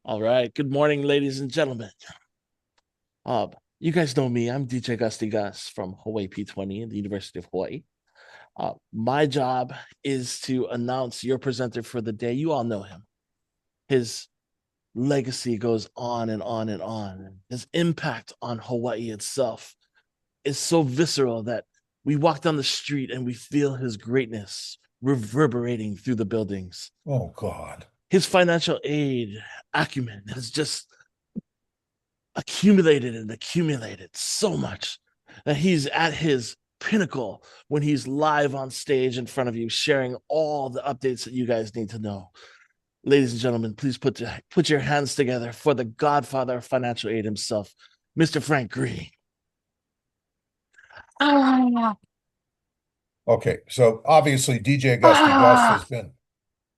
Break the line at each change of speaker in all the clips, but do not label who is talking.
All right. Good morning, ladies and gentlemen. Uh, you guys know me. I'm DJ Gusty Gus from Hawaii P20 in the University of Hawaii. My job is to announce your presenter for the day. You all know him. His legacy goes on and on and on. His impact on Hawaii itself is so visceral that we walk down the street and we feel his greatness reverberating through the buildings.
Oh God.
His financial aid acumen has just accumulated and accumulated so much that he's at his pinnacle when he's live on stage in front of you, sharing all the updates that you guys need to know. Ladies and gentlemen, please put your hands together for the godfather of financial aid himself, Mr. Frank Green.
Ah. Okay, so obviously DJ Gusty Gus
Ah!
has been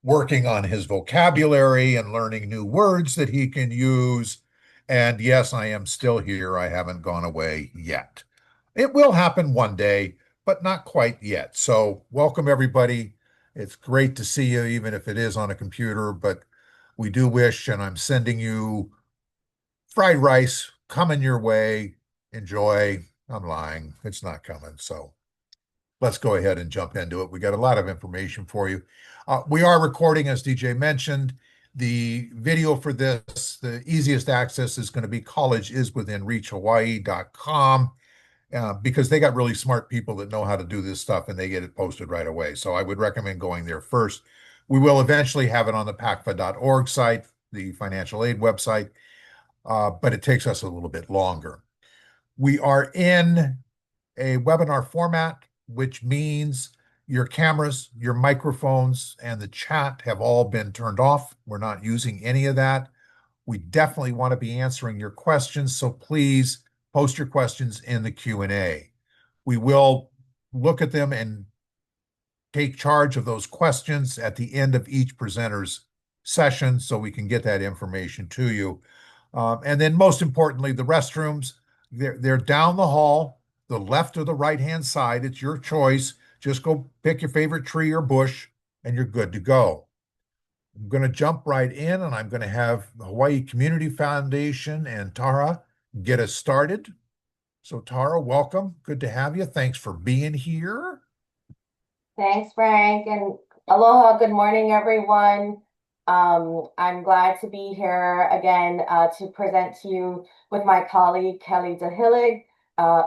working on his vocabulary and learning new words that he can use. And yes, I am still here. I haven't gone away yet. It will happen one day, but not quite yet. So welcome everybody. It's great to see you, even if it is on a computer, but we do wish, and I'm sending you fried rice coming your way. Enjoy. I'm lying. It's not coming. So let's go ahead and jump into it. We got a lot of information for you. We are recording, as DJ mentioned. The video for this, the easiest access is going to be collegeiswithinreachhawaii.com because they got really smart people that know how to do this stuff and they get it posted right away. So I would recommend going there first. We will eventually have it on the pacfa.org site, the financial aid website, but it takes us a little bit longer. We are in a webinar format, which means your cameras, your microphones, and the chat have all been turned off. We're not using any of that. We definitely want to be answering your questions, so please post your questions in the Q&A. We will look at them and take charge of those questions at the end of each presenter's session so we can get that information to you. And then most importantly, the restrooms, they're down the hall, the left or the right-hand side. It's your choice. Just go pick your favorite tree or bush and you're good to go. I'm going to jump right in and I'm going to have the Hawaii Community Foundation and Tara get us started. So Tara, welcome. Good to have you. Thanks for being here.
Thanks, Frank, and aloha. Good morning, everyone. I'm glad to be here again to present to you with my colleague, Kelly DeHillig,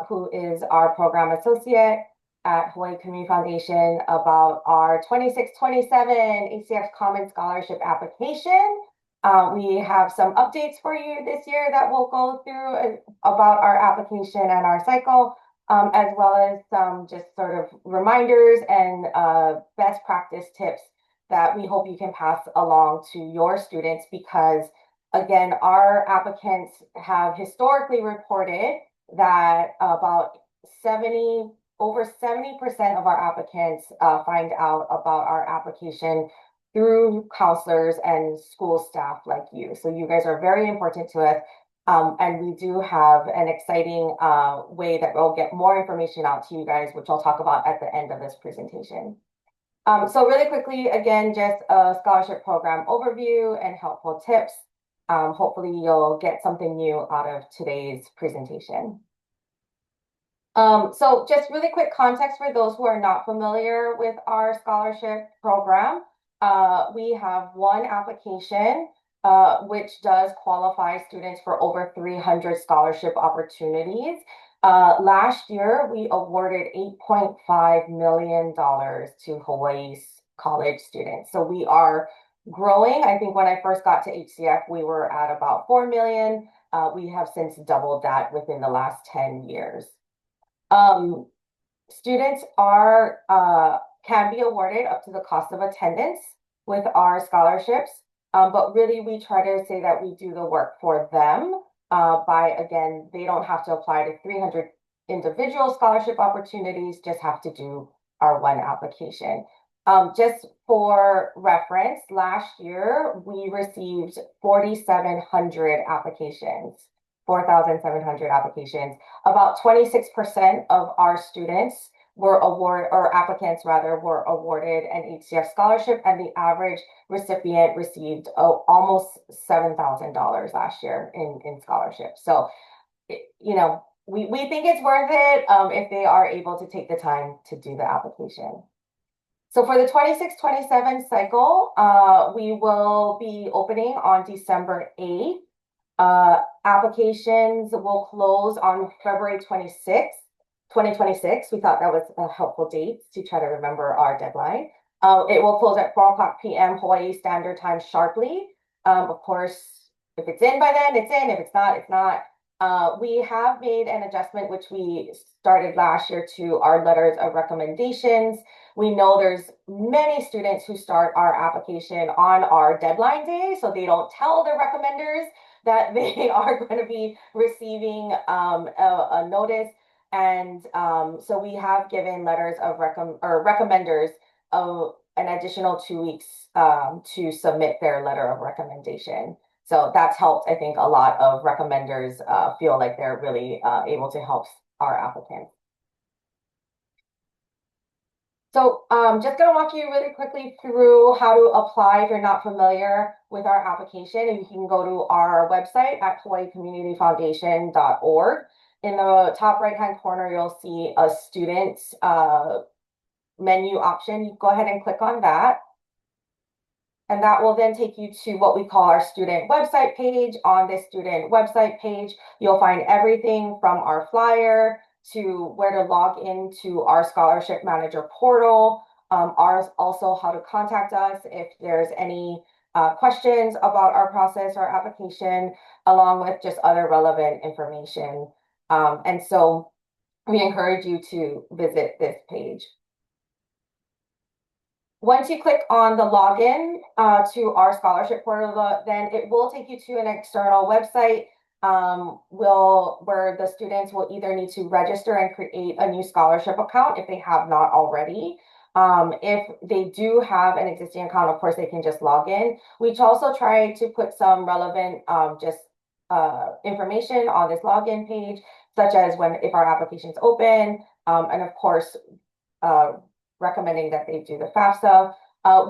who is our program associate at Hawaii Community Foundation about our 26-27 HCF Common Scholarship application. We have some updates for you this year that we'll go through about our application and our cycle. As well as some just sort of reminders and best practice tips that we hope you can pass along to your students because, again, our applicants have historically reported that over 70% of our applicants find out about our application through counselors and school staff like you. So you guys are very important to us. And we do have an exciting way that we'll get more information out to you guys, which I'll talk about at the end of this presentation. So really quickly, again, just a scholarship program overview and helpful tips. Hopefully you'll get something new out of today's presentation. So just really quick context for those who are not familiar with our scholarship program. We have one application which does qualify students for over 300 scholarship opportunities. Last year, we awarded $8.5 million to Hawaii's college students. So we are growing. I think when I first got to HCF, we were at about 4 million. We have since doubled that within the last 10 years. Students can be awarded up to the cost of attendance with our scholarships. But really, we try to say that we do the work for them again, they don't have to apply to 300 individual scholarship opportunities, just have to do our one application. Just for reference, last year, we received 4,700 applications, 4,700 applications. About 26% of our students applicants rather were awarded an HCF scholarship, and the average recipient received almost $7,000 last year in scholarships. So, you know, we think it's worth it if they are able to take the time to do the application. So for the 26-27 cycle, we will be opening on December 8th. Applications will close on February 26th, 2026. We thought that was a helpful date to try to remember our deadline. It will close at 4 p.m. Hawaii Standard Time sharply. Of course, if it's in by then, it's in. If it's not, it's not. We have made an adjustment, which we started last year, to our letters of recommendations. We know there's many students who start our application on our deadline day, so they don't tell their recommenders that they are going to be receiving a notice. And so we have given letters of recommenders of an additional 2 weeks to submit their letter of recommendation. So that's helped, I think, a lot of recommenders feel like they're really able to help our applicants. So just going to walk you really quickly through how to apply if you're not familiar with our application. And you can go to our website at hawaiicommunityfoundation.org. In the top right-hand corner, you'll see a student's menu option. You go ahead and click on that. And that will then take you to what we call our student website page. On this student website page, you'll find everything from our flyer to where to log into our scholarship manager portal. Ours also how to contact us if there's any questions about our process or application, along with just other relevant information. And so we encourage you to visit this page. Once you click on the login to our scholarship portal, then it will take you to an external website where the students will either need to register and create a new scholarship account if they have not already. If they do have an existing account, of course, they can just log in. We also try to put some relevant information on this login page, such as if our application is open, and of course, recommending that they do the FAFSA.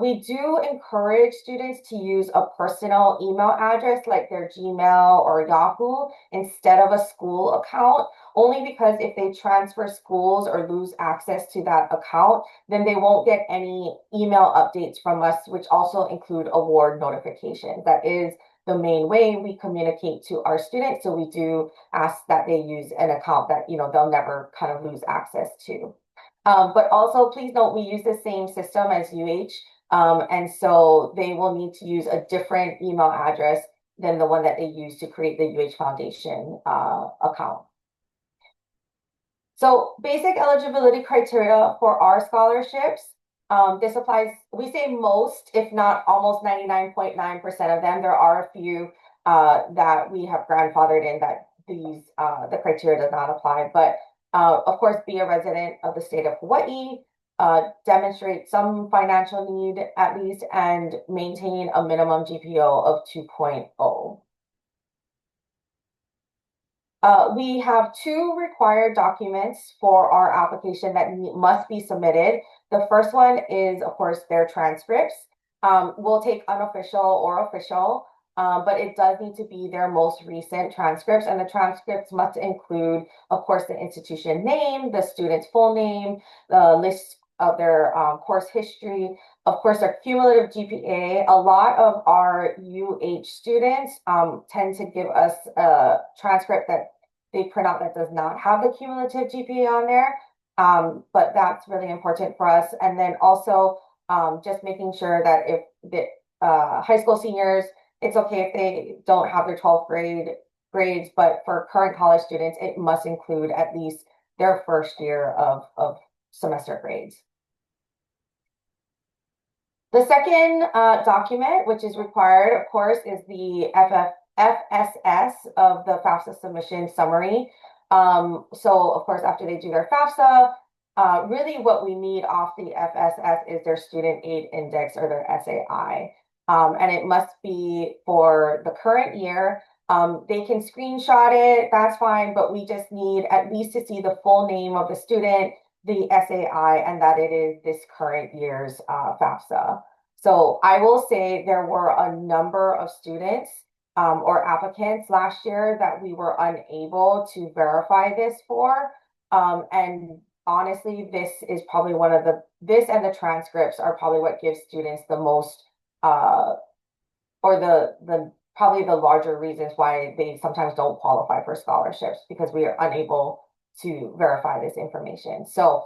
We do encourage students to use a personal email address like their Gmail or Yahoo instead of a school account, only because if they transfer schools or lose access to that account, then they won't get any email updates from us, which also include award notifications. That is the main way we communicate to our students. So we do ask that they use an account that they'll never kind of lose access to. But also, please note, we use the same system as UH, and so they will need to use a different email address than the one that they use to create the UH Foundation account. So basic eligibility criteria for our scholarships. This applies, we say most, if not almost 99.9% of them. There are a few that we have grandfathered in that the criteria does not apply, but of course, be a resident of the state of Hawaii, demonstrate some financial need at least, and maintain a minimum GPO of 2.0. We have 2 required documents for our application that must be submitted. The first one is, of course, their transcripts. We'll take unofficial or official. But it does need to be their most recent transcripts, and the transcripts must include, of course, the institution name, the student's full name, the list of their course history, of course, their cumulative GPA. A lot of our UH students tend to give us a transcript that they print out that does not have the cumulative GPA on there, but that's really important for us. And then also just making sure that if the high school seniors, it's okay if they don't have their 12th grade grades, but for current college students, it must include at least their first year of semester grades. The second document, which is required, of course, is the FSS of the FAFSA submission summary. So, of course, after they do their FAFSA, really what we need off the FSS is their student aid index or their SAI. And it must be for the current year. They can screenshot it, that's fine, but we just need at least to see the full name of the student, the SAI and that it is this current year's FAFSA. So I will say there were a number of students or applicants last year that we were unable to verify this for. And honestly, this is probably this and the transcripts are probably what gives students the most, or probably the larger reasons why they sometimes don't qualify for scholarships because we are unable to verify this information. So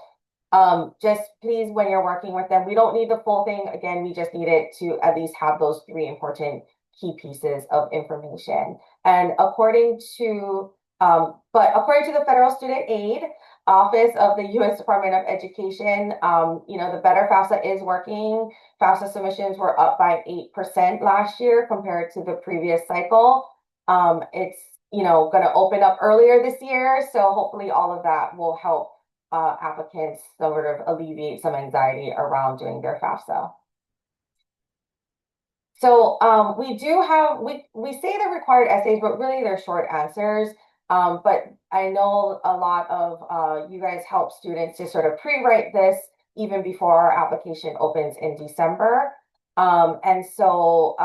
just please, when you're working with them, we don't need the full thing. Again, we just need it to at least have those three important key pieces of information. And according to the Federal Student Aid Office of the U.S. Department of Education, the Better FAFSA is working. FAFSA submissions were up by 8% last year compared to the previous cycle. It's going to open up earlier this year, so hopefully all of that will help applicants sort of alleviate some anxiety around doing their FAFSA. So we say the required essays, but really they're short answers. But I know a lot of you guys help students to sort of pre-write this even before our application opens in December. And so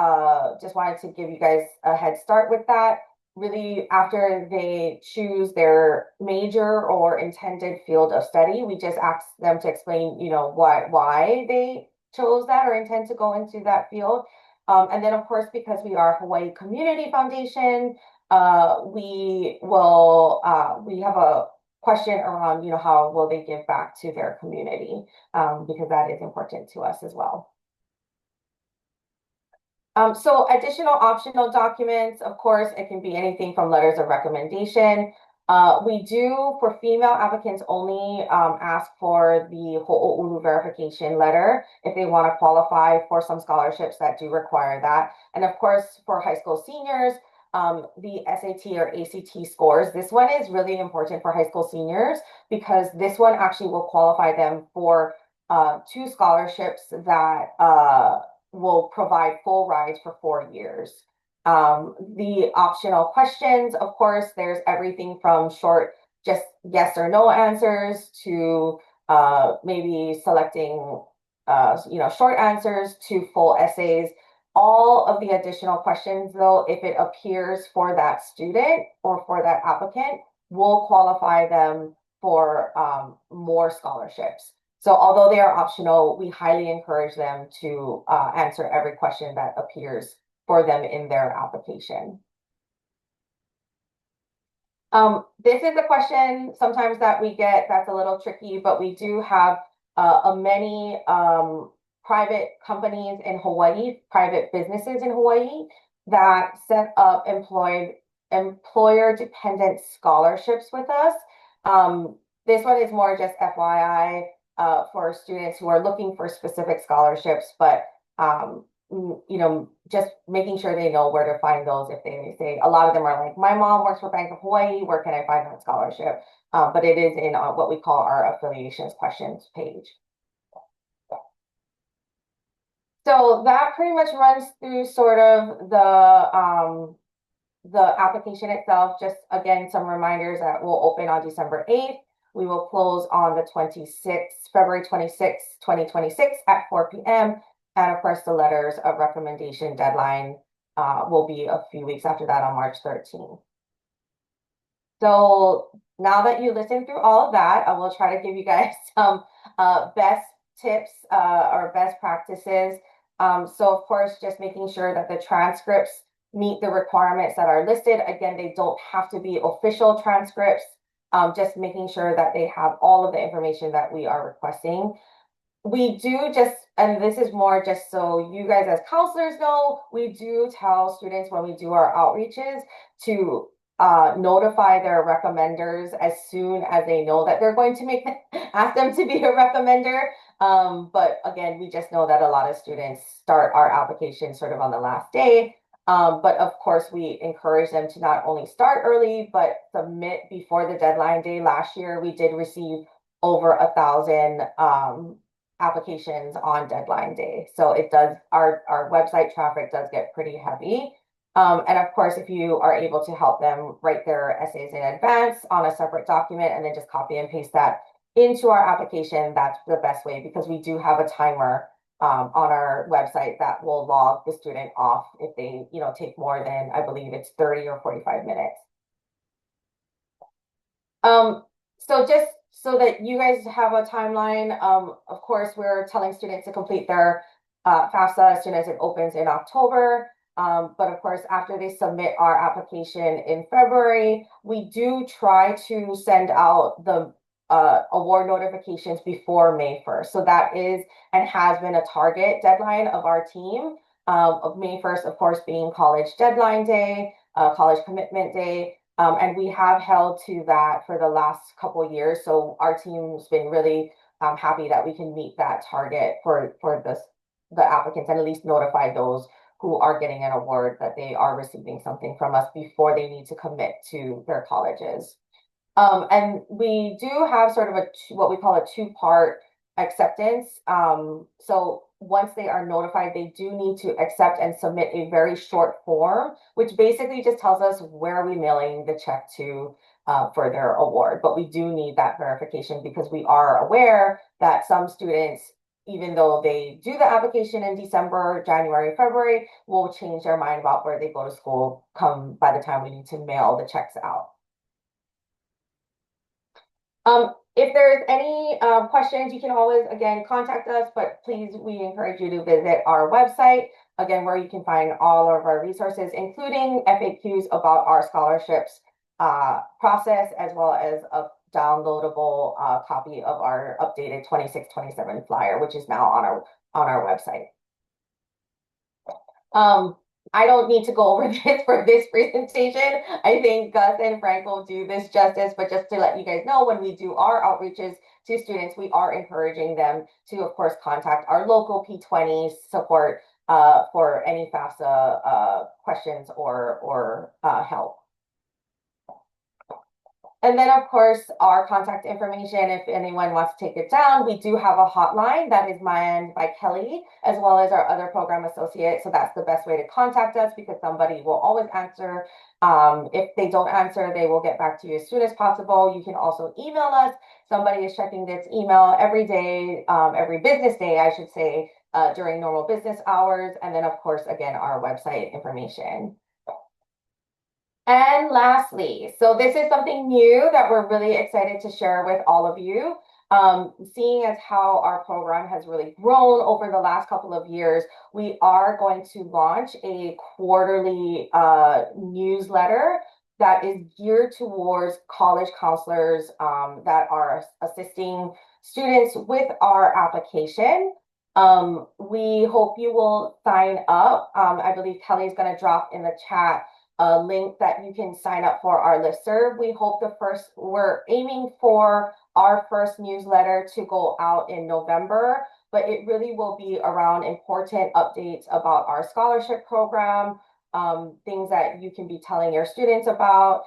just wanted to give you guys a head start with that. Really, after they choose their major or intended field of study, we just ask them to explain, why they chose that or intend to go into that field. And then, of course, because we are Hawaii Community Foundation, we have a question around, how will they give back to their community, because that is important to us as well. So additional optional documents, of course, it can be anything from letters of recommendation. We do, for female applicants only, ask for the Ho'oulu verification letter if they want to qualify for some scholarships that do require that. And of course, for high school seniors, the SAT or ACT scores. This one is really important for high school seniors because this one actually will qualify them for 2 scholarships that will provide full rides for 4 years. The optional questions, of course, there's everything from short, just yes or no answers to maybe selecting, short answers to full essays. All of the additional questions, though, if it appears for that student or for that applicant, will qualify them for more scholarships. So although they are optional, we highly encourage them to answer every question that appears for them in their application. This is a question sometimes that we get that's a little tricky, but we do have many private companies in Hawaii, private businesses in Hawaii that set up employer-dependent scholarships with us. This one is more just FYI for students who are looking for specific scholarships, but just making sure they know where to find those if they say, a lot of them are like, my mom works for Bank of Hawaii, where can I find that scholarship? But it is in what we call our affiliations questions page. So that pretty much runs through sort of the application itself. Just again, some reminders that will open on December 8th. We will close on the February 26th, 2026 at 4 p.m. And of course, the letters of recommendation deadline will be a few weeks after that on March 13th. So now that you listened through all of that, I will try to give you guys some best tips or best practices. So of course, just making sure that the transcripts meet the requirements that are listed. Again, they don't have to be official transcripts. Just making sure that they have all of the information that we are requesting. We do and this is more just so you guys as counselors know, we do tell students when we do our outreaches to notify their recommenders as soon as they know that they're going to ask them to be a recommender. But again, we just know that a lot of students start our application sort of on the last day. But of course, we encourage them to not only start early, but submit before the deadline day. Last year, we did receive over 1,000 applications on deadline day. So it does, our website traffic does get pretty heavy. And of course, if you are able to help them write their essays in advance on a separate document and then just copy and paste that into our application, that's the best way because we do have a timer on our website that will log the student off if they, take more than, I believe it's 30 or 45 minutes. So just so that you guys have a timeline, of course, we're telling students to complete their FAFSA as soon as it opens in October. But of course, after they submit our application in February, we do try to send out the award notifications before May 1st. So that is and has been a target deadline of our team, of May 1st, of course, being college deadline day, college commitment day. And we have held to that for the last couple of years. So our team's been really happy that we can meet that target for the applicants and at least notify those who are getting an award that they are receiving something from us before they need to commit to their colleges. And we do have sort of what we call a two-part acceptance. So once they are notified, they do need to accept and submit a very short form, which basically just tells us where are we mailing the check to for their award. But we do need that verification because we are aware that some students, even though they do the application in December, January, February, will change their mind about where they go to school come by the time we need to mail the checks out. If there's any questions, you can always, again, contact us, but please, we encourage you to visit our website, again, where you can find all of our resources, including FAQs about our scholarships process, as well as a downloadable copy of our updated 26-27 flyer, which is now on our website. I don't need to go over this for this presentation. I think Gus and Frank will do this justice, but just to let you guys know, when we do our outreaches to students, we are encouraging them to, of course, contact our local P20 support for any FAFSA questions or help. And then, of course, our contact information, if anyone wants to take it down, we do have a hotline that is manned by Kelly, as well as our other program associate. So that's the best way to contact us because somebody will always answer. If they don't answer, they will get back to you as soon as possible. You can also email us. Somebody is checking this email every day, every business day, I should say, during normal business hours. And then, of course, again, our website information. And lastly, so this is something new that we're really excited to share with all of you. Seeing as how our program has really grown over the last couple of years, we are going to launch a quarterly newsletter that is geared towards college counselors that are assisting students with our application. We hope you will sign up. I believe Kelly is going to drop in the chat a link that you can sign up for our listserv. We hope we're aiming for our first newsletter to go out in November, but it really will be around important updates about our scholarship program, things that you can be telling your students about.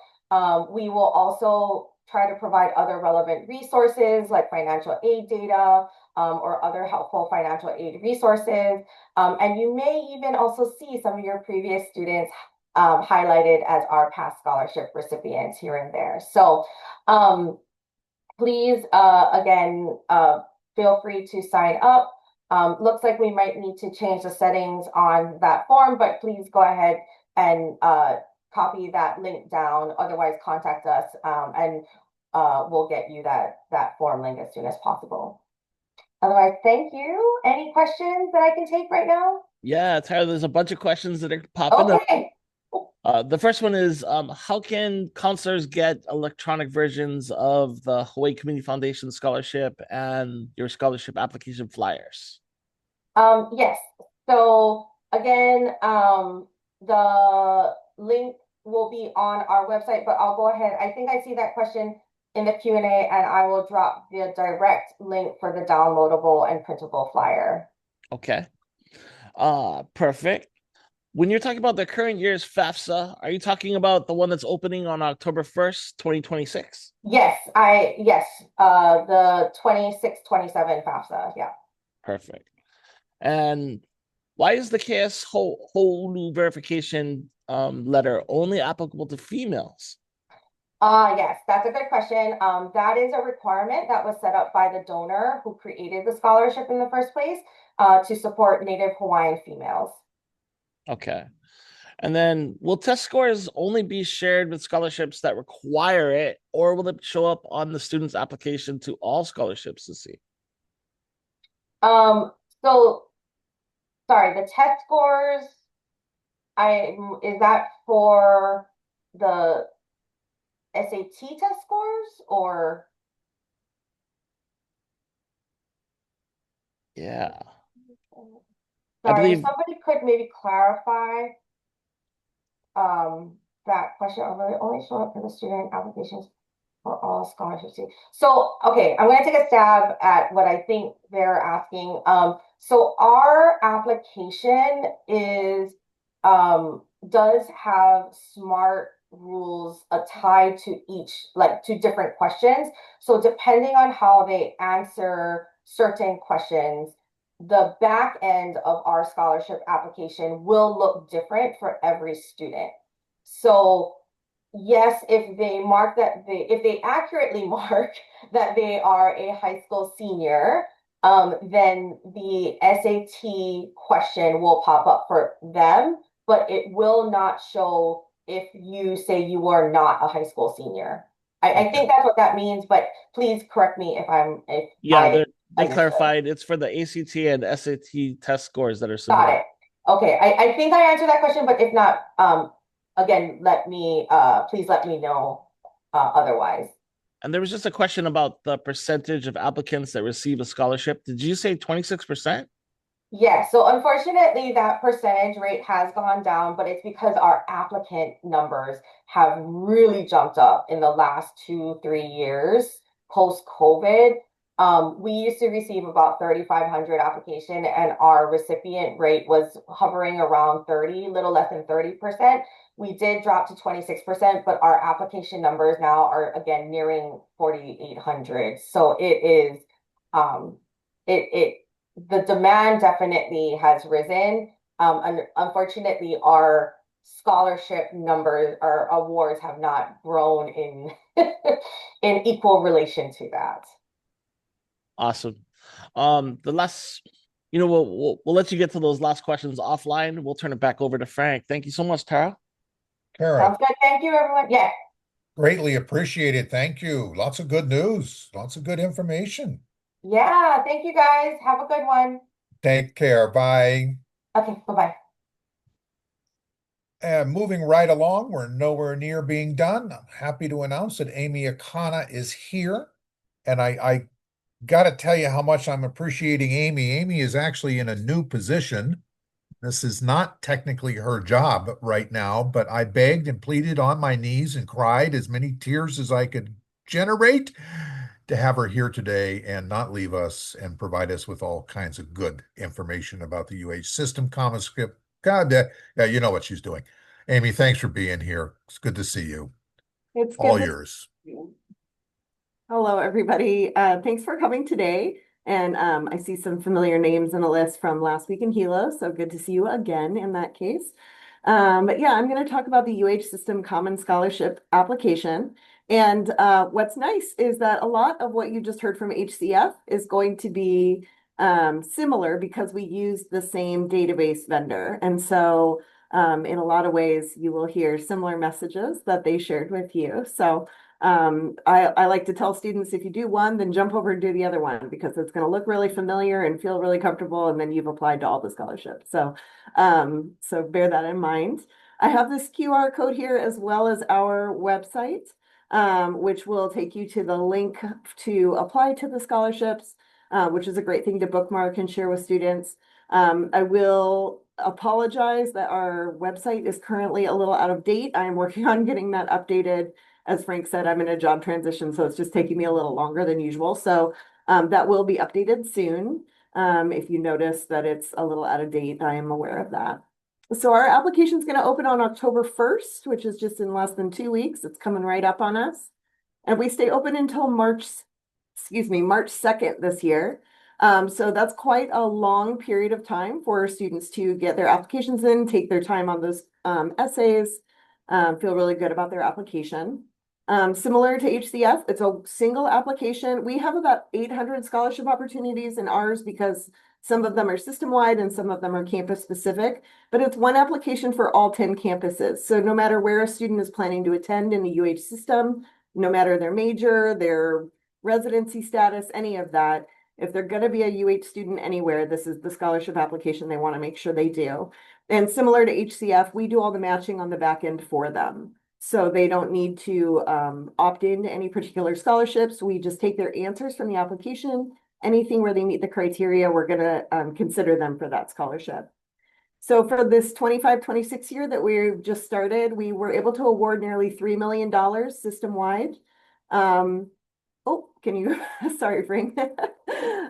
We will also try to provide other relevant resources like financial aid data or other helpful financial aid resources. And you may even also see some of your previous students highlighted as our past scholarship recipients here and there. So please, again, feel free to sign up. Looks like we might need to change the settings on that form, but please go ahead and copy that link down. Otherwise, contact us and we'll get you that form link as soon as possible. Otherwise, thank you. Any questions that I can take right now?
Yeah, Tyler, there's a bunch of questions that are popping up.
Okay.
The first one is, how can counselors get electronic versions of the Hawaii Community Foundation Scholarship and your scholarship application flyers?
Yes. So again, the link will be on our website, but I'll go ahead. I think I see that question in the Q&A, and I will drop the direct link for the downloadable and printable flyer.
Okay. Perfect. When you're talking about the current year's FAFSA, are you talking about the one that's opening on October 1st, 2026?
Yes, the 26-27 FAFSA, yeah.
Perfect. And why is the KS whole new verification letter only applicable to females?
Yes, that's a good question. That is a requirement that was set up by the donor who created the scholarship in the first place, to support Native Hawaiian females.
Okay. And then will test scores only be shared with scholarships that require it, or will it show up on the student's application to all scholarships to see?
Um, so sorry, the test scores, is that for the SAT test scores or?
Yeah. I
Sorry, if
believe
somebody could maybe clarify that question. Will it only show up for the student applications for all scholarships? So, okay, I'm gonna take a stab at what I think they're asking. So our application is does have SMART rules tied to each, like to different questions. So depending on how they answer certain questions, the back end of our scholarship application will look different for every student. So yes, if they accurately mark that they are a high school senior, then the SAT question will pop up for them, but it will not show if you say you are not a high school senior. I
okay.
think that's what that means, but please correct me if
Yeah,
I
they
understood.
clarified it's for the ACT and SAT test scores that are
Got
submitted.
it. Okay, I think I answered that question, but if not, again, please let me know otherwise.
And there was just a question about the percentage of applicants that receive a scholarship. Did you say 26%?
Yes, so unfortunately, that percentage rate has gone down, but it's because our applicant numbers have really jumped up in the last 2, 3 years post-COVID. We used to receive about 3,500 application, and our recipient rate was hovering around 30, little less than 30%. We did drop to 26%, but our application numbers now are again nearing 4,800. So it is it the demand definitely has risen. And unfortunately, our scholarship numbers or awards have not grown in in equal relation to that.
Awesome. The last, we'll let you get to those last questions offline. We'll turn it back over to Frank. Thank you so much, Tara.
Kara,
Sounds good. Thank you, everyone. Yeah.
greatly appreciated. Thank you. Lots of good news, lots of good information.
Yeah. Thank you guys. Have a good one.
Take care. Bye.
Okay. Bye-bye.
Moving right along, we're nowhere near being done. I'm happy to announce that Amy Akana is here. And I got to tell you how much I'm appreciating Amy. Amy is actually in a new position. This is not technically her job right now, but I begged and pleaded on my knees and cried as many tears as I could generate to have her here today and not leave us and provide us with all kinds of good information about the UH system, CommonScript. God, yeah, you know what she's doing. Amy, thanks for being here. It's good to see you.
It's
All
good.
yours.
Hello, everybody. Thanks for coming today. And I see some familiar names in a list from last week in Hilo, so good to see you again in that case. But yeah, I'm going to talk about the UH System Common Scholarship application. And what's nice is that a lot of what you just heard from HCF is going to be similar because we use the same database vendor. And so in a lot of ways, you will hear similar messages that they shared with you. So I like to tell students if you do one, then jump over and do the other one because it's going to look really familiar and feel really comfortable, and then you've applied to all the scholarships. So, so bear that in mind. I have this QR code here as well as our website, which will take you to the link to apply to the scholarships, which is a great thing to bookmark and share with students. I will apologize that our website is currently a little out of date. I am working on getting that updated. As Frank said, I'm in a job transition, so it's just taking me a little longer than usual. So that will be updated soon. If you notice that it's a little out of date, I am aware of that. So our application is going to open on October 1st, which is just in less than 2 weeks. It's coming right up on us. And we stay open until March 2nd this year. So that's quite a long period of time for students to get their applications in, take their time on those essays, feel really good about their application. Similar to HCF, it's a single application. We have about 800 scholarship opportunities in ours because some of them are system-wide and some of them are campus-specific, but it's one application for all 10 campuses. So no matter where a student is planning to attend in the UH system, no matter their major, their residency status, any of that, if they're going to be a UH student anywhere, this is the scholarship application they want to make sure they do. And similar to HCF, we do all the matching on the back end for them. So they don't need to opt into any particular scholarships. We just take their answers from the application. Anything where they meet the criteria, we're going to consider them for that scholarship. So for this 25-26 year that we've just started, we were able to award nearly $3 million system-wide. Oh, can you, sorry, Frank.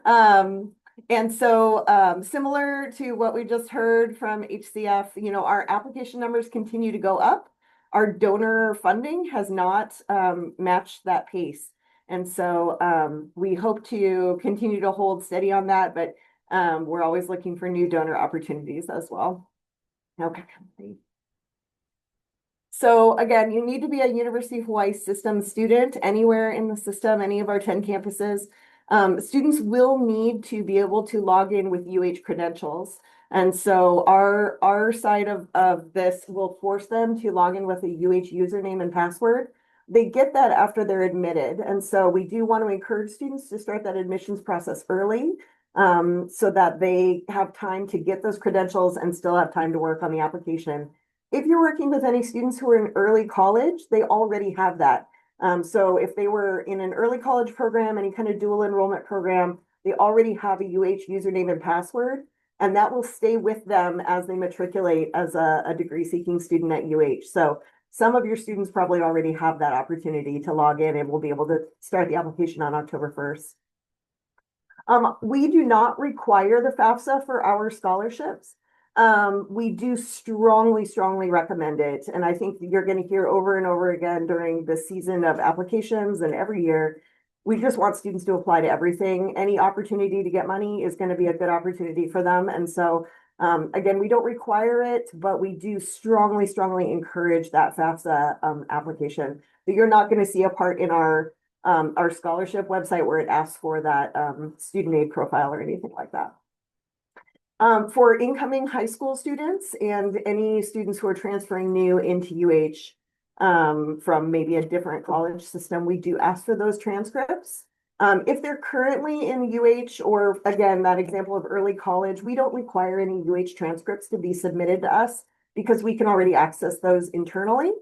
And so similar to what we just heard from HCF, you know, our application numbers continue to go up. Our donor funding has not matched that pace. And so we hope to continue to hold steady on that, but we're always looking for new donor opportunities as well. Okay. So again, you need to be a University of Hawaii system student anywhere in the system, any of our 10 campuses. Students will need to be able to log in with UH credentials. And so our side of this will force them to log in with a UH username and password. They get that after they're admitted. And so we do want to encourage students to start that admissions process early so that they have time to get those credentials and still have time to work on the application. If you're working with any students who are in early college, they already have that. So if they were in an early college program, any kind of dual enrollment program, they already have a UH username and password, and that will stay with them as they matriculate as a degree-seeking student at UH. So some of your students probably already have that opportunity to log in and will be able to start the application on October 1st. We do not require the FAFSA for our scholarships. We do strongly recommend it. And I think you're going to hear over and over again during the season of applications and every year, we just want students to apply to everything. Any opportunity to get money is going to be a good opportunity for them. And so, again, we don't require it, but we do strongly encourage that FAFSA application. But you're not going to see a part in our scholarship website where it asks for that student aid profile or anything like that. For incoming high school students and any students who are transferring new into UH from maybe a different college system, we do ask for those transcripts. If they're currently in UH or again, that example of early college, we don't require any UH transcripts to be submitted to us because we can already access those internally.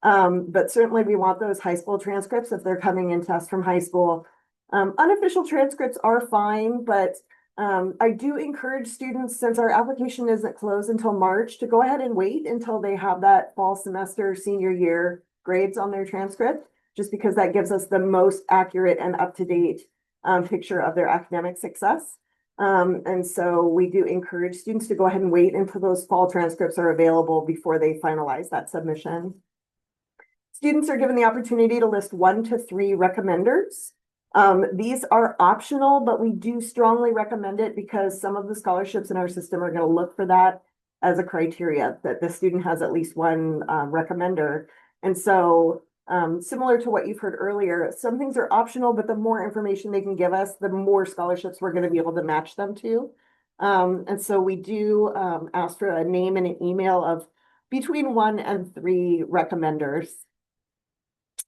But certainly we want those high school transcripts if they're coming in to us from high school. Unofficial transcripts are fine, but I do encourage students, since our application isn't closed until March, to go ahead and wait until they have that fall semester senior year grades on their transcript, just because that gives us the most accurate and up-to-date picture of their academic success. And so we do encourage students to go ahead and wait until those fall transcripts are available before they finalize that submission. Students are given the opportunity to list 1 to 3 recommenders. These are optional, but we do strongly recommend it because some of the scholarships in our system are going to look for that as a criteria, that the student has at least one recommender. And so similar to what you've heard earlier, some things are optional, but the more information they can give us, the more scholarships we're going to be able to match them to. And so we do ask for a name and an email of between 1 and 3 recommenders.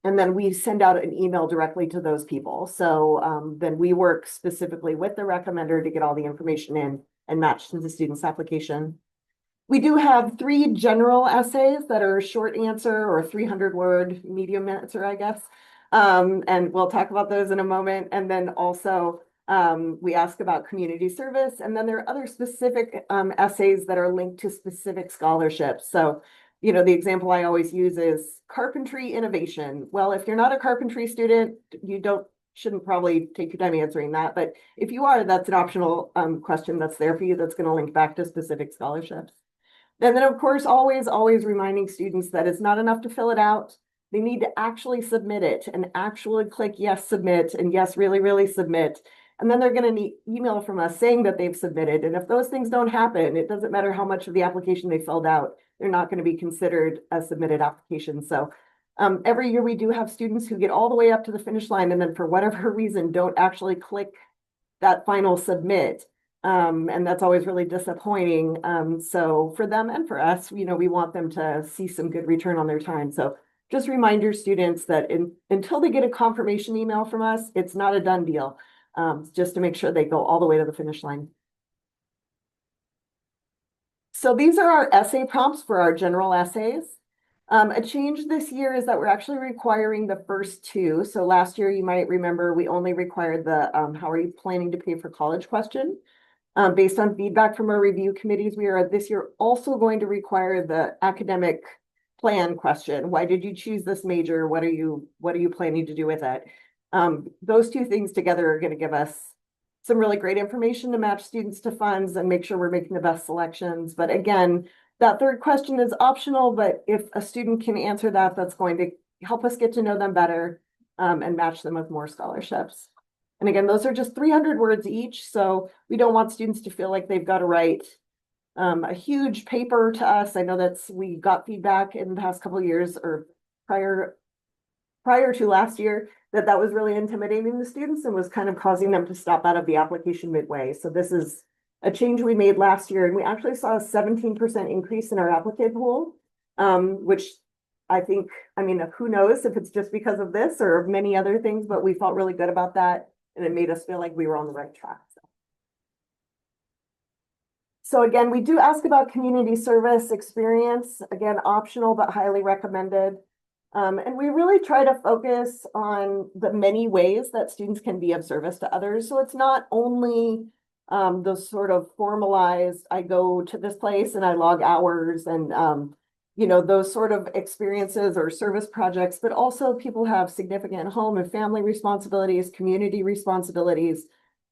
And then we send out an email directly to those people. So then we work specifically with the recommender to get all the information in and match to the student's application. We do have 3 general essays that are short answer or 300-word medium answer, I guess. And we'll talk about those in a moment. And then also we ask about community service. And then there are other specific essays that are linked to specific scholarships. So you know, the example I always use is carpentry innovation. Well, if you're not a carpentry student, you shouldn't probably take your time answering that. But if you are, that's an optional question that's there for you that's going to link back to specific scholarships. And then, of course, always reminding students that it's not enough to fill it out. They need to actually submit it and actually click yes, submit, and yes, really submit. And then they're going to need email from us saying that they've submitted. And if those things don't happen, it doesn't matter how much of the application they filled out, they're not going to be considered a submitted application. So Every year we do have students who get all the way up to the finish line and then for whatever reason don't actually click that final submit. And that's always really disappointing. So for them and for us, you know, we want them to see some good return on their time. So just remind your students that until they get a confirmation email from us, it's not a done deal. Just to make sure they go all the way to the finish line. So these are our essay prompts for our general essays. A change this year is that we're actually requiring the first two. So last year, you might remember, we only required the how are you planning to pay for college question. Based on feedback from our review committees, we are this year also going to require the academic plan question. Why did you choose this major? What are you planning to do with it? Those two things together are going to give us some really great information to match students to funds and make sure we're making the best selections. But again, that third question is optional, but if a student can answer that, that's going to help us get to know them better and match them with more scholarships. And again, those are just 300 words each. So we don't want students to feel like they've got to write a huge paper to us. I know we got feedback in the past couple of years or prior to last year that was really intimidating the students and was kind of causing them to stop out of the application midway. So this is a change we made last year, and we actually saw a 17% increase in our applicant pool, which I think, I mean, who knows if it's just because of this or many other things, but we felt really good about that, and it made us feel like we were on the right track. So again, we do ask about community service experience, again, optional but highly recommended. And we really try to focus on the many ways that students can be of service to others. So it's not only those sort of formalized, I go to this place and I log hours and, you know, those sort of experiences or service projects, but also people have significant home and family responsibilities, community responsibilities,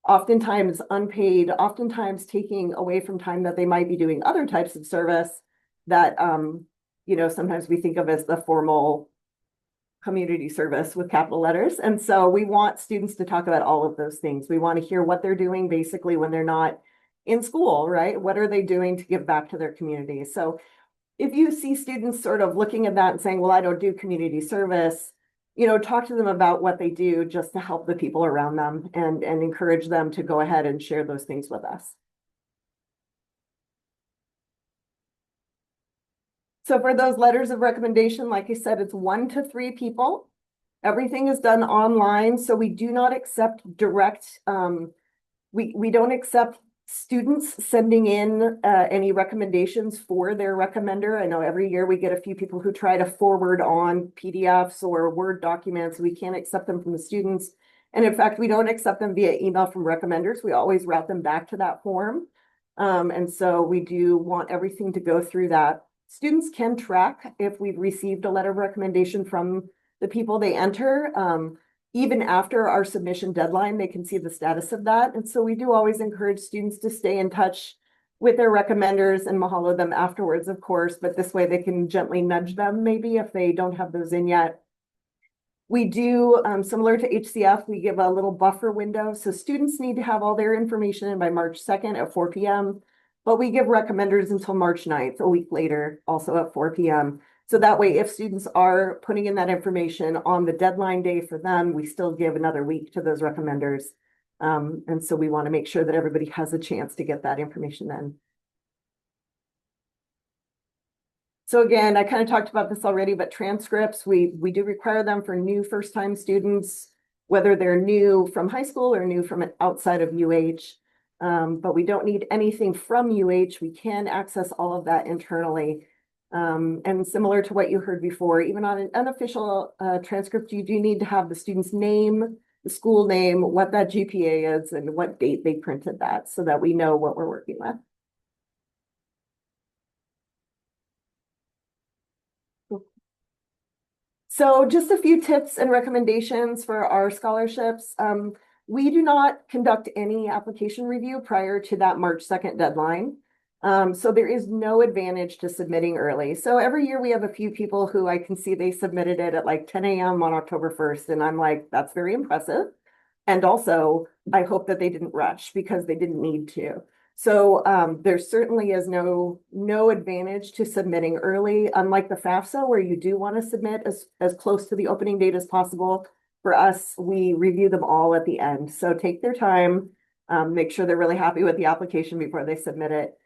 oftentimes unpaid, oftentimes taking away from time that they might be doing other types of service that, you know, sometimes we think of as the formal community service with capital letters. And so we want students to talk about all of those things. We want to hear what they're doing basically when they're not in school, right? What are they doing to give back to their community? So if you see students sort of looking at that and saying, well, I don't do community service, you know, talk to them about what they do just to help the people around them and encourage them to go ahead and share those things with us. So for those letters of recommendation, like I said, it's 1 to 3 people. Everything is done online, so we do not accept direct, we don't accept students sending in any recommendations for their recommender. I know every year we get a few people who try to forward on PDFs or Word documents. We can't accept them from the students. And in fact, we don't accept them via email from recommenders. We always route them back to that form. And so we do want everything to go through that. Students can track if we've received a letter of recommendation from the people they enter. Even after our submission deadline, they can see the status of that. And so we do always encourage students to stay in touch with their recommenders and mahalo them afterwards, of course, but this way they can gently nudge them maybe if they don't have those in yet. We do, similar to HCF, we give a little buffer window. So students need to have all their information in by March 2nd at 4 p.m. But we give recommenders until March 9th, a week later, also at 4 p.m. So that way, if students are putting in that information on the deadline day for them, we still give another week to those recommenders. And so we want to make sure that everybody has a chance to get that information then. So again, I kind of talked about this already, but transcripts, we do require them for new first-time students, whether they're new from high school or new from outside of UH. But we don't need anything from UH. We can access all of that internally. And similar to what you heard before, even on an unofficial transcript, you do need to have the student's name, the school name, what that GPA is, and what date they printed that so that we know what we're working with. So just a few tips and recommendations for our scholarships. We do not conduct any application review prior to that March 2nd deadline. So there is no advantage to submitting early. So every year we have a few people who I can see they submitted it at like 10 a.m. on October 1st. And I'm like, that's very impressive. And also, I hope that they didn't rush because they didn't need to. So there certainly is no advantage to submitting early, unlike the FAFSA, where you do want to submit as close to the opening date as possible. For us, we review them all at the end. So take their time, make sure they're really happy with the application before they submit it.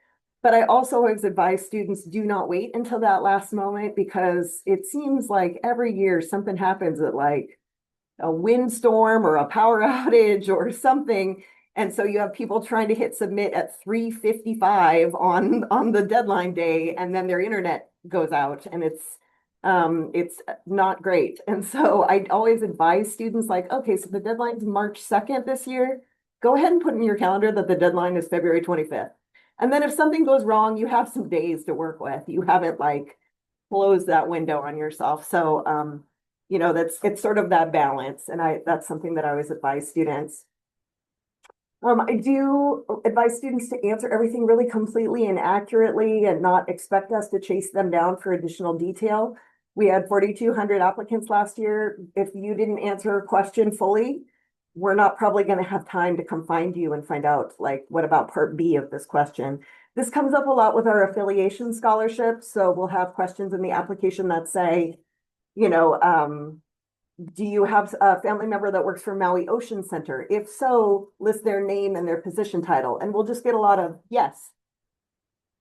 But I also always advise students, do not wait until that last moment, because it seems like every year something happens at like a windstorm or a power outage or something. And so you have people trying to hit submit at 3:55 on the deadline day, and then their internet goes out, and it's not great. And so I always advise students like, okay, so the deadline's March 2nd this year. Go ahead and put in your calendar that the deadline is February 25th. And then if something goes wrong, you have some days to work with. You haven't like closed that window on yourself. So you know, it's sort of that balance. And that's something that I always advise students. I do advise students to answer everything really completely and accurately and not expect us to chase them down for additional detail. We had 4,200 applicants last year. If you didn't answer a question fully, we're not probably going to have time to come find you and find out, like, what about part B of this question? This comes up a lot with our affiliation scholarships. So we'll have questions in the application that say, you know, do you have a family member that works for Maui Ocean Center? If so, list their name and their position title, and we'll just get a lot of yes.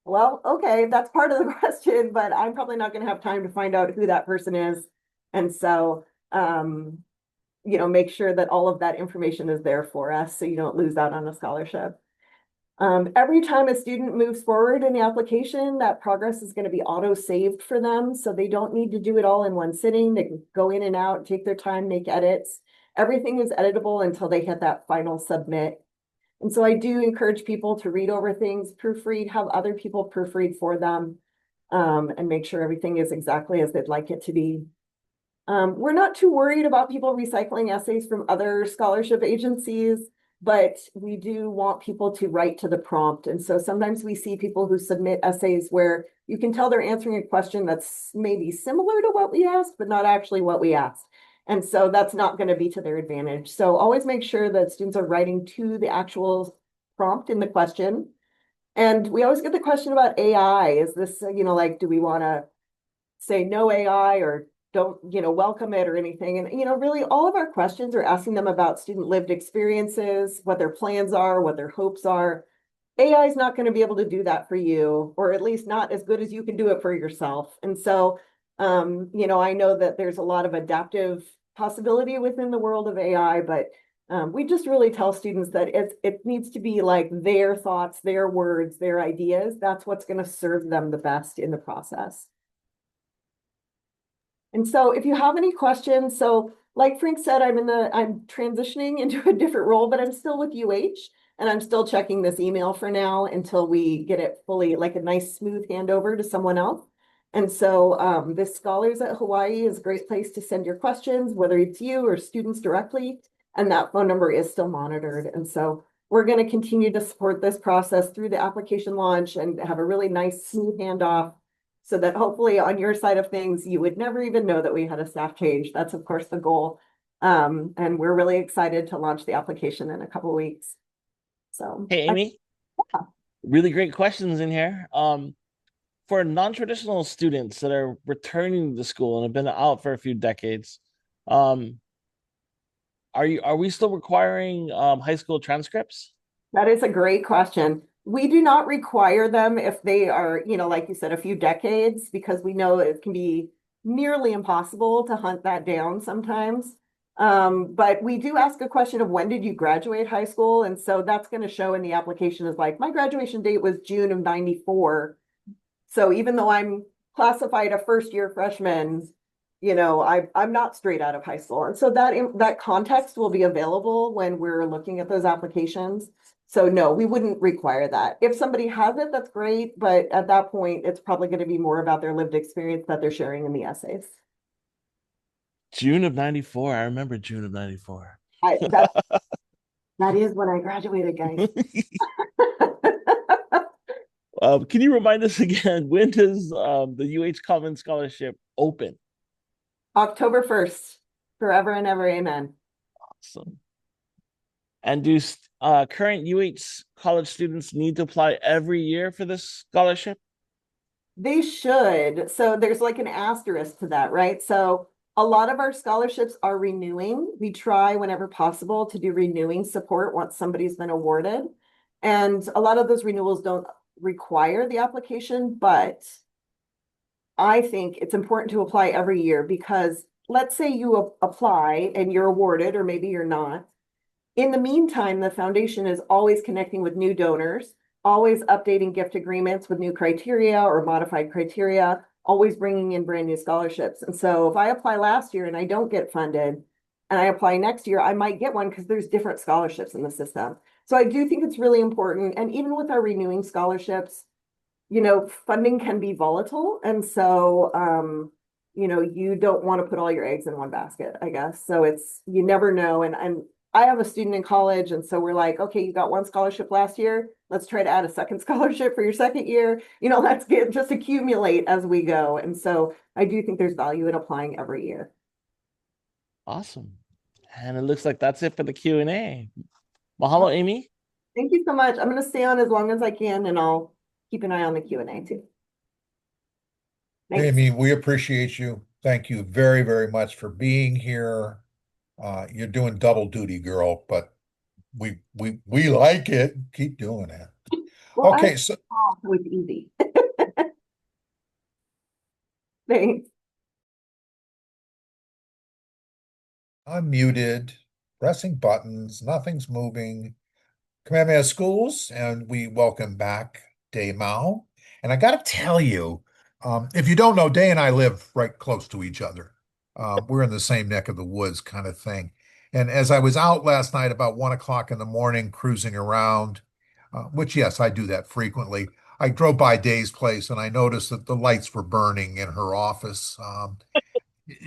Well, okay, that's part of the question, but I'm probably not going to have time to find out who that person is. And so, you know, make sure that all of that information is there for us so you don't lose out on a scholarship. Every time a student moves forward in the application, that progress is going to be auto-saved for them. So they don't need to do it all in one sitting. They can go in and out, take their time, make edits. Everything is editable until they hit that final submit. And so I do encourage people to read over things, proofread, have other people proofread for them, and make sure everything is exactly as they'd like it to be. We're not too worried about people recycling essays from other scholarship agencies, but we do want people to write to the prompt. And so sometimes we see people who submit essays where you can tell they're answering a question that's maybe similar to what we asked, but not actually what we asked. And so that's not going to be to their advantage. So always make sure that students are writing to the actual prompt in the question. And we always get the question about AI. Is this, you know, like, do we want to say no AI or don't, you know, welcome it or anything? And, you know, really all of our questions are asking them about student lived experiences, what their plans are, what their hopes are. AI is not going to be able to do that for you, or at least not as good as you can do it for yourself. And so, you know, I know that there's a lot of adaptive possibility within the world of AI, but we just really tell students that it needs to be like their thoughts, their words, their ideas. That's what's going to serve them the best in the process. And so if you have any questions, so like Frank said, I'm transitioning into a different role, but I'm still with UH and I'm still checking this email for now until we get it fully, like a nice smooth handover to someone else. And so this Scholars at Hawaii is a great place to send your questions, whether it's you or students directly. And that phone number is still monitored. And so we're going to continue to support this process through the application launch and have a really nice smooth handoff, so that hopefully on your side of things, you would never even know that we had a staff change. That's of course the goal. And we're really excited to launch the application in a couple of weeks. So
Hey, Amy, really great questions in here. For non-traditional students that are returning to school and have been out for a few decades, are we still requiring high school transcripts?
that is a great question. We do not require them if they are, you know, like you said, a few decades, because we know it can be nearly impossible to hunt that down sometimes. But we do ask a question of when did you graduate high school? And so that's going to show in the application is like, my graduation date was June of 94. So even though I'm classified a first year freshman, you know, I'm not straight out of high school. And so that context will be available when we're looking at those applications. So no, we wouldn't require that. If somebody has it, that's great. But at that point, it's probably going to be more about their lived experience that they're sharing in the essays.
June of 94. I remember June of 94.
That is when I graduated, guys.
Can you remind us again, when does the UH Common Scholarship open?
October 1st, forever and ever, amen.
Awesome. And do current UH college students need to apply every year for this scholarship?
They should. So there's like an asterisk to that, right? So a lot of our scholarships are renewing. We try whenever possible to do renewing support once somebody's been awarded. And a lot of those renewals don't require the application, but I think it's important to apply every year because let's say you apply and you're awarded, or maybe you're not. In the meantime, the foundation is always connecting with new donors, always updating gift agreements with new criteria or modified criteria, always bringing in brand new scholarships. And so if I apply last year and I don't get funded and I apply next year, I might get one because there's different scholarships in the system. So I do think it's really important. And even with our renewing scholarships, funding can be volatile. And so, you don't want to put all your eggs in one basket, I guess. So you never know. And I have a student in college, and so we're like, okay, you got one scholarship last year. Let's try to add a second scholarship for your second year. Let's just accumulate as we go. And so I do think there's value in applying every year.
Awesome. And it looks like that's it for the Q&A. Mahalo, Amy.
Thank you so much. I'm going to stay on as long as I can, and I'll keep an eye on the Q&A too. Thanks.
Amy, we appreciate you. Thank you very, very much for being here. You're doing double duty, girl, but we like it. Keep doing it.
Well,
Okay, so
it was easy. Thanks.
I'm muted, pressing buttons, nothing's moving. Kamehameha Schools, and we welcome back Day Mao. And I got to tell you, if you don't know, Day and I live right close to each other. We're in the same neck of the woods kind of thing. And as I was out last night about 1 o'clock in the morning cruising around, which yes, I do that frequently, I drove by Day's place and I noticed that the lights were burning in her office.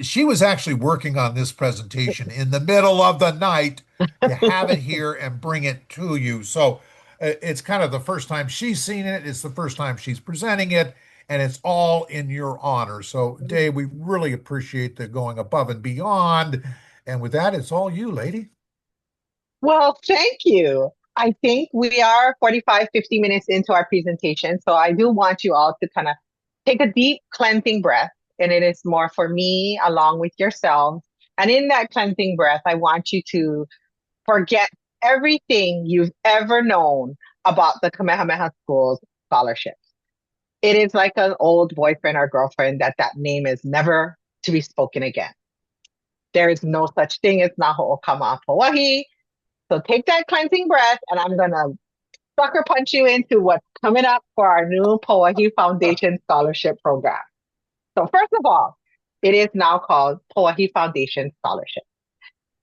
She was actually working on this presentation in the middle of the night to have it here and bring it to you. So it's kind of the first time she's seen it. It's the first time she's presenting it, and it's all in your honor. So, Dave, we really appreciate the going above and beyond. And with that, it's all you, lady.
Well, thank you. I think we are 45, 50 minutes into our presentation. So I do want you all to kind of take a deep cleansing breath. And it is more for me along with yourselves. And in that cleansing breath, I want you to forget everything you've ever known about the Kamehameha Schools scholarships. It is like an old boyfriend or girlfriend that name is never to be spoken again. There is no such thing as Naho o Kama'a Pauahi. So take that cleansing breath, and I'm going to sucker punch you into what's coming up for our new Pauahi Foundation Scholarship Program. So first of all, it is now called Pauahi Foundation Scholarship.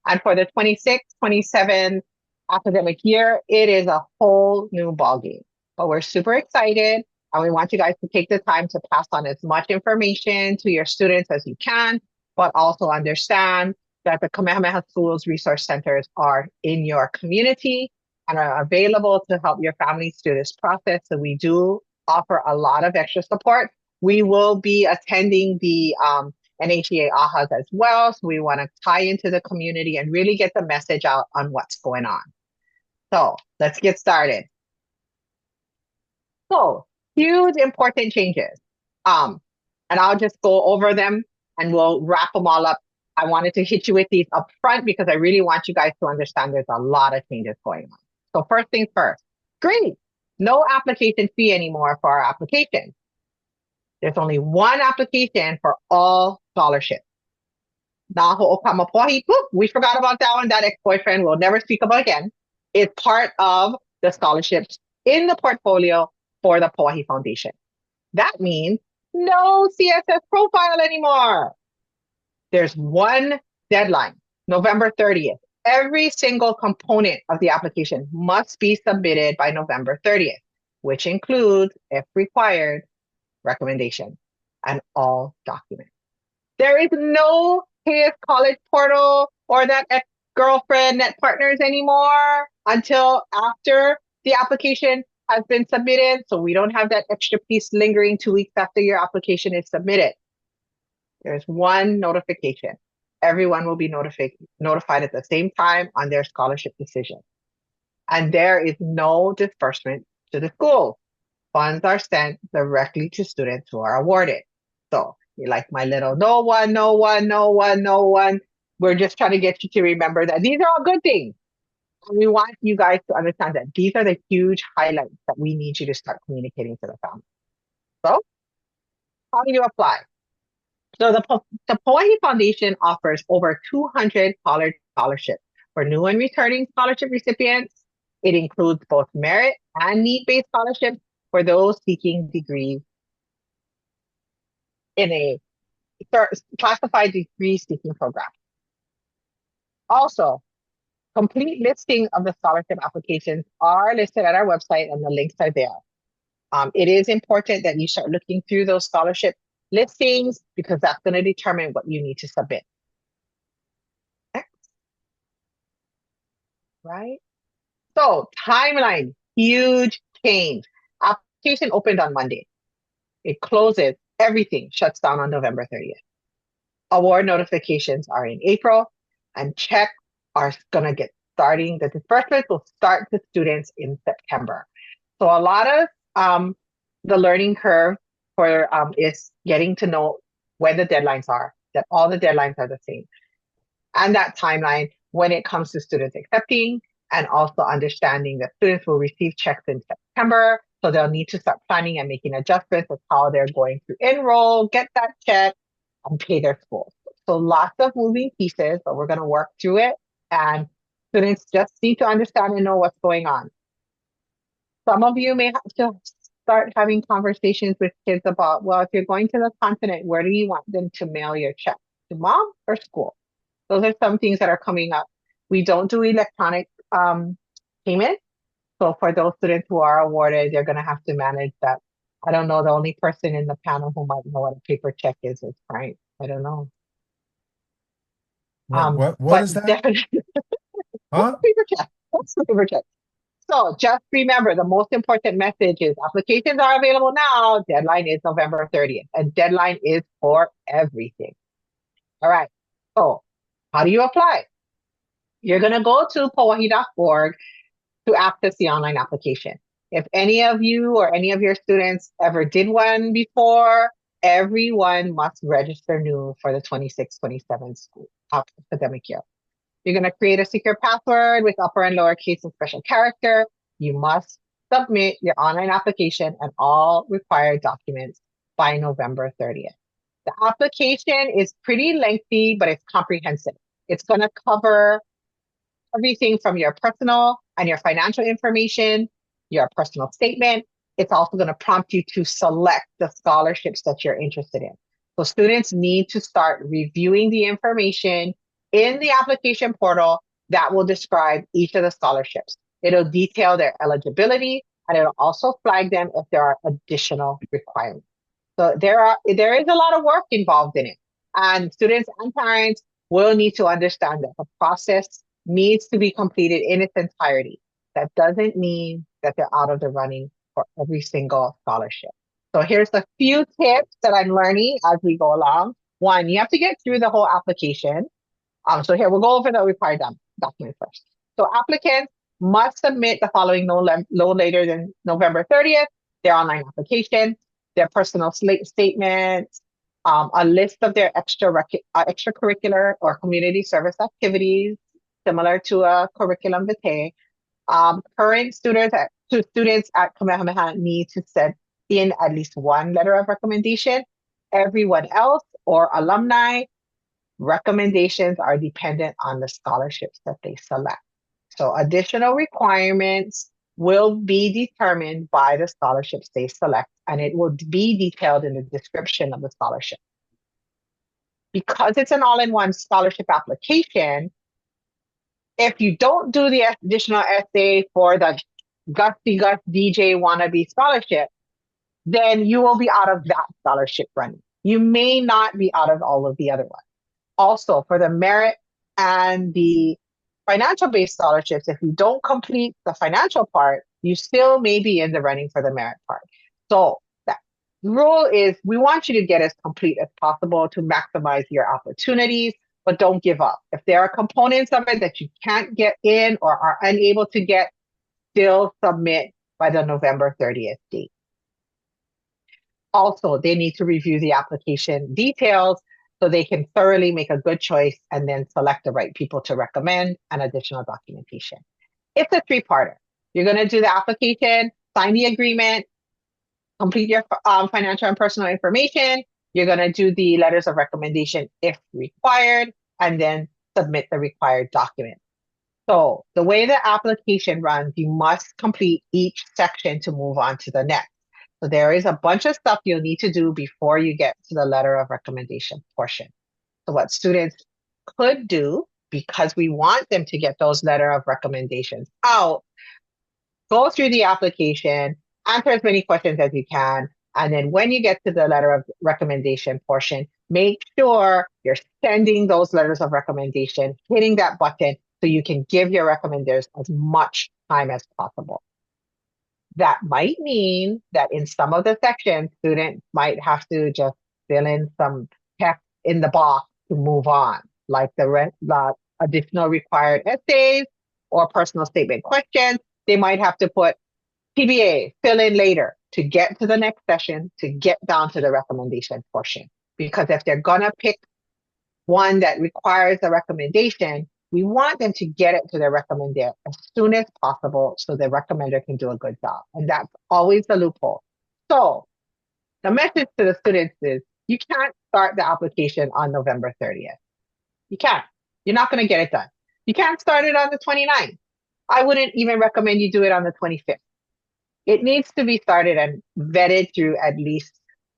And for the 26-27 academic year, it is a whole new ballgame. But we're super excited, and we want you guys to take the time to pass on as much information to your students as you can, but also understand that the Kamehameha Schools Resource Centers are in your community and are available to help your families through this process. So we do offer a lot of extra support. We will be attending the NHEA AHAs as well. So we want to tie into the community and really get the message out on what's going on. So let's get started. So huge important changes. And I'll just go over them and we'll wrap them all up. I wanted to hit you with these up front because I really want you guys to understand there's a lot of changes going on. So first things first, great. No application fee anymore for our application. There's only one application for all scholarships. Naho o Kama'a Pauahi, we forgot about that one. That ex-boyfriend we'll never speak about again. It's part of the scholarships in the portfolio for the Pauahi Foundation. That means no CSS profile anymore. There's one deadline, November 30th. Every single component of the application must be submitted by November 30th, which includes, if required, recommendation and all documents. There is no KS College portal or that ex-girlfriend net partners anymore until after the application has been submitted. So we don't have that extra piece lingering 2 weeks after your application is submitted. There's one notification. Everyone will be notified at the same time on their scholarship decision. and there is no disbursement to the schools. Funds are sent directly to students who are awarded. So you're like my little no one, no one, no one, no one. We're just trying to get you to remember that these are all good things. And we want you guys to understand that these are the huge highlights that we need you to start communicating to the family. So how do you apply? So the Hawaii Foundation offers over 200 college scholarships for new and returning scholarship recipients. It includes both merit and need-based scholarships for those seeking degrees in a classified degree seeking program. Also, complete listing of the scholarship applications are listed at our website and the links are there. It is important that you start looking through those scholarship listings because that's going to determine what you need to submit. Next. Right? So, timeline, huge change. Application opened on Monday. It closes, everything shuts down on November 30th. Award notifications are in April, and checks are going to get starting. The disbursements will start to students in September. So a lot of the learning curve for is getting to know when the deadlines are, that all the deadlines are the same. And that timeline when it comes to students accepting and also understanding that students will receive checks in September. So they'll need to start planning and making adjustments of how they're going to enroll, get that check, and pay their schools. So lots of moving pieces, but we're going to work through it. And students just need to understand and know what's going on. Some of you may have to start having conversations with kids about, well, if you're going to the continent, where do you want them to mail your check? To mom or school? Those are some things that are coming up. We don't do electronic payment. So for those students who are awarded, they're going to have to manage that. I don't know. The only person in the panel who might know what a paper check is Frank. I don't know.
What is that?
Definitely,
Huh?
paper check. What's the paper check? So just remember, the most important message is applications are available now. Deadline is November 30th. And deadline is for everything. All right. So how do you apply? You're going to go to pauahi.org to access the online application. If any of you or any of your students ever did one before, everyone must register new for the 26-27 school academic year. You're going to create a secure password with upper and lowercase and special character. You must submit your online application and all required documents by November 30th. The application is pretty lengthy, but it's comprehensive. It's going to cover everything from your personal and your financial information, your personal statement. It's also going to prompt you to select the scholarships that you're interested in. So students need to start reviewing the information in the application portal that will describe each of the scholarships. It'll detail their eligibility and it'll also flag them if there are additional requirements. So there is a lot of work involved in it. And students and parents will need to understand that the process needs to be completed in its entirety. That doesn't mean that they're out of the running for every single scholarship. So here's a few tips that I'm learning as we go along. One, you have to get through the whole application. So here, we'll go over the required documents first. So applicants must submit the following no later than November 30th, their online application, their personal statements, a list of their extracurricular or community service activities, similar to a curriculum vitae. Current students at Kamehameha need to send in at least one letter of recommendation. Everyone else or alumni recommendations are dependent on the scholarships that they select. So additional requirements will be determined by the scholarships they select, and it will be detailed in the description of the scholarship. Because it's an all-in-one scholarship application, if you don't do the additional essay for the Gusty Gus DJ wannabe scholarship, then you will be out of that scholarship running. You may not be out of all of the other ones. Also, for the merit and the financial-based scholarships, if you don't complete the financial part, you still may be in the running for the merit part. So that rule is we want you to get as complete as possible to maximize your opportunities, but don't give up. If there are components of it that you can't get in or are unable to get, still submit by the November 30th date. Also, they need to review the application details so they can thoroughly make a good choice and then select the right people to recommend and additional documentation. It's a three-parter. You're going to do the application, sign the agreement, complete your financial and personal information. You're going to do the letters of recommendation if required, and then submit the required document. So the way the application runs, you must complete each section to move on to the next. So there is a bunch of stuff you'll need to do before you get to the letter of recommendation portion. So what students could do, because we want them to get those letter of recommendations out, go through the application, answer as many questions as you can, and then when you get to the letter of recommendation portion, make sure you're sending those letters of recommendation, hitting that button so you can give your recommenders as much time as possible. That might mean that in some of the sections, students might have to just fill in some text in the box to move on, like the additional required essays or personal statement questions. They might have to put PBA, fill in later to get to the next session, to get down to the recommendation portion. Because if they're gonna pick one that requires a recommendation, we want them to get it to their recommender as soon as possible so the recommender can do a good job. And that's always the loophole. So the message to the students is you can't start the application on November 30th. You can't. You're not going to get it done. You can't start it on the 29th. I wouldn't even recommend you do it on the 25th. It needs to be started and vetted through at least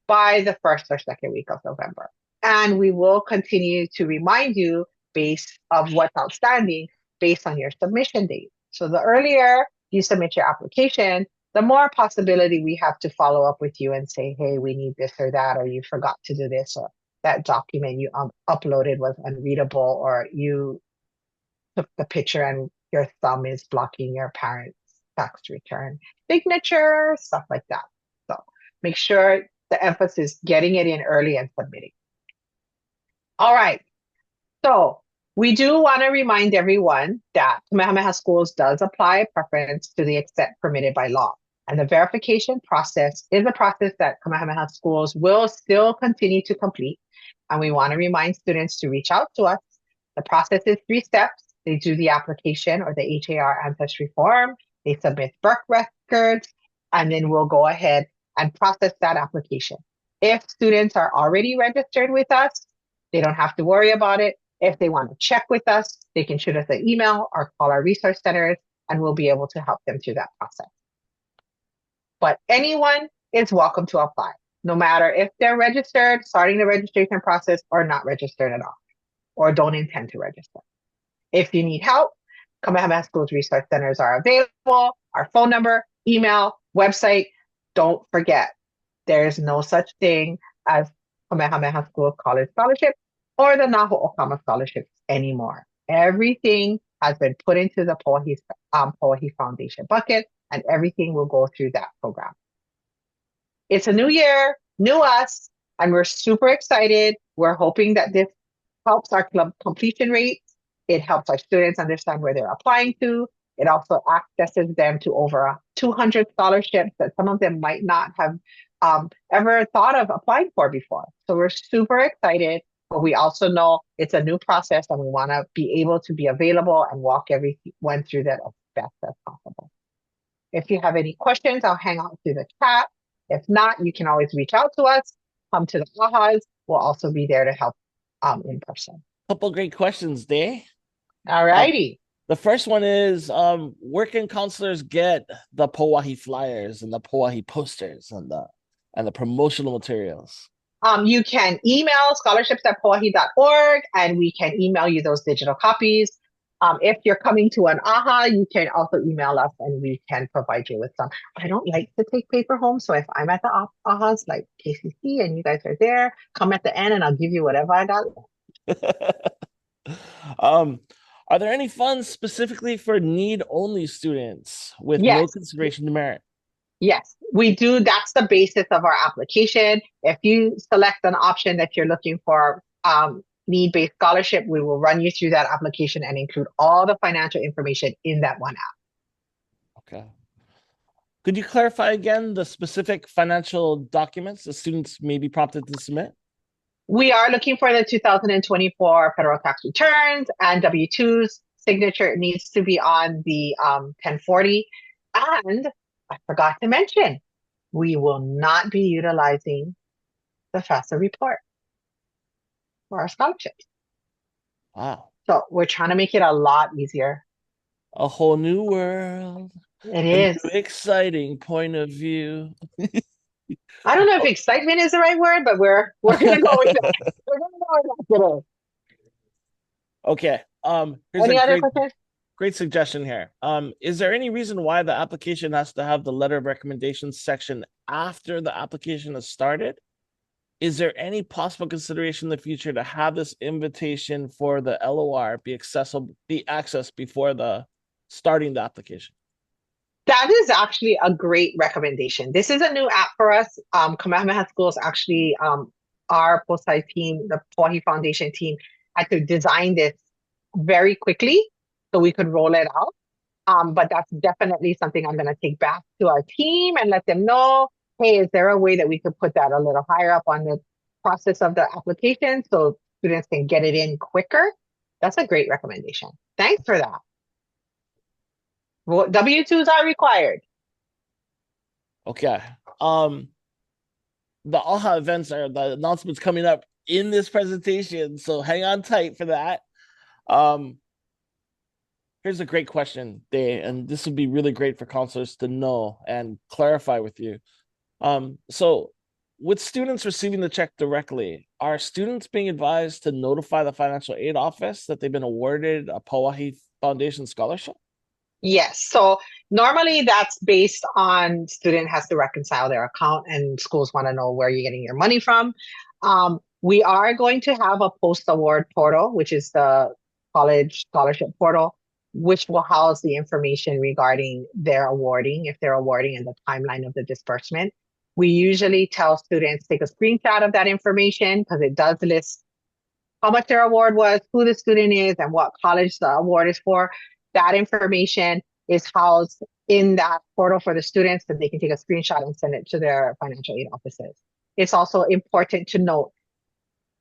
by the first or second week of November. And we will continue to remind you based of what's outstanding based on your submission date. So the earlier you submit your application, the more possibility we have to follow up with you and say, hey, we need this or that, or you forgot to do this, or that document you uploaded was unreadable, or you took the picture and your thumb is blocking your parent's tax return signature, stuff like that. So make sure the emphasis is getting it in early and submitting. All right. So we do want to remind everyone that Kamehameha Schools does apply a preference to the extent permitted by law. And the verification process is a process that Kamehameha Schools will still continue to complete. And we want to remind students to reach out to us. The process is 3 steps. They do the application or the HAR ancestry form. They submit birth records, and then we'll go ahead and process that application. If students are already registered with us, they don't have to worry about it. If they want to check with us, they can shoot us an email or call our resource centers, and we'll be able to help them through that process. But anyone is welcome to apply, no matter if they're registered, starting the registration process, or not registered at all, or don't intend to register. If you need help, Kamehameha Schools Resource Centers are available. Our phone number, email, website. Don't forget, there's no such thing as Kamehameha School College Scholarship or the Naho Okama Scholarships anymore. Everything has been put into the Pauahi Foundation bucket, and everything will go through that program. It's a new year, new us, and we're super excited. We're hoping that this helps our club completion rate. It helps our students understand where they're applying to. It also accesses them to over 200 scholarships that some of them might not have ever thought of applying for before. So we're super excited, but we also know it's a new process and we want to be able to be available and walk everyone through that as best as possible. If you have any questions, I'll hang out through the chat. If not, you can always reach out to us, come to the AHAs. We'll also be there to help in person.
Couple great questions there.
All righty.
The first one is, where can counselors get the Pauahi flyers and the Pauahi posters and the promotional materials?
You can email scholarships@pauahi.org and we can email you those digital copies. If you're coming to an AHA, you can also email us and we can provide you with some. I don't like to take paper home, so if I'm at the AHAs like KCC and you guys are there, come at the end and I'll give you whatever I got.
Are there any funds specifically for need-only students with no
Yes.
consideration to merit?
Yes, we do. That's the basis of our application. If you select an option that you're looking for need-based scholarship, we will run you through that application and include all the financial information in that one app.
Okay. Could you clarify again the specific financial documents the students may be prompted to submit?
We are looking for the 2024 federal tax returns and W-2s. Signature needs to be on the 1040. And I forgot to mention, we will not be utilizing the FAFSA report for our scholarships.
Wow.
So we're trying to make it a lot easier.
A whole new world.
It
A
is.
new exciting point of view.
I don't know if excitement is the right word, but we're gonna go with that. We're gonna go with that today.
Okay. Here's
Any
a
other
great
questions?
great suggestion here. Is there any reason why the application has to have the letter of recommendation section after the application is started? Is there any possible consideration in the future to have this invitation for the LOR be accessed before the starting the application?
That is actually a great recommendation. This is a new app for us. Kamehameha Schools actually, our post-sci team, the Hawaii Foundation team, had to design this very quickly so we could roll it out. But that's definitely something I'm going to take back to our team and let them know, hey, is there a way that we could put that a little higher up on the process of the application so students can get it in quicker? That's a great recommendation. Thanks for that. Well, W-2s are required.
Okay. The AHA events are the announcements coming up in this presentation, so hang on tight for that. Here's a great question, Day, and this would be really great for counselors to know and clarify with you. So with students receiving the check directly, are students being advised to notify the financial aid office that they've been awarded a Pauahi Foundation scholarship?
Yes. So normally that's based on student has to reconcile their account and schools want to know where you're getting your money from. We are going to have a post-award portal, which is the college scholarship portal, which will house the information regarding their awarding, if they're awarding, and the timeline of the disbursement. We usually tell students take a screenshot of that information because it does list how much their award was, who the student is, and what college the award is for. That information is housed in that portal for the students so they can take a screenshot and send it to their financial aid offices. It's also important to note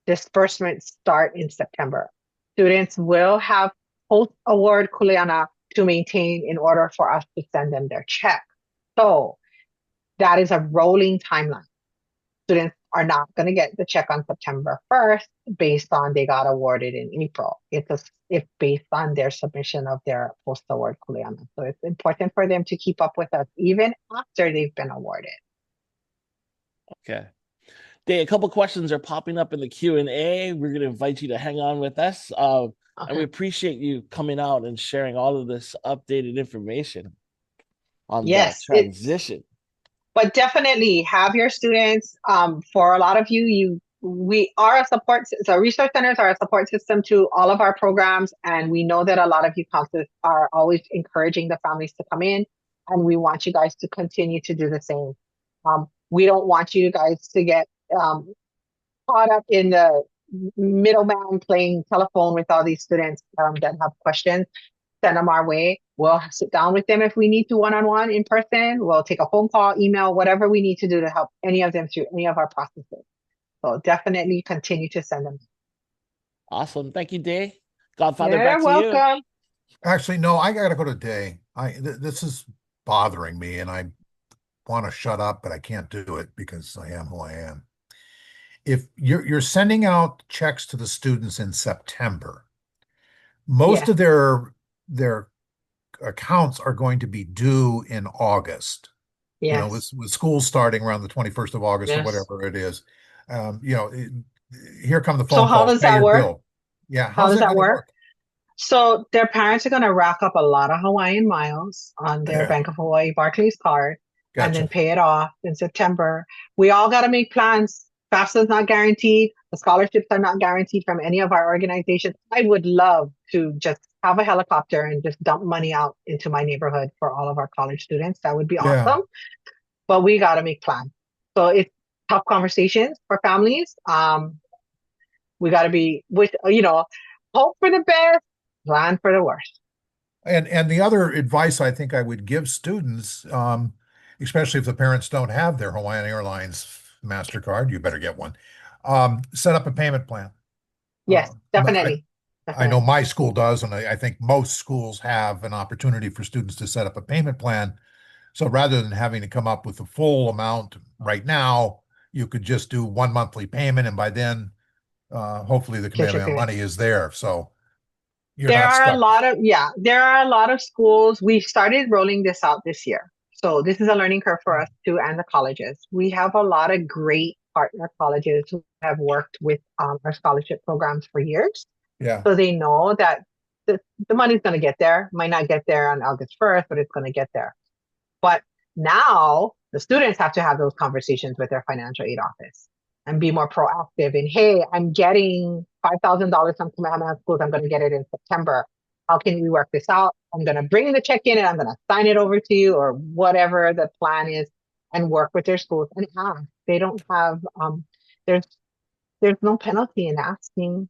disbursements start in September. Students will have post-award kuleana to maintain in order for us to send them their check. So that is a rolling timeline. Students are not going to get the check on September 1st based on they got awarded in April. It's based on their submission of their post-award kuleana. So it's important for them to keep up with us even after they've been awarded.
Okay. Day, a couple questions are popping up in the Q&A. We're going to invite you to hang on with us. And we appreciate you coming out and sharing all of this updated information on the transition.
But definitely have your students. For a lot of you, we are a support. So resource centers are a support system to all of our programs, and we know that a lot of you counselors are always encouraging the families to come in, and we want you guys to continue to do the same. We don't want you guys to get caught up in the middleman playing telephone with all these students that have questions. Send them our way. We'll sit down with them if we need to one-on-one in person. We'll take a phone call, email, whatever we need to do to help any of them through any of our processes. So definitely continue to send them.
Awesome. Thank you, Day. Godfather,
You're
back to
welcome.
you.
Actually, no, I gotta go to Day. This is bothering me, and I want to shut up, but I can't do it because I am who I am. If you're sending out checks to the students in September, most of their accounts are going to be due in August.
Yes.
You know, with school starting around the 21st of August or
Yes.
whatever it is. You know, here come the phone
So how
calls,
does
pay
that
your
work?
bill. Yeah,
How does that
gonna
work? So their parents are going to rack up a lot of Hawaiian miles on their
Yeah.
Bank of Hawaii Barclays card and then
Gotcha.
pay it off in September. We all got to make plans. FAFSA is not guaranteed. The scholarships are not guaranteed from any of our organizations. I would love to just have a helicopter and just dump money out into my neighborhood for all of our college students. That would be
Yeah.
awesome. But we got to make plans. So it's tough conversations for families. We got to be with, hope for the best, plan for the worst.
And the other advice I think I would give students, especially if the parents don't have their Hawaiian Airlines MasterCard, you better get one. Set up a payment plan.
Yes,
But
definitely.
I know
Definitely.
my school does, and I think most schools have an opportunity for students to set up a payment plan. So rather than having to come up with the full amount right now, you could just do one monthly payment, and by then, hopefully the
Get your
Kamehameha
payment.
money is there. So you're
There
not
are a
stuck.
lot of, yeah, there are a lot of schools. We've started rolling this out this year. So this is a learning curve for us too, and the colleges. We have a lot of great partner colleges who have worked with our scholarship programs for years.
Yeah.
So they know that the money's going to get there. Might not get there on August 1st, but it's going to get there. But now the students have to have those conversations with their financial aid office and be more proactive in, hey, I'm getting $5,000 from Kamehameha Schools. I'm going to get it in September. How can we work this out? I'm going to bring the check in and I'm going to sign it over to you or whatever the plan is and work with their schools and ask. They don't have, there's, there's no penalty in asking,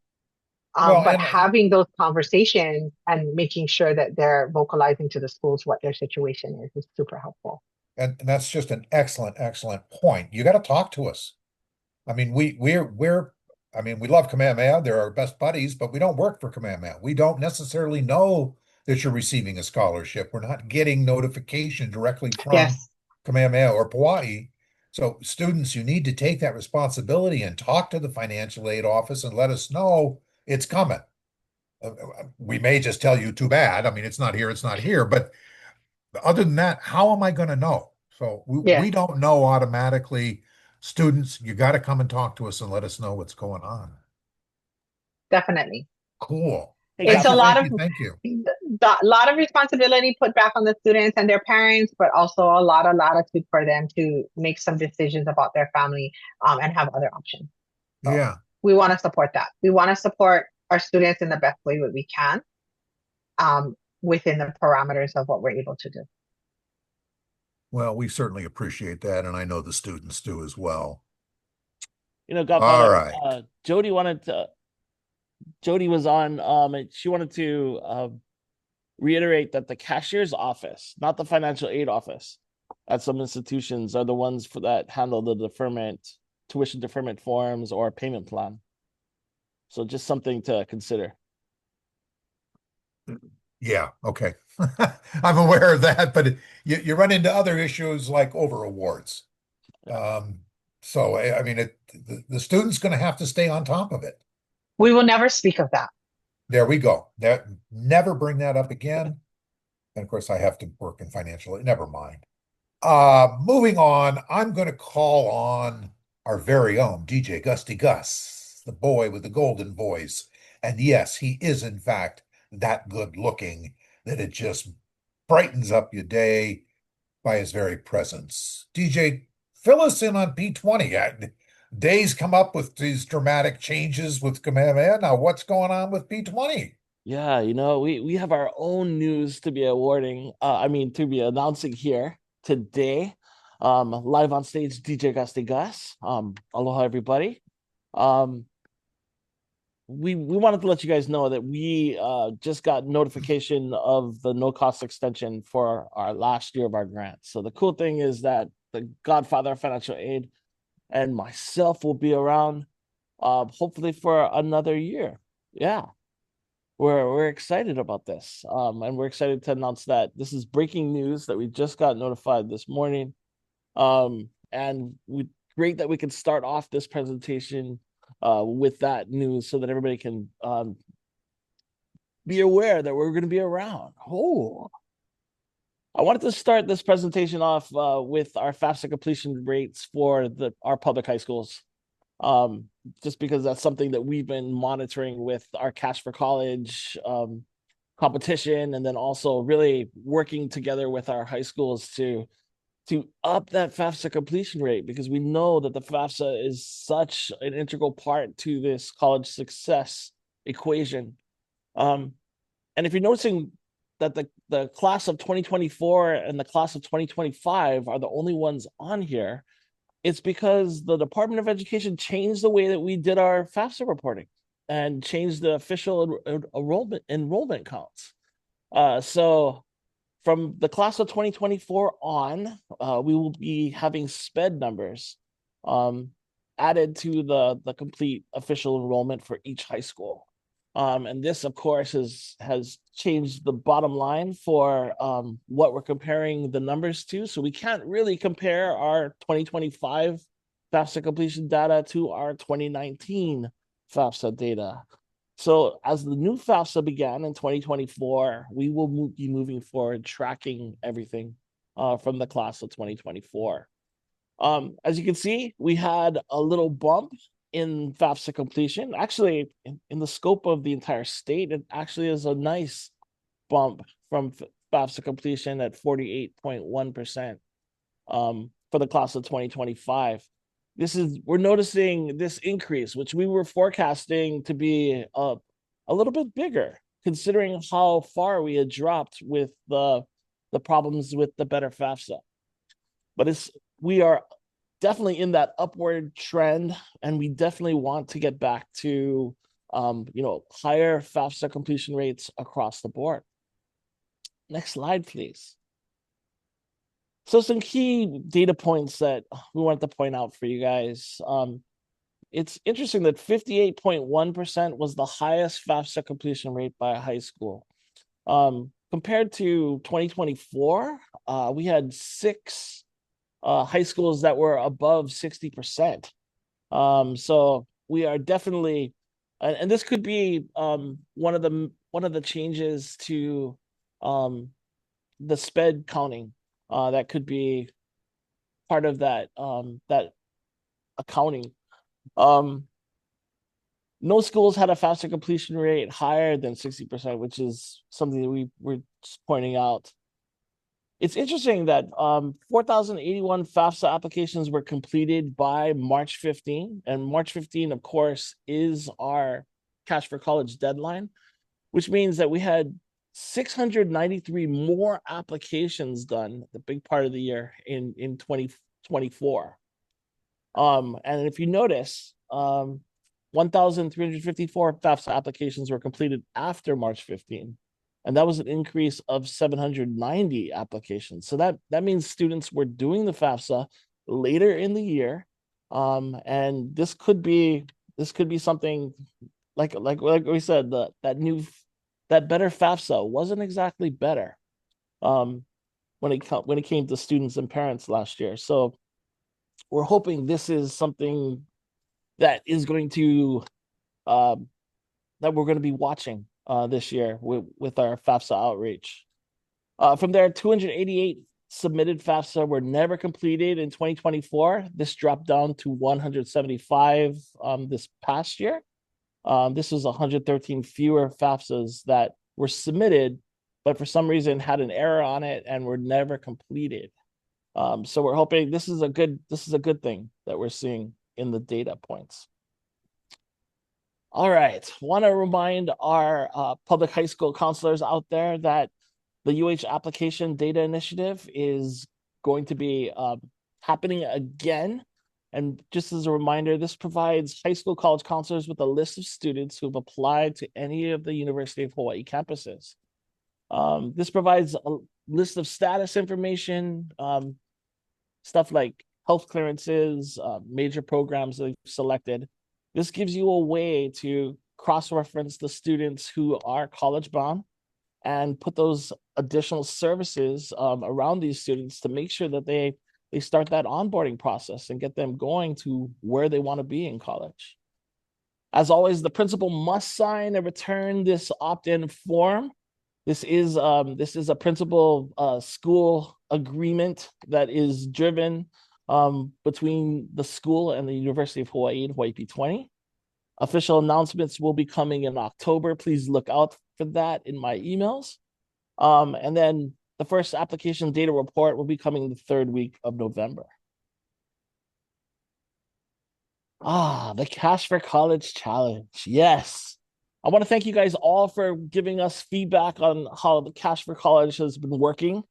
Well,
but
and
having those conversations and making sure that they're vocalizing to the schools what their situation is super helpful.
and that's just an excellent, excellent point. You got to talk to us. I mean, I mean, we love Kamehameha. They're our best buddies, but we don't work for Kamehameha. We don't necessarily know that you're receiving a scholarship. We're not getting notification directly from
Yes,
Kamehameha or Hawaii. So students, you need to take that responsibility and talk to the financial aid office and let us know it's coming. We may just tell you too bad. I mean, it's not here. But other than that, how am I going to know? So we
yes,
don't know automatically. Students, you got to come and talk to us and let us know what's going on.
definitely.
Cool.
Hey,
It's
Thank
a
you.
Godfather.
lot
Thank
of
you. Thank you.
lot of responsibility put back on the students and their parents, but also a lot of latitude for them to make some decisions about their family and have other options. So
Yeah.
we want to support that. We want to support our students in the best way that we can within the parameters of what we're able to do.
Well, we certainly appreciate that, and I know the students do as well.
You know,
All
Godfather,
right.
Jody was on, and she wanted to reiterate that the cashier's office, not the financial aid office, at some institutions are the ones that handle the tuition deferment forms or payment plan. So just something to consider.
Yeah. Okay. I'm aware of that, but you run into other issues like over awards. Um, so I mean, the student's going to have to stay on top of it.
We will never speak of that.
There we go. That never bring that up again. And of course, I have to work in financial. Never mind. Moving on, I'm going to call on our very own DJ Gusty Gus, the boy with the golden voice. And yes, he is in fact that good looking that it just brightens up your day by his very presence. DJ, fill us in on P20. Days come up with these dramatic changes with Kamehameha. Now, what's going on with P20?
Yeah, you know, we have our own news to be to be announcing here today. Live on stage, DJ Gusty Gus. Aloha everybody. We wanted to let you guys know that we just got notification of the no cost extension for our last year of our grant. So the cool thing is that the Godfather Financial Aid and myself will be around hopefully for another year. Yeah. We're excited about this. And we're excited to announce that this is breaking news that we just got notified this morning. And great that we can start off this presentation with that news so that everybody can be aware that we're going to be around. Oh, I wanted to start this presentation off with our FAFSA completion rates for our public high schools. Just because that's something that we've been monitoring with our Cash for College competition, and then also really working together with our high schools to up that FAFSA completion rate, because we know that the FAFSA is such an integral part to this college success equation. And if you're noticing that the class of 2024 and the class of 2025 are the only ones on here, it's because the Department of Education changed the way that we did our FAFSA reporting and changed the official enrollment counts. So from the class of 2024 on, we will be having SPED numbers added to the complete official enrollment for each high school. And this, of course, has changed the bottom line for what we're comparing the numbers to. So we can't really compare our 2025 FAFSA completion data to our 2019 FAFSA data. So as the new FAFSA began in 2024, we will be moving forward tracking everything from the class of 2024. As you can see, we had a little bump in FAFSA completion. Actually, in the scope of the entire state, it actually is a nice bump from FAFSA completion at 48.1% for the class of 2025. We're noticing this increase, which we were forecasting to be a little bit bigger, considering how far we had dropped with the problems with the better FAFSA. But we are definitely in that upward trend, and we definitely want to get back to higher FAFSA completion rates across the board. Next slide, please. So some key data points that we wanted to point out for you guys. It's interesting that 58.1% was the highest FAFSA completion rate by a high school. Compared to 2024, we had 6 high schools that were above 60%. So we are definitely, and this could be one of the changes to the SPED counting. That could be part of that accounting. No schools had a FAFSA completion rate higher than 60%, which is something that we were just pointing out. It's interesting that 4,081 FAFSA applications were completed by March 15, and March 15, of course, is our Cash for College deadline, which means that we had 693 more applications done, the big part of the year in 2024. And if you notice, 1,354 FAFSA applications were completed after March 15, and that was an increase of 790 applications. So that means students were doing the FAFSA later in the year, and this could be something like we said, that better FAFSA wasn't exactly better when it came to students and parents last year. So we're hoping this is something that is going to that we're going to be watching this year with our FAFSA outreach. From there, 288 submitted FAFSA were never completed in 2024. This dropped down to 175 this past year. This was 113 fewer FAFSAs that were submitted, but for some reason had an error on it and were never completed. So we're hoping this is a good thing that we're seeing in the data points. All right, want to remind our public high school counselors out there that the UH Application Data Initiative is going to be happening again. And just as a reminder, this provides high school college counselors with a list of students who have applied to any of the University of Hawaii campuses. This provides a list of status information, stuff like health clearances, major programs that you've selected. This gives you a way to cross-reference the students who are college-bound and put those additional services around these students to make sure that they start that onboarding process and get them going to where they want to be in college. As always, the principal must sign and return this opt-in form. This is a principal school agreement that is driven between the school and the University of Hawaii and Hawaii P20. Official announcements will be coming in October. Please look out for that in my emails. And then the first application data report will be coming the 3rd week of November. The Cash for College Challenge. Yes. I want to thank you guys all for giving us feedback on how the Cash for College has been working.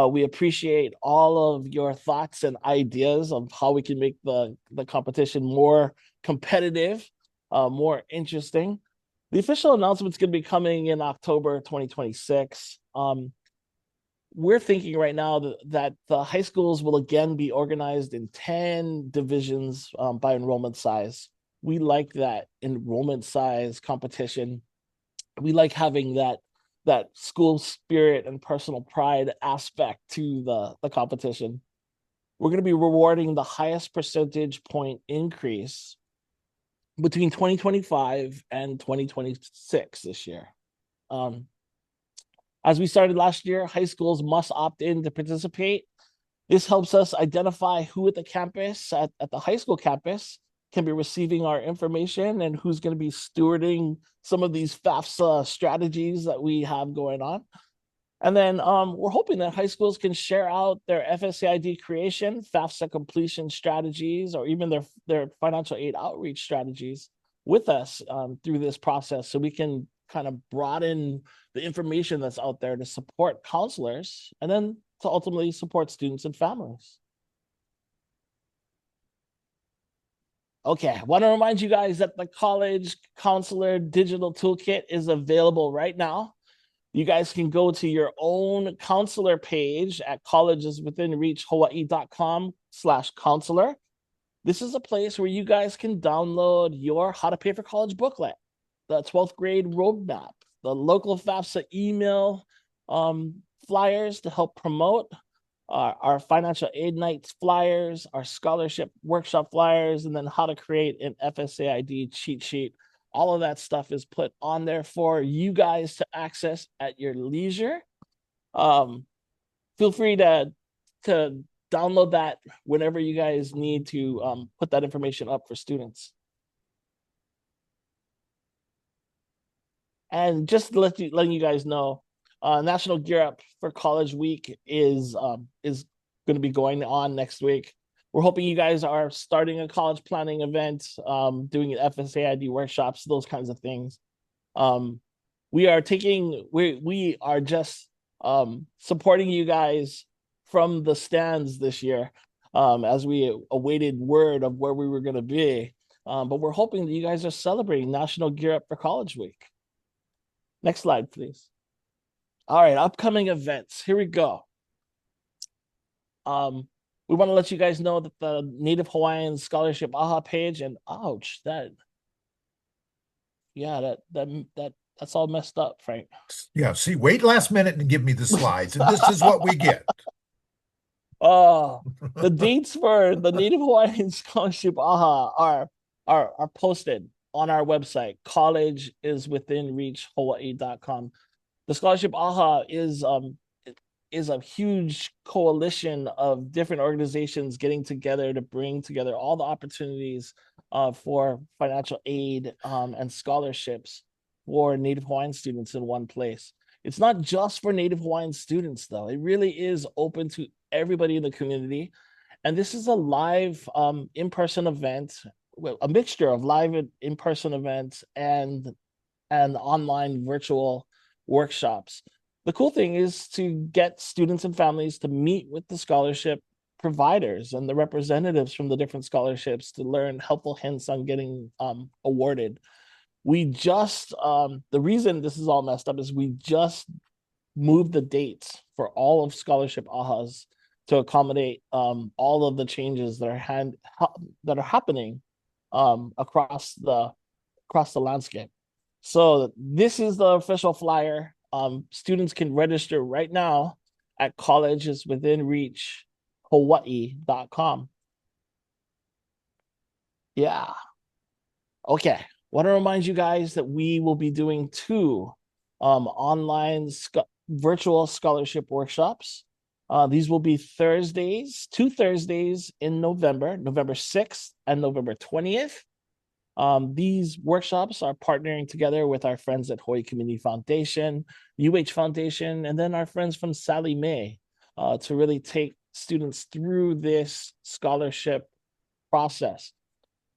We appreciate all of your thoughts and ideas of how we can make the competition more competitive, more interesting. The official announcement's going to be coming in October 2026. We're thinking right now that the high schools will again be organized in 10 divisions by enrollment size. We like that enrollment size competition. We like having that school spirit and personal pride aspect to the competition. We're going to be rewarding the highest percentage point increase between 2025 and 2026 this year. As we started last year, high schools must opt in to participate. This helps us identify who at the campus, at the high school campus, can be receiving our information and who's going to be stewarding some of these FAFSA strategies that we have going on. And then we're hoping that high schools can share out their FSAID creation, FAFSA completion strategies, or even their financial aid outreach strategies with us through this process, so we can kind of broaden the information that's out there to support counselors and then to ultimately support students and families. Okay, I want to remind you guys that the College Counselor Digital Toolkit is available right now. You guys can go to your own counselor page at collegeswithinreachhawaii.com/counselor. This is a place where you guys can download your How to Pay for College booklet, the 12th grade roadmap, the local FAFSA email flyers to help promote our financial aid nights flyers, our scholarship workshop flyers, and then how to create an FSAID cheat sheet. All of that stuff is put on there for you guys to access at your leisure. Feel free to download that whenever you guys need to put that information up for students. And just letting you guys know, National Gear Up for College Week is going to be going on next week. We're hoping you guys are starting a college planning event, doing an FSAID workshops, those kinds of things. We are just supporting you guys from the stands this year, as we awaited word of where we were going to be. But we're hoping that you guys are celebrating National Gear Up for College Week. Next slide, please. All right, upcoming events. Here we go. We want to let you guys know that the Native Hawaiian Scholarship AHA page, and ouch, that's all messed up, Frank.
Yeah, see, wait last minute and give me the slides, and this is what we get.
Oh, the dates for the Native Hawaiian Scholarship AHA are posted on our website, collegeiswithinreachhawaii.com. The Scholarship AHA is a huge coalition of different organizations getting together to bring together all the opportunities for financial aid and scholarships for Native Hawaiian students in one place. It's not just for Native Hawaiian students, though. It really is open to everybody in the community. And this is a live in-person event, a mixture of live in-person events and online virtual workshops. The cool thing is to get students and families to meet with the scholarship providers and the representatives from the different scholarships to learn helpful hints on getting awarded. We just, the reason this is all messed up is we just moved the dates for all of scholarship AHAs to accommodate all of the changes that are happening across the landscape. So this is the official flyer. Students can register right now at collegeswithinreachhawaii.com. Yeah. Okay. Want to remind you guys that we will be doing 2 online virtual scholarship workshops. These will be 2 Thursdays in November 6th and November 20th. These workshops are partnering together with our friends at Hawaii Community Foundation, UH Foundation, and then our friends from Sallie Mae to really take students through this scholarship process.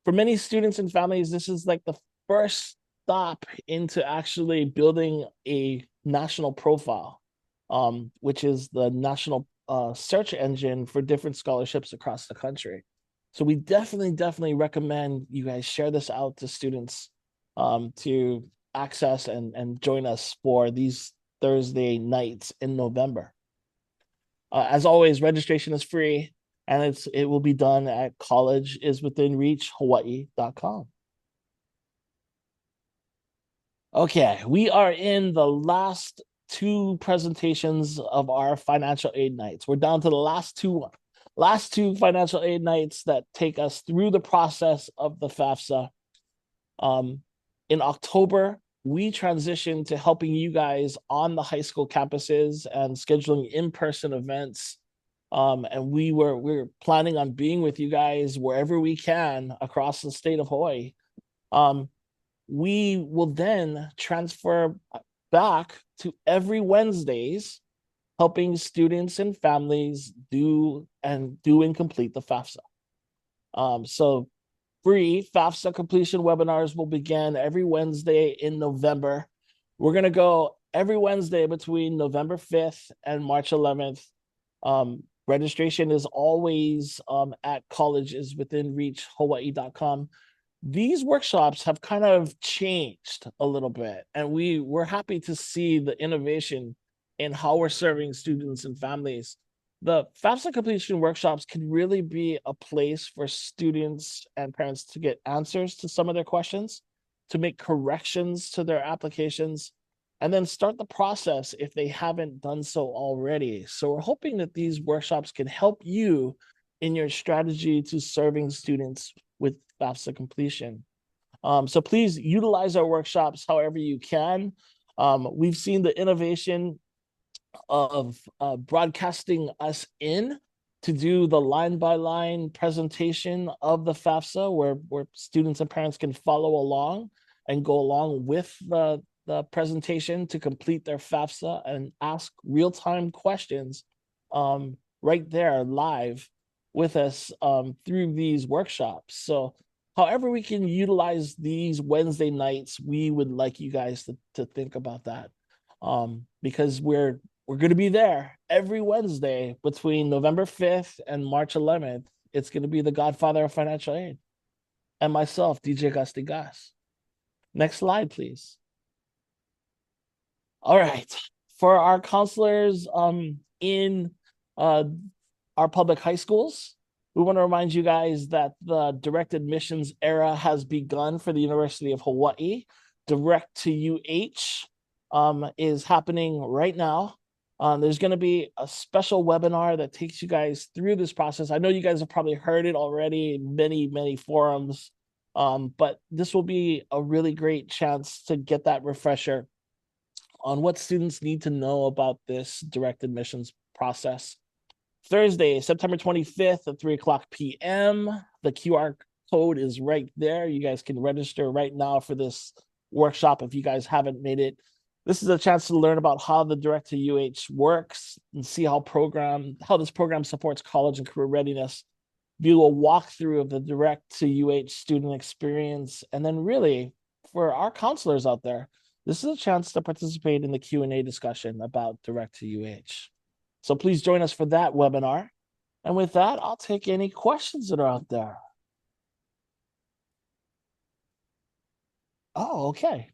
For many students and families, this is like the first stop into actually building a national profile, which is the national search engine for different scholarships across the country. So we definitely recommend you guys share this out to students to access and join us for these Thursday nights in November. As always, registration is free, and it will be done at collegeiswithinreachhawaii.com. Okay, we are in the last two presentations of our financial aid nights. We're down to the last two financial aid nights that take us through the process of the FAFSA. In October, we transitioned to helping you guys on the high school campuses and scheduling in-person events. And we're planning on being with you guys wherever we can across the state of Hawaii. We will then transfer back to every Wednesdays, helping students and families do and complete the FAFSA. So free FAFSA completion webinars will begin every Wednesday in November. We're going to go every Wednesday between November 5th and March 11th. Registration is always at collegeiswithinreachhawaii.com. These workshops have kind of changed a little bit, and we're happy to see the innovation in how we're serving students and families. The FAFSA completion workshops can really be a place for students and parents to get answers to some of their questions, to make corrections to their applications, and then start the process if they haven't done so already. So we're hoping that these workshops can help you in your strategy to serving students with FAFSA completion. So please utilize our workshops however you can. We've seen the innovation of broadcasting us in to do the line-by-line presentation of the FAFSA where students and parents can follow along and go along with the presentation to complete their FAFSA and ask real-time questions right there live with us through these workshops. So however we can utilize these Wednesday nights, we would like you guys to think about that, because we're going to be there every Wednesday between November 5th and March 11th. It's going to be the godfather of financial aid and myself, DJ Gusty Gus. Next slide, please. All right. For our counselors in our public high schools, we want to remind you guys that the direct admissions era has begun for the University of Hawaii. Direct to UH is happening right now. There's going to be a special webinar that takes you guys through this process. I know you guys have probably heard it already in many forums, but this will be a really great chance to get that refresher on what students need to know about this direct admissions process. Thursday, September 25th at 3:00 p.m. The QR code is right there. You guys can register right now for this workshop if you guys haven't made it. This is a chance to learn about how the Direct to UH works and see how this program supports college and career readiness. Do a walkthrough of the Direct to UH student experience. And then really, for our counselors out there, this is a chance to participate in the Q&A discussion about Direct to UH. So please join us for that webinar. And with that, I'll take any questions that are out there. Oh, okay.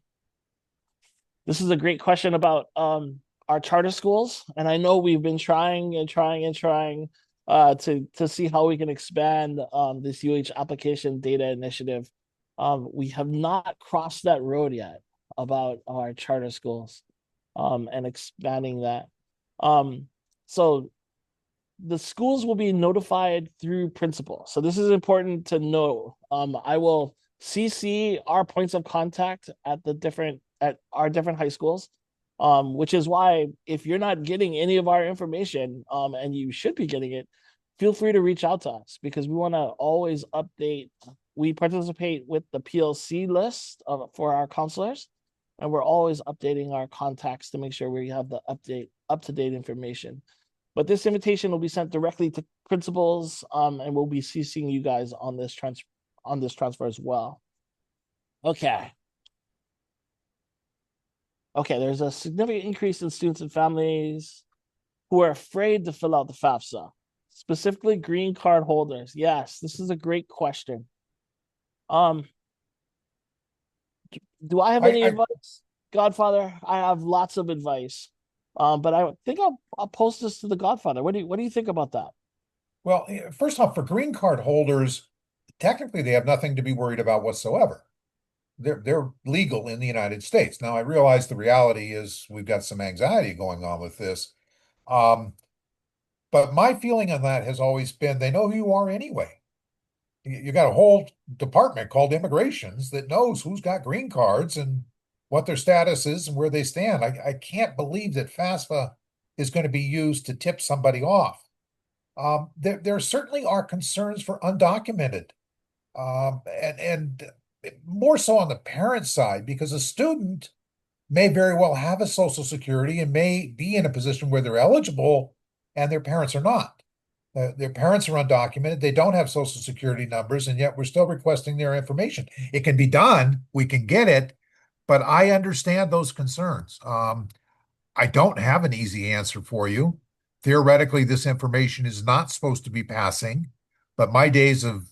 This is a great question about our charter schools. And I know we've been trying to see how we can expand this UH application data initiative. We have not crossed that road yet about our charter schools and expanding that. So the schools will be notified through principal. So this is important to know. I will CC our points of contact at our different high schools, which is why if you're not getting any of our information, and you should be getting it, feel free to reach out to us because we want to always update. We participate with the PLC list for our counselors, and we're always updating our contacts to make sure we have the up-to-date information. But this invitation will be sent directly to principals, and we'll be CCing you guys on this transfer as well. Okay. Okay, there's a significant increase in students and families who are afraid to fill out the FAFSA, specifically green card holders. Yes, this is a great question. Do I have
I-
any
I-
advice, Godfather? I have lots of advice. But I think I'll post this to the Godfather. What do you think about that?
Well, first off, for green card holders, technically they have nothing to be worried about whatsoever. They're legal in the United States. Now, I realize the reality is we've got some anxiety going on with this. Um, but my feeling on that has always been they know who you are anyway. You got a whole department called immigrations that knows who's got green cards and what their status is and where they stand. I can't believe that FAFSA is going to be used to tip somebody off. There certainly are concerns for undocumented, and more so on the parent side, because a student may very well have a Social Security and may be in a position where they're eligible and their parents are not. Their parents are undocumented. They don't have Social Security numbers, and yet we're still requesting their information. It can be done. We can get it, but I understand those concerns. I don't have an easy answer for you. Theoretically, this information is not supposed to be passing, but my days of,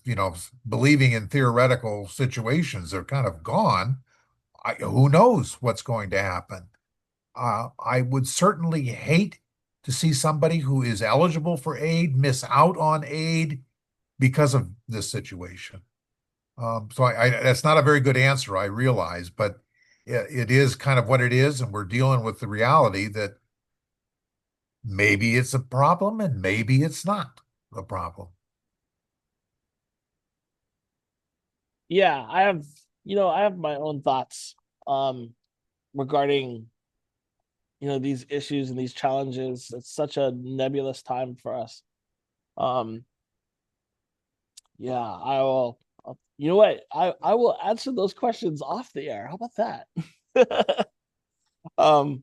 believing in theoretical situations are kind of gone. Who knows what's going to happen? I would certainly hate to see somebody who is eligible for aid miss out on aid because of this situation. So that's not a very good answer, I realize, but it is kind of what it is, and we're dealing with the reality that maybe it's a problem and maybe it's not a problem.
Yeah, I have my own thoughts regarding these issues and these challenges. It's such a nebulous time for us. Um yeah, I will you know what? I will answer those questions off the air. How about that? um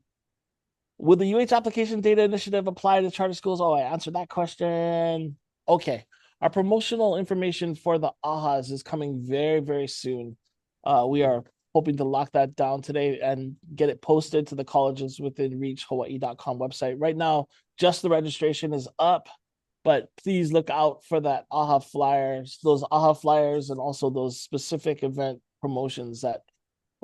Will the UH Application Data Initiative apply to charter schools? Oh, I answered that question. Okay. Our promotional information for the AHAs is coming very, very soon. We are hoping to lock that down today and get it posted to the colleges within reachhawaii.com website. Right now, just the registration is up, but please look out for that AHA flyers, those AHA flyers, and also those specific event promotions that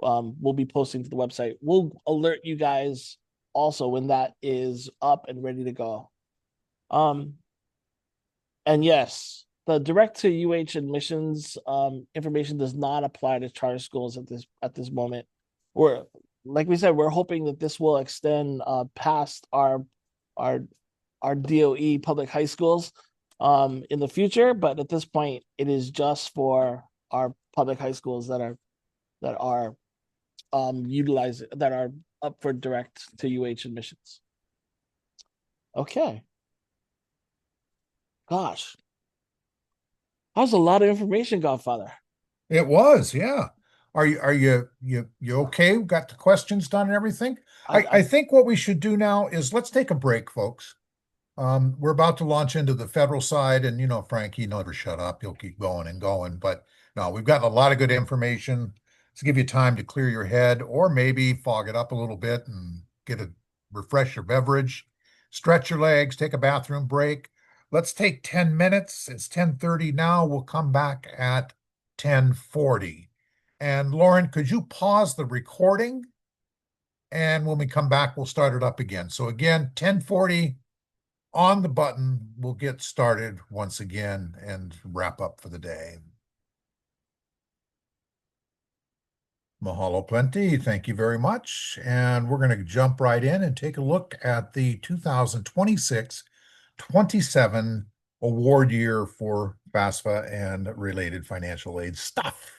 we'll be posting to the website. We'll alert you guys also when that is up and ready to go. And yes, the direct to UH admissions information does not apply to charter schools at this moment. We're like we said, we're hoping that this will extend past our DOE public high schools in the future, but at this point, it is just for our public high schools that are utilized that are up for direct to UH admissions. Okay. Gosh. That was a lot of information, Godfather.
It was, yeah. Are you okay? Got the questions done and everything? I think what we should do now is let's take a break, folks. We're about to launch into the federal side, and Frank, he never shut up. He'll keep going and going. But no, we've gotten a lot of good information to give you time to clear your head or maybe fog it up a little bit and refresh your beverage, stretch your legs, take a bathroom break. Let's take 10 minutes. It's 10:30 now. We'll come back at 10:40. And Lauren, could you pause the recording? And when we come back, we'll start it up again. So again, 10:40 on the button. We'll get started once again and wrap up for the day. Mahalo plenty. Thank you very much. And we're going to jump right in and take a look at the 2026-27 award year for FAFSA and related financial aid stuff.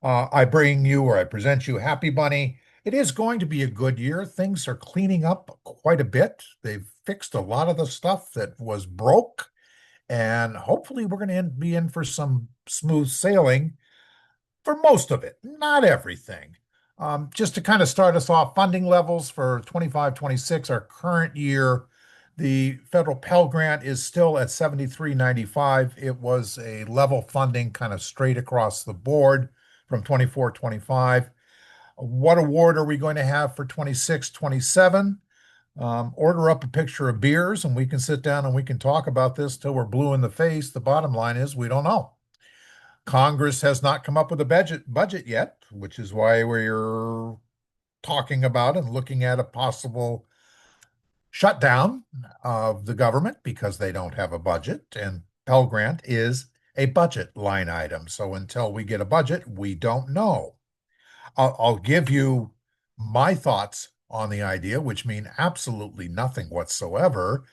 I present you Happy Bunny. It is going to be a good year. Things are cleaning up quite a bit. They've fixed a lot of the stuff that was broke, and hopefully we're going to be in for some smooth sailing for most of it, not everything. Just to kind of start us off, funding levels for 25-26, our current year, the federal Pell Grant is still at $73.95. It was a level funding kind of straight across the board from 24-25. What award are we going to have for 26-27? Order up a picture of beers and we can sit down and we can talk about this till we're blue in the face. The bottom line is we don't know. Congress has not come up with a budget yet, which is why we're talking about and looking at a possible shutdown of the government because they don't have a budget. And Pell Grant is a budget line item. So until we get a budget, we don't know. I'll give you my thoughts on the idea, which mean absolutely nothing whatsoever,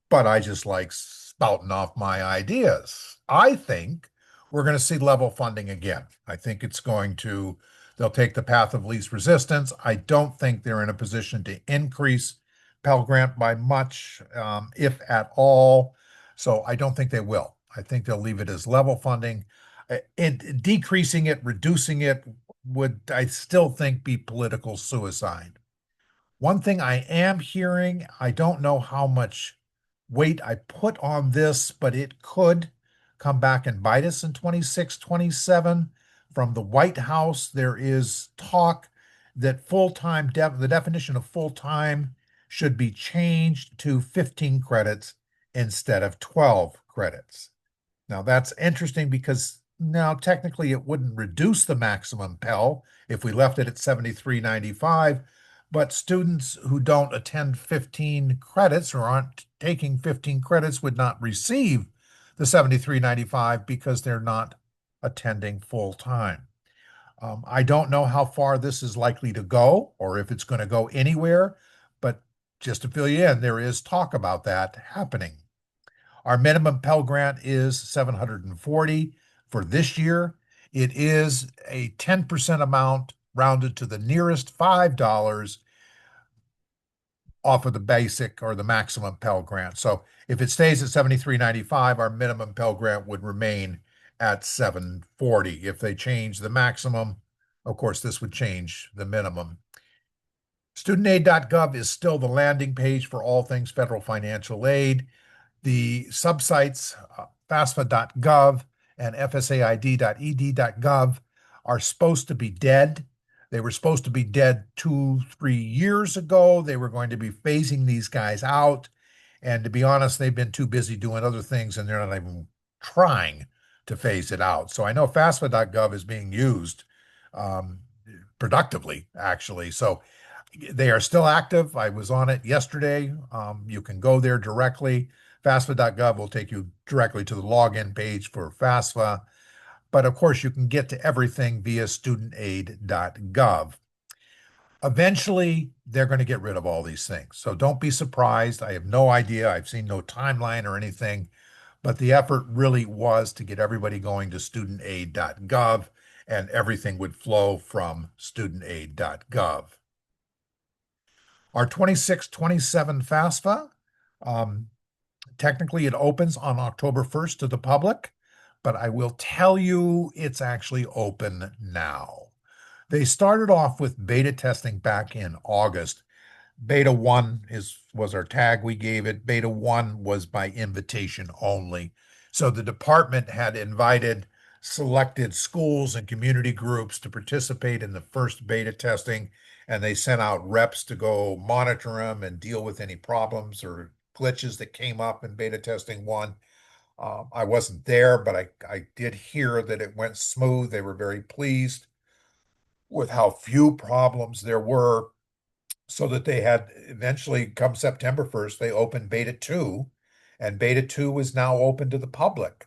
but I just like spouting off my ideas. I think we're going to see level funding again. I think they'll take the path of least resistance. I don't think they're in a position to increase Pell Grant by much, if at all. So I don't think they will. I think they'll leave it as level funding. Decreasing it, reducing it would, I still think, be political suicide. One thing I am hearing, I don't know how much weight I put on this, but it could come back and bite us in 26, 27. From the White House, there is talk that the definition of full-time should be changed to 15 credits instead of 12 credits. Now that's interesting because now technically it wouldn't reduce the maximum Pell if we left it at 73.95, but students who don't attend 15 credits or aren't taking 15 credits would not receive the 73.95 because they're not attending full time. I don't know how far this is likely to go or if it's going to go anywhere, but just to fill you in, there is talk about that happening. Our minimum Pell Grant is 740 for this year. It is a 10% amount rounded to the nearest $5 off of the basic or the maximum Pell Grant. So if it stays at 73.95, our minimum Pell Grant would remain at 740. If they change the maximum, of course, this would change the minimum. Studentaid.gov is still the landing page for all things federal financial aid. The subsites, FAFSA.gov and FSAID.ed.gov, are supposed to be dead. They were supposed to be dead 2-3 years ago. They were going to be phasing these guys out. And to be honest, they've been too busy doing other things and they're not even trying to phase it out. So I know FAFSA.gov is being used productively, actually. So they are still active. I was on it yesterday. You can go there directly. FAFSA.gov will take you directly to the login page for FAFSA. But of course, you can get to everything via studentaid.gov. Eventually, they're going to get rid of all these things. So don't be surprised. I have no idea. I've seen no timeline or anything. But the effort really was to get everybody going to studentaid.gov, and everything would flow from studentaid.gov. Our 26-27 FAFSA, technically it opens on October 1st to the public, but I will tell you it's actually open now. They started off with beta testing back in August. Beta 1 was our tag we gave it. Beta 1 was by invitation only. So the department had invited selected schools and community groups to participate in the first beta testing, and they sent out reps to go monitor them and deal with any problems or glitches that came up in beta testing 1. I wasn't there, but I did hear that it went smooth. They were very pleased with how few problems there were, so that they had eventually, come September 1st, they opened beta 2, and beta 2 is now open to the public.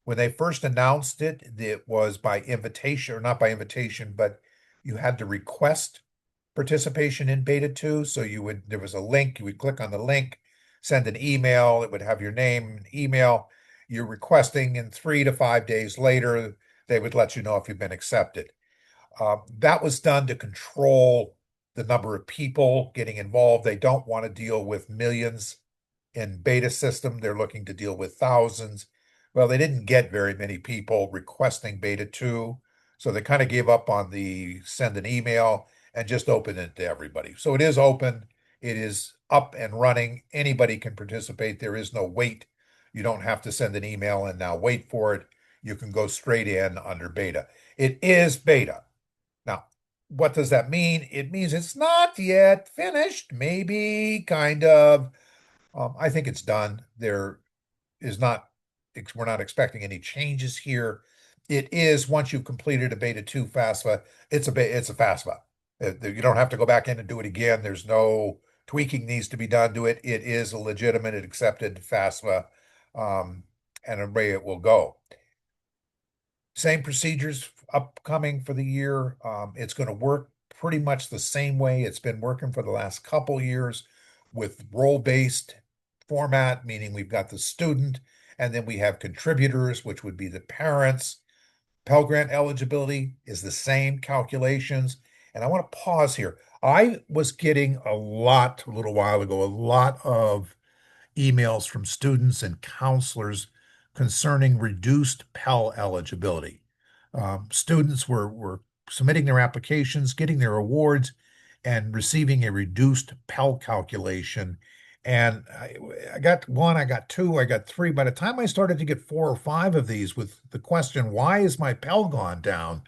When they first announced it, it was by invitation, or not by invitation, but you had to request participation in beta 2. So there was a link, you would click on the link, send an email, it would have your name and email. You're requesting, and 3 to 5 days later, they would let you know if you've been accepted. That was done to control the number of people getting involved. They don't want to deal with millions in beta system. They're looking to deal with thousands. Well, they didn't get very many people requesting beta 2. So they kind of gave up on the send an email and just opened it to everybody. So it is open. It is up and running. Anybody can participate. There is no wait. You don't have to send an email and now wait for it. You can go straight in under beta. It is beta. Now, what does that mean? It means it's not yet finished, maybe, kind of. I think it's done. We're not expecting any changes here. it is, once you've completed a beta 2 FAFSA, it's a FAFSA. You don't have to go back in and do it again. There's no tweaking needs to be done to it. It is a legitimate and accepted FAFSA, and away it will go. Same procedures upcoming for the year. It's going to work pretty much the same way it's been working for the last couple years, with role-based format, meaning we've got the student, and then we have contributors, which would be the parents. Pell Grant eligibility is the same calculations. And I want to pause here. I was getting a little while ago, a lot of emails from students and counselors concerning reduced Pell eligibility. Students were submitting their applications, getting their awards, and receiving a reduced Pell calculation. And I got one, I got two, I got three. By the time I started to get 4 or 5 of these with the question, why is my Pell gone down?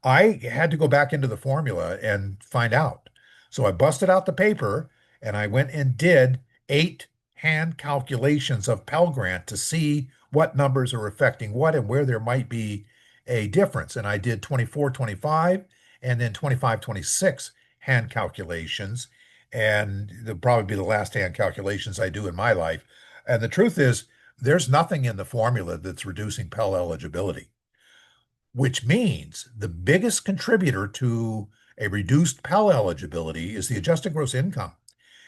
I had to go back into the formula and find out. So I busted out the paper and I went and did 8 hand calculations of Pell Grant to see what numbers are affecting what and where there might be a difference. And I did 24, 25, and then 25, 26 hand calculations. And they'll probably be the last hand calculations I do in my life. And the truth is, there's nothing in the formula that's reducing Pell eligibility, which means the biggest contributor to a reduced Pell eligibility is the adjusted gross income.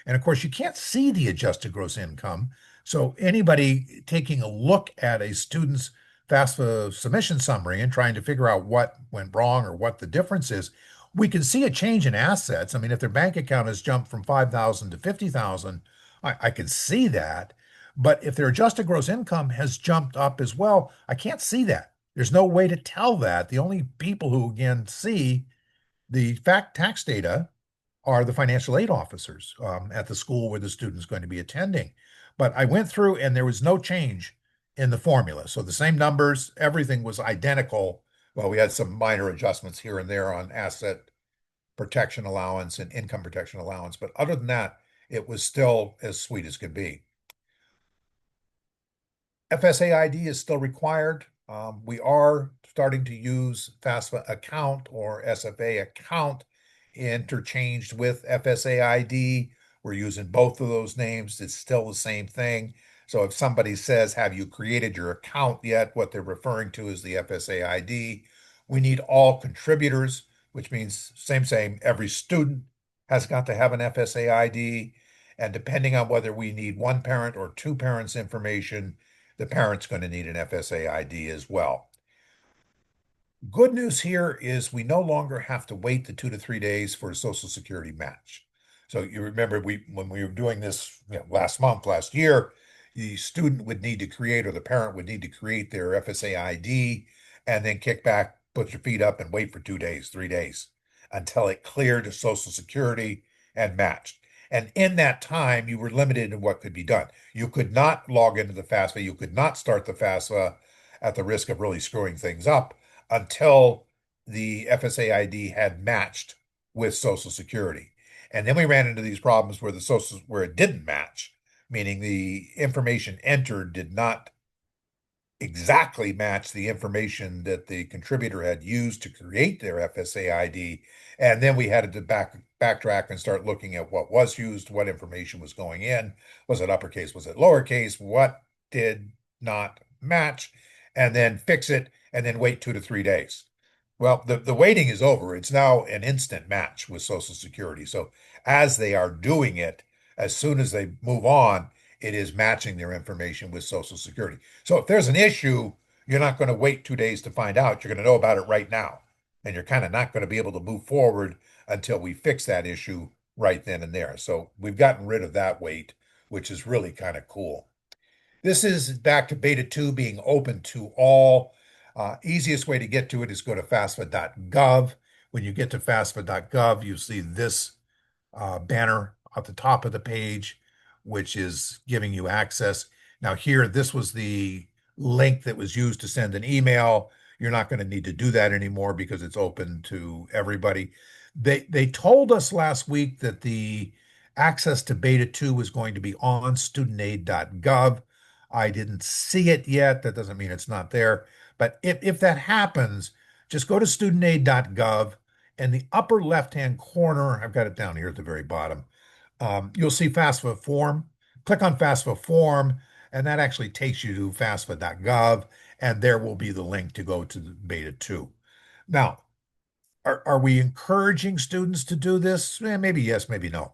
And of course, you can't see the adjusted gross income. So anybody taking a look at a student's FAFSA submission summary and trying to figure out what went wrong or what the difference is, we can see a change in assets. I mean, if their bank account has jumped from 5,000 to 50,000, I can see that. But if their adjusted gross income has jumped up as well, I can't see that. There's no way to tell that. The only people who, again, see the tax data are the financial aid officers at the school where the student's going to be attending. But I went through and there was no change in the formula. So the same numbers, everything was identical. Well, we had some minor adjustments here and there on asset protection allowance and income protection allowance. But other than that, it was still as sweet as could be. FSA ID is still required. We are starting to use FAFSA account or SFA account interchanged with FSA ID. We're using both of those names. It's still the same thing. So if somebody says, have you created your account yet? What they're referring to is the FSA ID. We need all contributors, which means same, every student has got to have an FSA ID. And depending on whether we need one parent or two parents' information, the parent's going to need an FSA ID as well. Good news here is we no longer have to wait the 2 to 3 days for a Social Security match. So you remember when we were doing this last year, the student would need to create, or the parent would need to create their FSA ID and then kick back, put your feet up and wait for 2 days, 3 days until it cleared to Social Security and matched. And in that time, you were limited in what could be done. You could not log into the FAFSA. You could not start the FAFSA at the risk of really screwing things up until the FSA ID had matched with Social Security. And then we ran into these problems where where it didn't match, meaning the information entered did not exactly match the information that the contributor had used to create their FSA ID. And then we had to backtrack and start looking at what was used, what information was going in. Was it uppercase? Was it lowercase? What did not match? And then fix it and then wait 2 to 3 days. Well, the waiting is over. It's now an instant match with Social Security. So as they are doing it, as soon as they move on, it is matching their information with Social Security. So if there's an issue, you're not going to wait 2 days to find out. You're going to know about it right now. And you're kind of not going to be able to move forward until we fix that issue right then and there. So we've gotten rid of that wait, which is really kind of cool. This is back to beta 2 being open to all. Easiest way to get to it is go to FAFSA.gov. When you get to FAFSA.gov, you see this banner at the top of the page, which is giving you access. Now here, this was the link that was used to send an email. You're not going to need to do that anymore because it's open to everybody. They told us last week that the access to beta 2 was going to be on studentaid.gov. I didn't see it yet. That doesn't mean it's not there. But if that happens, just go to studentaid.gov and the upper left-hand corner, I've got it down here at the very bottom. You'll see FAFSA form. Click on FAFSA form, and that actually takes you to FAFSA.gov, and there will be the link to go to the beta 2. Now, are we encouraging students to do this? Maybe yes, maybe no.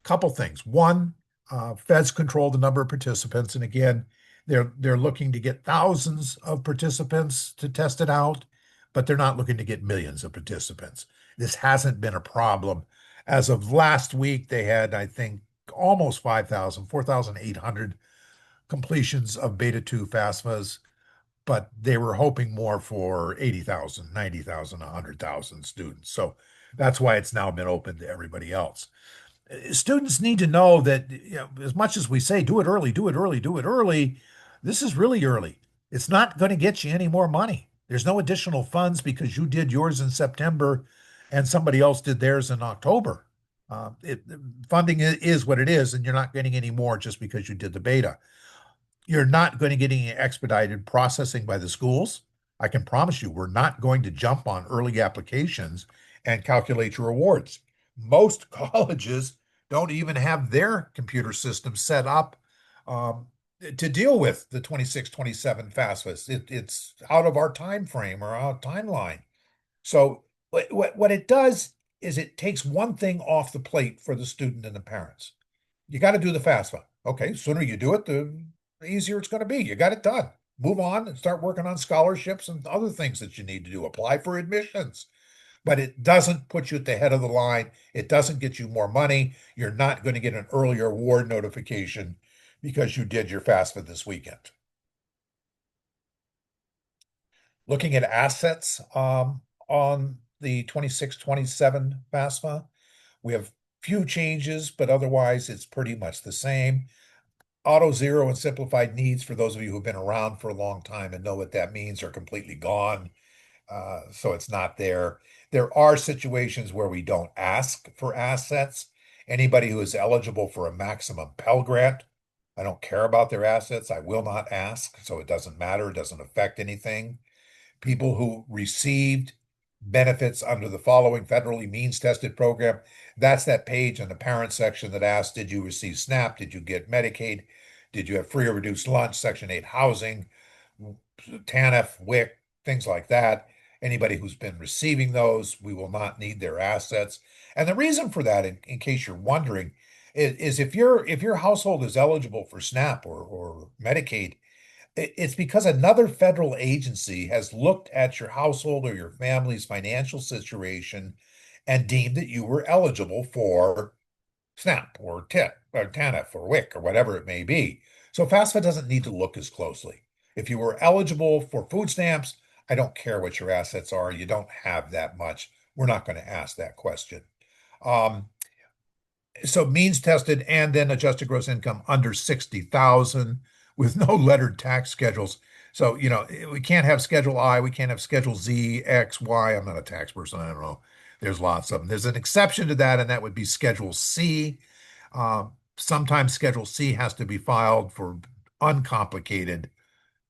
Couple things. One, feds control the number of participants, and again, they're looking to get thousands of participants to test it out, but they're not looking to get millions of participants. This hasn't been a problem. As of last week, they had, I think, almost 5,000, 4,800 completions of beta 2 FAFSAs, but they were hoping more for 80,000, 90,000, 100,000 students. So that's why it's now been open to everybody else. Students need to know that, as much as we say, do it early, do it early, do it early, this is really early. It's not going to get you any more money. There's no additional funds because you did yours in September and somebody else did theirs in October. Funding is what it is, and you're not getting any more just because you did the beta. You're not going to get any expedited processing by the schools. I can promise you, we're not going to jump on early applications and calculate your awards. Most colleges don't even have their computer system set up to deal with the 26, 27 FAFSAs. It's out of our time frame or our timeline. So what it does is it takes one thing off the plate for the student and the parents. You got to do the FAFSA. Okay, sooner you do it, the easier it's going to be. You got it done. Move on and start working on scholarships and other things that you need to do. Apply for admissions. But it doesn't put you at the head of the line. It doesn't get you more money. You're not going to get an earlier award notification because you did your FAFSA this weekend. Looking at assets on the 26-27 FAFSA, we have few changes, but otherwise it's pretty much the same. Auto zero and simplified needs, for those of you who've been around for a long time and know what that means, are completely gone. So it's not there. There are situations where we don't ask for assets. Anybody who is eligible for a maximum Pell Grant, I don't care about their assets. I will not ask, so it doesn't matter. It doesn't affect anything. People who received benefits under the following federally means tested program, that's that page in the parent section that asks, did you receive SNAP? Did you get Medicaid? Did you have free or reduced lunch, Section 8 housing, TANF, WIC, things like that? Anybody who's been receiving those, we will not need their assets. And the reason for that, in case you're wondering, is if your household is eligible for SNAP or Medicaid, it's because another federal agency has looked at your household or your family's financial situation and deemed that you were eligible for SNAP or TIP or TANF or WIC or whatever it may be. So FAFSA doesn't need to look as closely. If you were eligible for food stamps, I don't care what your assets are. You don't have that much. We're not going to ask that question. So means tested and then adjusted gross income under 60,000 with no lettered tax schedules. So, we can't have Schedule I, we can't have Schedule Z, X, Y. I'm not a tax person. I don't know. There's lots of them. There's an exception to that, and that would be Schedule C. Sometimes Schedule C has to be filed for uncomplicated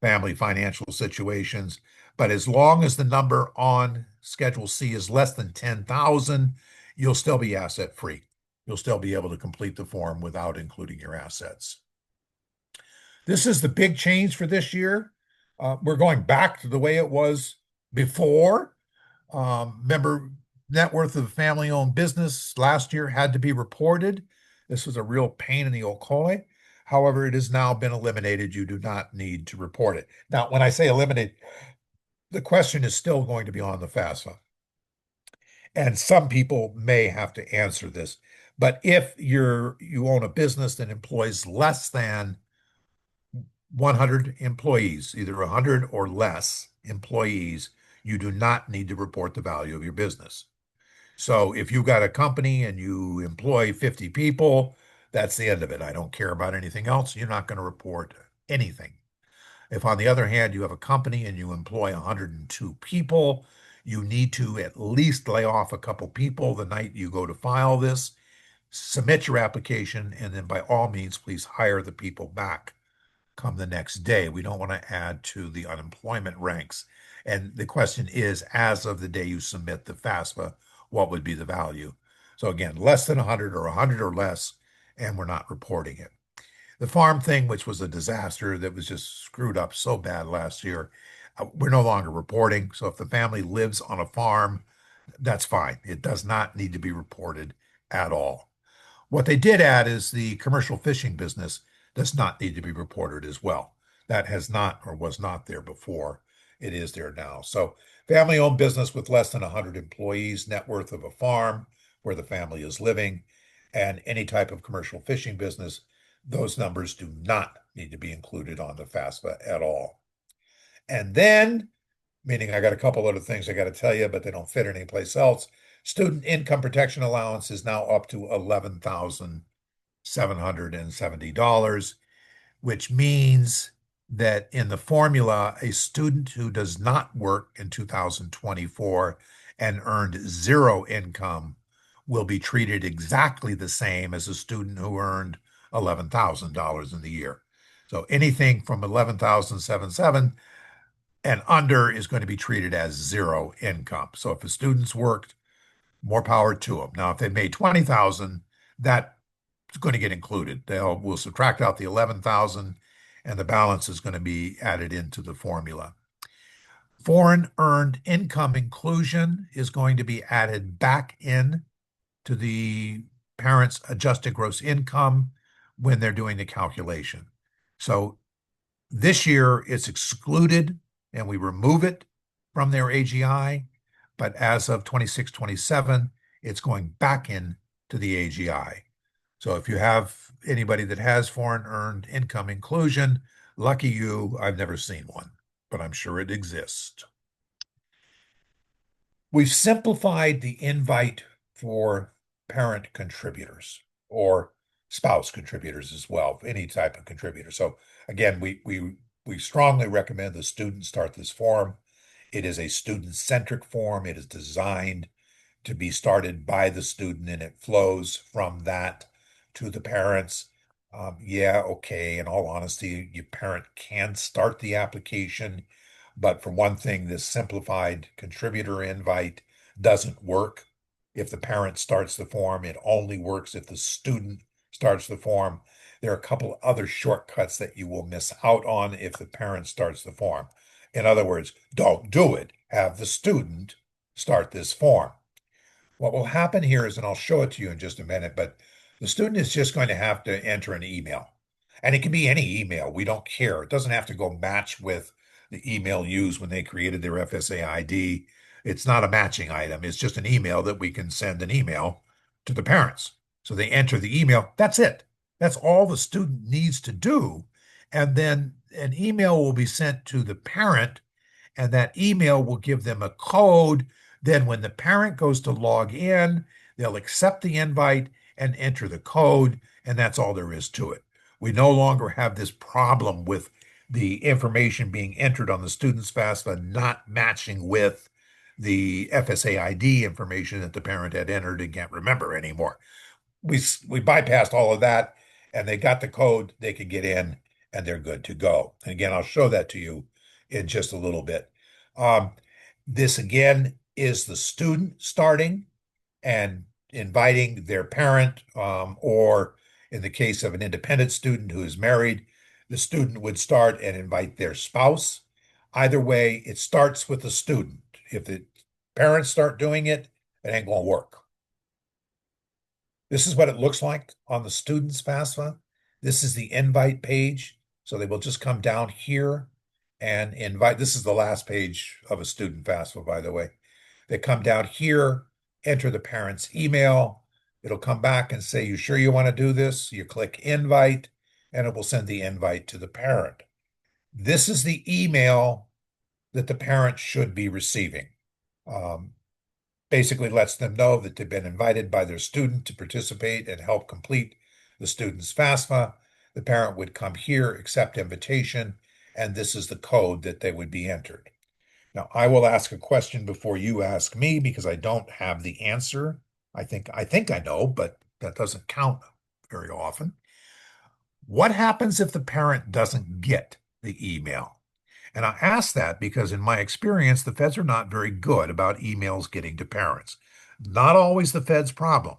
family financial situations. But as long as the number on Schedule C is less than 10,000, you'll still be asset free. You'll still be able to complete the form without including your assets. This is the big change for this year. We're going back to the way it was before. Remember, net worth of a family-owned business last year had to be reported. This was a real pain in the old collar. However, it has now been eliminated. You do not need to report it. Now, when I say eliminate, the question is still going to be on the FAFSA. And some people may have to answer this. But if you own a business that employs less than 100 employees, either 100 or less employees, you do not need to report the value of your business. So if you've got a company and you employ 50 people, that's the end of it. I don't care about anything else. You're not going to report anything. If, on the other hand, you have a company and you employ 102 people, you need to at least lay off a couple people the night you go to file this, submit your application, and then by all means, please hire the people back come the next day. We don't want to add to the unemployment ranks. And the question is, as of the day you submit the FAFSA, what would be the value? So again, less than 100 or 100 or less, and we're not reporting it. The farm thing, which was a disaster that was just screwed up so bad last year, we're no longer reporting. So if the family lives on a farm, that's fine. It does not need to be reported at all. What they did add is the commercial fishing business does not need to be reported as well. That has not or was not there before. It is there now. So family-owned business with less than 100 employees, net worth of a farm where the family is living, and any type of commercial fishing business, those numbers do not need to be included on the FAFSA at all. And then, meaning I got a couple other things I got to tell you, but they don't fit anyplace else. Student income protection allowance is now up to $11,770, which means that in the formula, a student who does not work in 2024 and earned zero income will be treated exactly the same as a student who earned $11,000 in the year. So anything from 11,770 and under is going to be treated as zero income. So if a student's worked, more power to them. Now, if they made 20,000, that's going to get included. We'll subtract out the 11,000, and the balance is going to be added into the formula. Foreign earned income inclusion is going to be added back in to the parents' adjusted gross income when they're doing the calculation. So this year it's excluded and we remove it from their AGI, but as of 26, 27, it's going back in to the AGI. So if you have anybody that has foreign earned income inclusion, lucky you, I've never seen one, but I'm sure it exists. We've simplified the invite for parent contributors or spouse contributors as well, any type of contributor. So again, we strongly recommend the students start this form. It is a student-centric form. It is designed to be started by the student, and it flows from that to the parents. Yeah, okay, in all honesty, your parent can start the application, but for one thing, this simplified contributor invite doesn't work if the parent starts the form. It only works if the student starts the form. There are a couple other shortcuts that you will miss out on if the parent starts the form. In other words, don't do it. Have the student start this form. What will happen here is, and I'll show it to you in just a minute, but the student is just going to have to enter an email. And it can be any email. We don't care. It doesn't have to go match with the email used when they created their FSA ID. It's not a matching item. It's just an email that we can send an email to the parents. So they enter the email. That's it. That's all the student needs to do. And then an email will be sent to the parent, and that email will give them a code. Then when the parent goes to log in, they'll accept the invite and enter the code, and that's all there is to it. We no longer have this problem with the information being entered on the student's FAFSA not matching with the FSA ID information that the parent had entered and can't remember anymore. We bypassed all of that, and they got the code, they could get in, and they're good to go. And again, I'll show that to you in just a little bit. This again is the student starting and inviting their parent, or in the case of an independent student who is married, the student would start and invite their spouse. Either way, it starts with the student. If the parents start doing it, it ain't going to work. This is what it looks like on the student's FAFSA. This is the invite page. So they will just come down here and invite. This is the last page of a student FAFSA, by the way. They come down here, enter the parent's email. It'll come back and say, you sure you want to do this? You click invite, and it will send the invite to the parent. This is the email that the parent should be receiving. Basically lets them know that they've been invited by their student to participate and help complete the student's FAFSA. The parent would come here, accept invitation, and this is the code that they would be entered. Now, I will ask a question before you ask me because I don't have the answer. I think I know, but that doesn't count very often. What happens if the parent doesn't get the email? And I ask that because in my experience, the feds are not very good about emails getting to parents. Not always the fed's problem.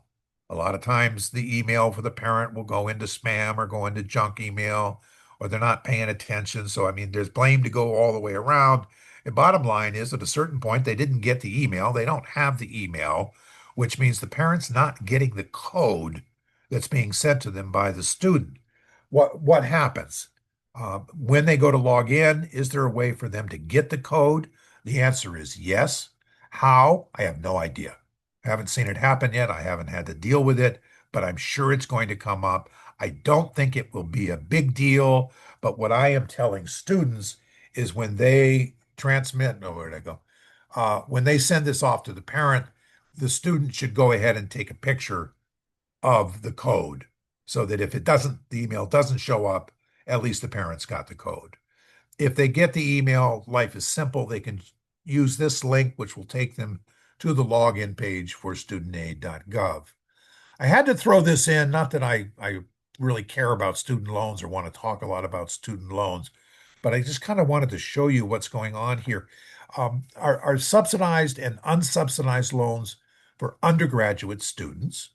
A lot of times the email for the parent will go into spam or go into junk email, or they're not paying attention. So, I mean, there's blame to go all the way around. The bottom line is at a certain point, they didn't get the email. They don't have the email, which means the parent's not getting the code that's being sent to them by the student. What happens? When they go to log in, is there a way for them to get the code? The answer is yes. How? I have no idea. I haven't seen it happen yet. I haven't had to deal with it, but I'm sure it's going to come up. I don't think it will be a big deal, but what I am telling students is when they transmit, no, where'd I go? When they send this off to the parent, the student should go ahead and take a picture of the code so that if the email doesn't show up, at least the parents got the code. If they get the email, life is simple. They can use this link, which will take them to the login page for studentaid.gov. I had to throw this in, not that I really care about student loans or want to talk a lot about student loans, but I just kind of wanted to show you what's going on here. Our subsidized and unsubsidized loans for undergraduate students.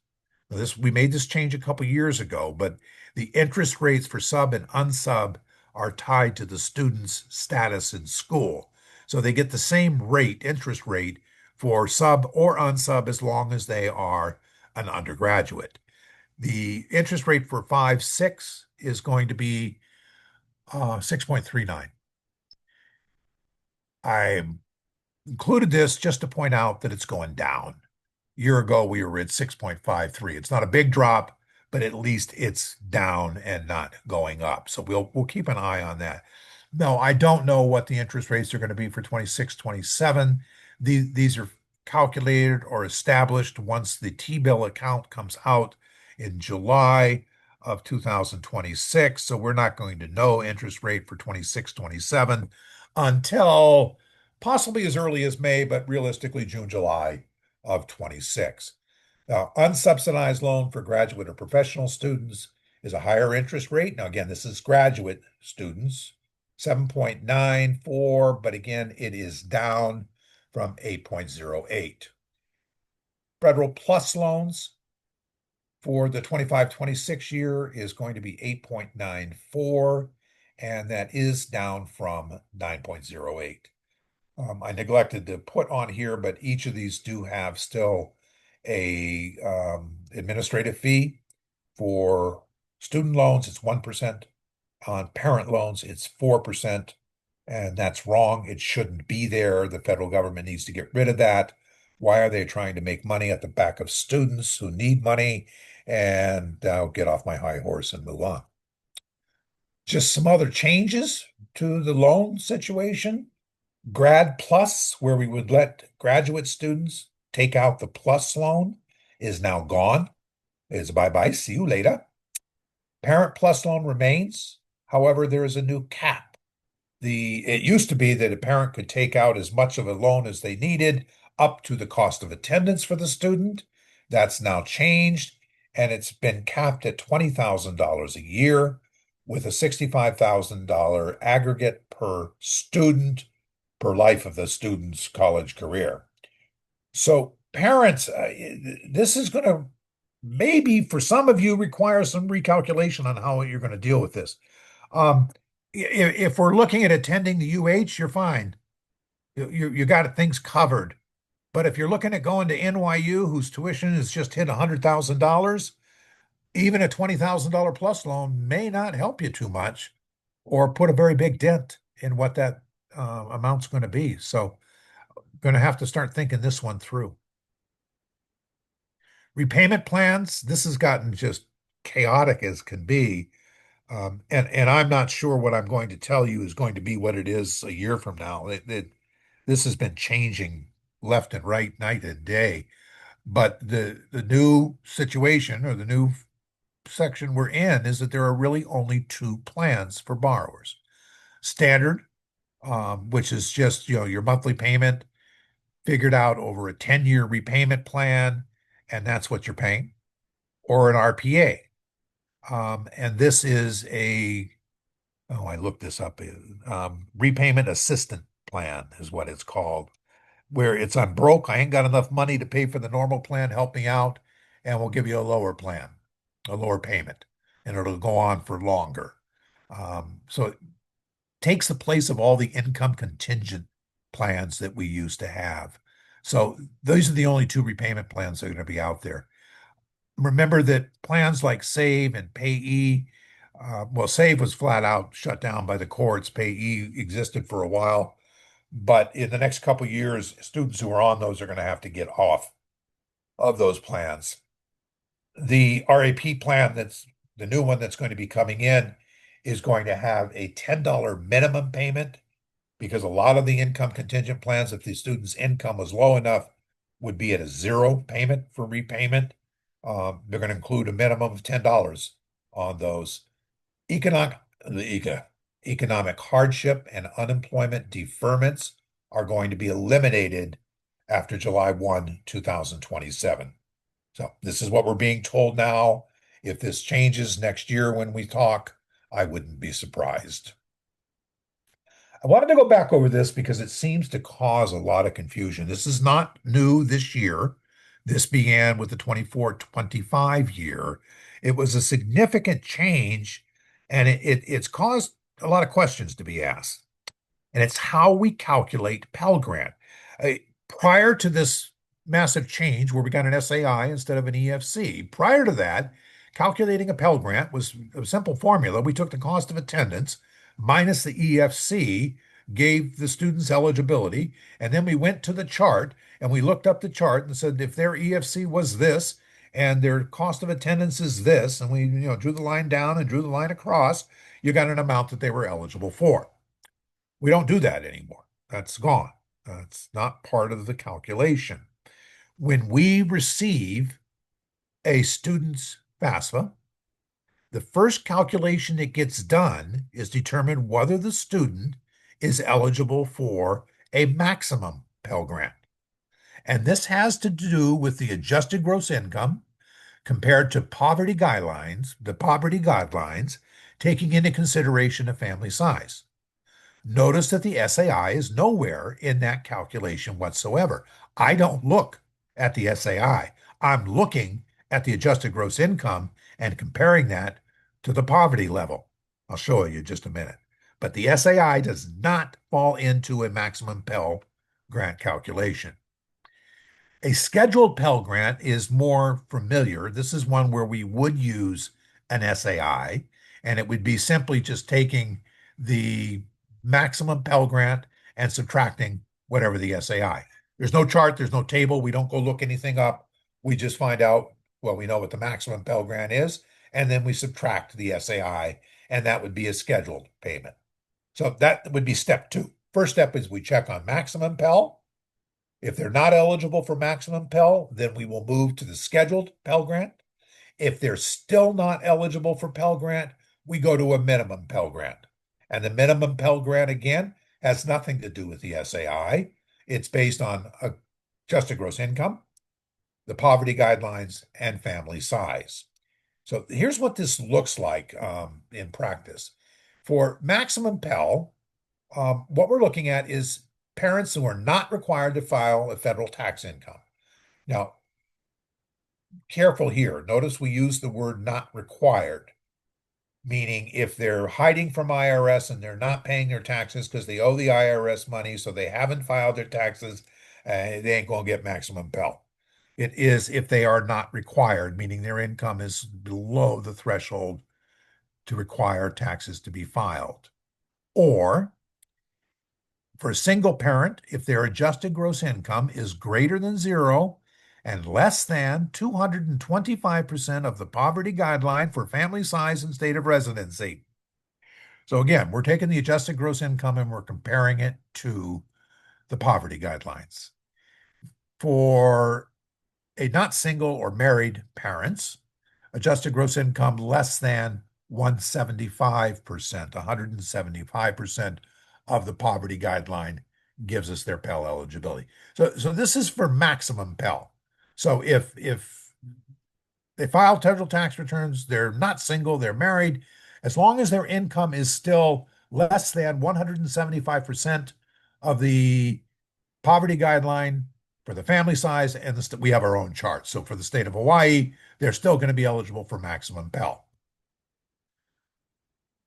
We made this change a couple years ago, but the interest rates for sub and unsub are tied to the student's status in school. So they get the same interest rate for sub or unsub as long as they are an undergraduate. The interest rate for 5-6 is going to be 6.39. I included this just to point out that it's going down. A year ago, we were at 6.53. It's not a big drop, but at least it's down and not going up. So we'll keep an eye on that. No, I don't know what the interest rates are going to be for 26, 27. These are calculated or established once the T-bill account comes out in July of 2026. So we're not going to know interest rate for 26, 27 until possibly as early as May, but realistically June, July of 26. Now, unsubsidized loan for graduate or professional students is a higher interest rate. Now, again, this is graduate students, 7.94, but again, it is down from 8.08. Federal Plus loans for the 25-26 year is going to be 8.94, and that is down from 9.08. I neglected to put on here, but each of these do have still a administrative fee. For student loans, it's 1%. On parent loans, it's 4%. And that's wrong. It shouldn't be there. The federal government needs to get rid of that. Why are they trying to make money at the back of students who need money? And I'll get off my high horse and move on. Just some other changes to the loan situation. Grad Plus, where we would let graduate students take out the plus loan, is now gone. It's bye-bye, see you later. Parent Plus loan remains. However, there is a new cap. It used to be that a parent could take out as much of a loan as they needed up to the cost of attendance for the student. That's now changed, and it's been capped at $20,000 a year with a $65,000 aggregate per student per life of the student's college career. So parents, this is going to maybe for some of you require some recalculation on how you're going to deal with this. If we're looking at attending the UH, you're fine. You got things covered. But if you're looking at going to NYU, whose tuition has just hit $100,000, even a $20,000 plus loan may not help you too much or put a very big dent in what that amount's going to be. So going to have to start thinking this one through. Repayment plans, this has gotten just chaotic as can be. And I'm not sure what I'm going to tell you is going to be what it is a year from now. This has been changing left and right, night and day. But the new situation or the new section we're in is that there are really only two plans for borrowers. Standard, which is just your monthly payment figured out over a 10-year repayment plan, and that's what you're paying, or an RPA. And this is I looked this up, repayment assistant plan is what it's called, where I'm broke, I ain't got enough money to pay for the normal plan, help me out, and we'll give you a lower plan, a lower payment, and it'll go on for longer. So it takes the place of all the income contingent plans that we used to have. So those are the only two repayment plans that are going to be out there. Remember that plans like Save and Payee, well, Save was flat out shut down by the courts. Payee existed for a while, but in the next couple of years, students who are on those are going to have to get off of those plans. The RAP plan, that's the new one that's going to be coming in, is going to have a $10 minimum payment, because a lot of the income contingent plans, if the student's income was low enough, would be at a zero payment for repayment. They're going to include a minimum of $10 on those. Economic hardship and unemployment deferments are going to be eliminated after July 1, 2027. So this is what we're being told now. If this changes next year when we talk, I wouldn't be surprised. I wanted to go back over this because it seems to cause a lot of confusion. This is not new this year. This began with the 24-25 year. It was a significant change, and it's caused a lot of questions to be asked. And it's how we calculate Pell Grant. Prior to this massive change where we got an SAI instead of an EFC, prior to that, calculating a Pell Grant was a simple formula. We took the cost of attendance minus the EFC, gave the students eligibility, and then we went to the chart and we looked up the chart and said if their EFC was this and their cost of attendance is this, and we drew the line down and drew the line across, you got an amount that they were eligible for. We don't do that anymore. That's gone. That's not part of the calculation. When we receive a student's FAFSA, the first calculation that gets done is determine whether the student is eligible for a maximum Pell Grant. And this has to do with the adjusted gross income compared to poverty guidelines, taking into consideration a family size. Notice that the SAI is nowhere in that calculation whatsoever. I don't look at the SAI. I'm looking at the adjusted gross income and comparing that to the poverty level. I'll show you in just a minute. But the SAI does not fall into a maximum Pell Grant calculation. A scheduled Pell Grant is more familiar. This is one where we would use an SAI, and it would be simply just taking the maximum Pell Grant and subtracting whatever the SAI. There's no chart, there's no table. We don't go look anything up. We just find out, well, we know what the maximum Pell Grant is, and then we subtract the SAI, and that would be a scheduled payment. So that would be step two. First step is we check on maximum Pell. If they're not eligible for maximum Pell, then we will move to the scheduled Pell Grant. If they're still not eligible for Pell Grant, we go to a minimum Pell Grant. And the minimum Pell Grant, again, has nothing to do with the SAI. It's based on adjusted gross income, the poverty guidelines, and family size. So here's what this looks like in practice. For maximum Pell, what we're looking at is parents who are not required to file a federal tax income. Now, careful here. Notice we use the word not required, meaning if they're hiding from IRS and they're not paying their taxes because they owe the IRS money, so they haven't filed their taxes, they ain't going to get maximum Pell. It is if they are not required, meaning their income is below the threshold to require taxes to be filed. Or for a single parent, if their adjusted gross income is greater than zero and less than 225% of the poverty guideline for family size and state of residency. So again, we're taking the adjusted gross income and we're comparing it to the poverty guidelines. For a not single or married parents, adjusted gross income less than 175% of the poverty guideline gives us their Pell eligibility. So this is for maximum Pell. So if They file federal tax returns. They're not single, they're married. As long as their income is still less than 175% of the poverty guideline for the family size, and we have our own chart. So for the state of Hawaii, they're still going to be eligible for maximum Pell.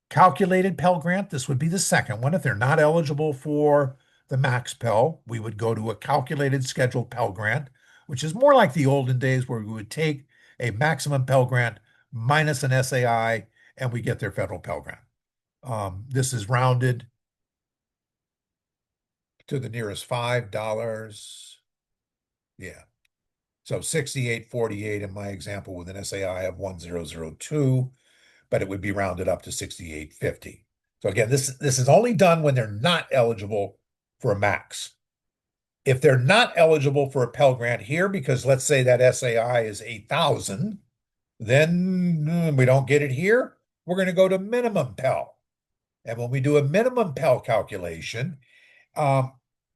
Calculated Pell Grant, this would be the second one. If they're not eligible for the max Pell, we would go to a calculated scheduled Pell Grant, which is more like the olden days where we would take a maximum Pell Grant minus an SAI and we get their federal Pell Grant. This is rounded to the nearest $5. Yeah. So 68.48 in my example with an SAI of 1002, but it would be rounded up to 68.50. So again, this is only done when they're not eligible for a max. If they're not eligible for a Pell Grant here, because let's say that SAI is 8,000, then we don't get it here. We're going to go to minimum Pell. And when we do a minimum Pell calculation,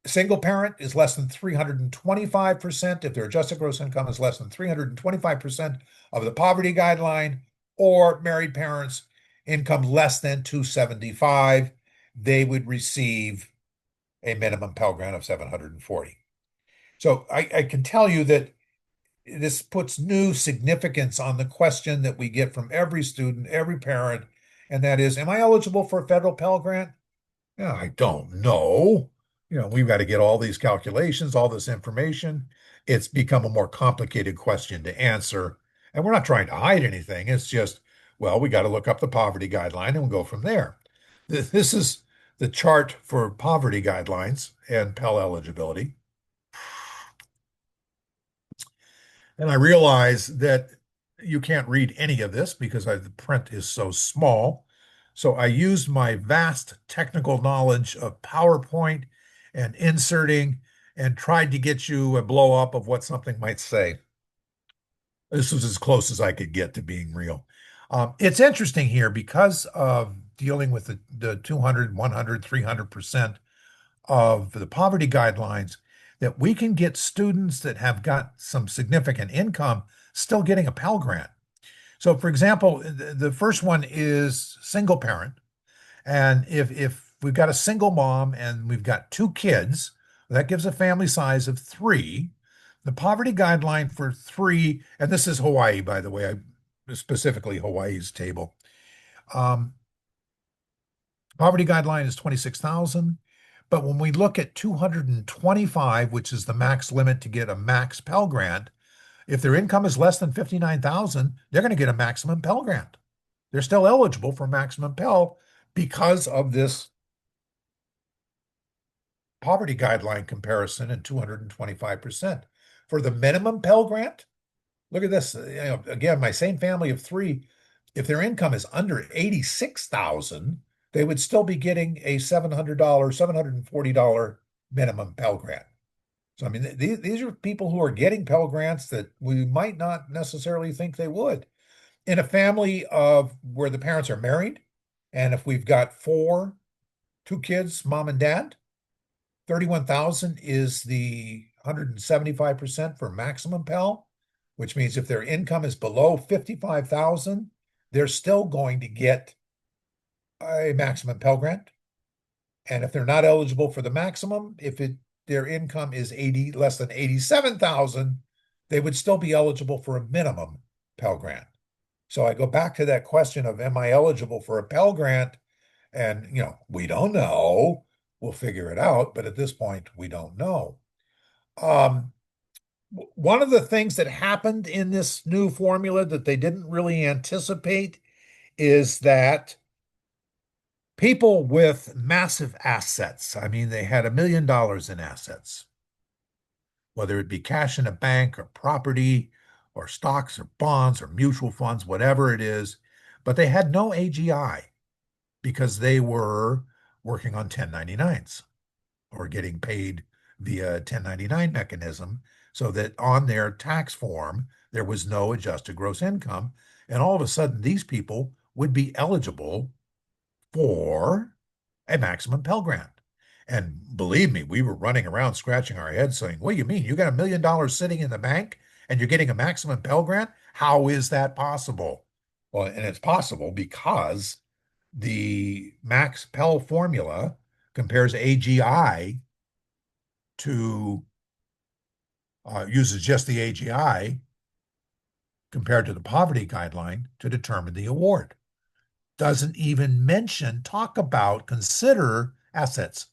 single parent is less than 325% if their adjusted gross income is less than 325% of the poverty guideline, or married parents income less than 275, they would receive a minimum Pell Grant of 740. So I can tell you that this puts new significance on the question that we get from every student, every parent, and that is, am I eligible for a federal Pell Grant? Yeah, I don't know. We've got to get all these calculations, all this information. It's become a more complicated question to answer. And we're not trying to hide anything. It's just, well, we got to look up the poverty guideline and we'll go from there. This is the chart for poverty guidelines and Pell eligibility. And I realize that you can't read any of this because the print is so small. So I used my vast technical knowledge of PowerPoint and inserting and tried to get you a blow up of what something might say. This was as close as I could get to being real. It's interesting here because of dealing with the 200, 100, 300% of the poverty guidelines, that we can get students that have got some significant income still getting a Pell Grant. So for example, the first one is single parent. And if we've got a single mom and we've got 2 kids, that gives a family size of 3. The poverty guideline for 3, and this is Hawaii, by the way, specifically Hawaii's table. Poverty guideline is 26,000. But when we look at 225, which is the max limit to get a max Pell Grant, if their income is less than 59,000, they're going to get a maximum Pell Grant. They're still eligible for maximum Pell because of this poverty guideline comparison and 225%. For the minimum Pell Grant, look at this. Again, my same family of 3, if their income is under 86,000, they would still be getting a $700, $740 minimum Pell Grant. So, I mean, these are people who are getting Pell Grants that we might not necessarily think they would. In a family of where the parents are married, and if we've got 2 kids, mom and dad, 31,000 is the 175% for maximum Pell, which means if their income is below 55,000, they're still going to get a maximum Pell Grant. And if they're not eligible for the maximum, their income is less than 87,000, they would still be eligible for a minimum Pell Grant. So I go back to that question of, am I eligible for a Pell Grant? And, we don't know. We'll figure it out. But at this point, we don't know. One of the things that happened in this new formula that they didn't really anticipate is that people with massive assets, I mean, they had $1 million in assets, whether it be cash in a bank or property or stocks or bonds or mutual funds, whatever it is, but they had no AGI because they were working on 1099s or getting paid via 1099 mechanism, so that on their tax form, there was no adjusted gross income. And all of a sudden, these people would be eligible for a maximum Pell Grant. And believe me, we were running around scratching our heads saying, what do you mean? You got $1 million sitting in the bank and you're getting a maximum Pell Grant? How is that possible? Well, and it's possible because the Max Pell formula compares AGI to uses just the AGI compared to the poverty guideline to determine the award. Doesn't even talk about, consider assets.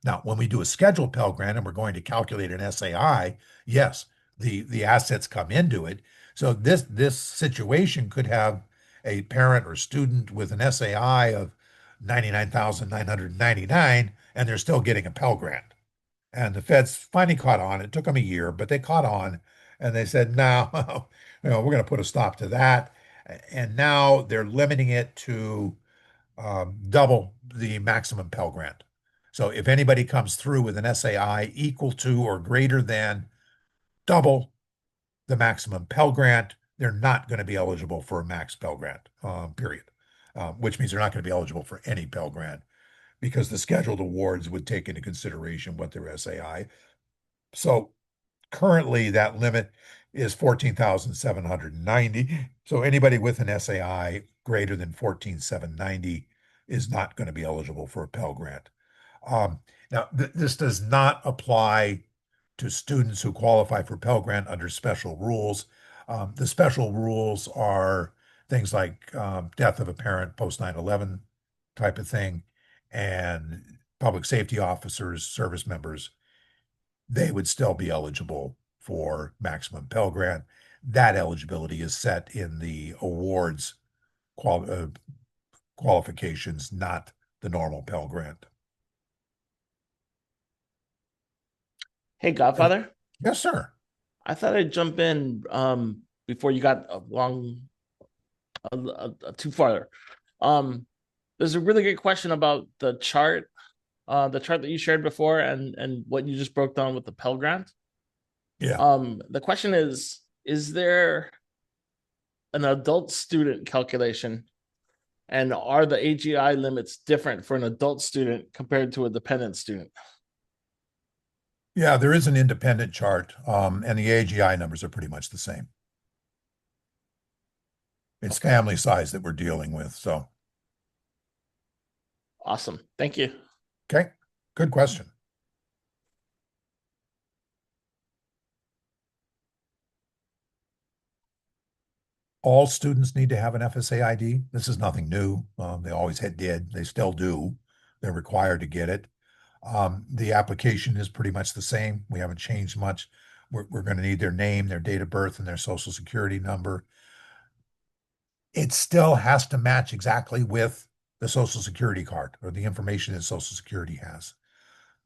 Now, when we do a scheduled Pell Grant and we're going to calculate an SAI, yes, the assets come into it. So this situation could have a parent or student with an SAI of 99,999, and they're still getting a Pell Grant. And the feds finally caught on. It took them a year, but they caught on, and they said, "No, we're going to put a stop to that." And now they're limiting it to double the maximum Pell Grant. So if anybody comes through with an SAI equal to or greater than double the maximum Pell Grant, they're not going to be eligible for a max Pell Grant, period. Which means they're not going to be eligible for any Pell Grant because the scheduled awards would take into consideration what their SAI. So currently that limit is 14,790. So anybody with an SAI greater than 14,790 is not going to be eligible for a Pell Grant. Now, this does not apply to students who qualify for Pell Grant under special rules. The special rules are things like death of a parent post 9/11 type of thing, and public safety officers, service members, they would still be eligible for maximum Pell Grant. That eligibility is set in the awards qualifications, not the normal Pell Grant.
Hey, Godfather.
Yes, sir.
I thought I'd jump in before you got too far. There's a really great question about the chart that you shared before and what you just broke down with the Pell Grant.
Yeah.
The question is there an adult student calculation, and are the AGI limits different for an adult student compared to a dependent student?
Yeah, there is an independent chart, and the AGI numbers are pretty much the same. It's family size that we're dealing with, so.
Awesome. Thank you.
Okay, good question. All students need to have an FSA ID. This is nothing new. They always did. They still do. They're required to get it. The application is pretty much the same. We haven't changed much. We're going to need their name, their date of birth, and their social security number. It still has to match exactly with the social security card or the information that social security has.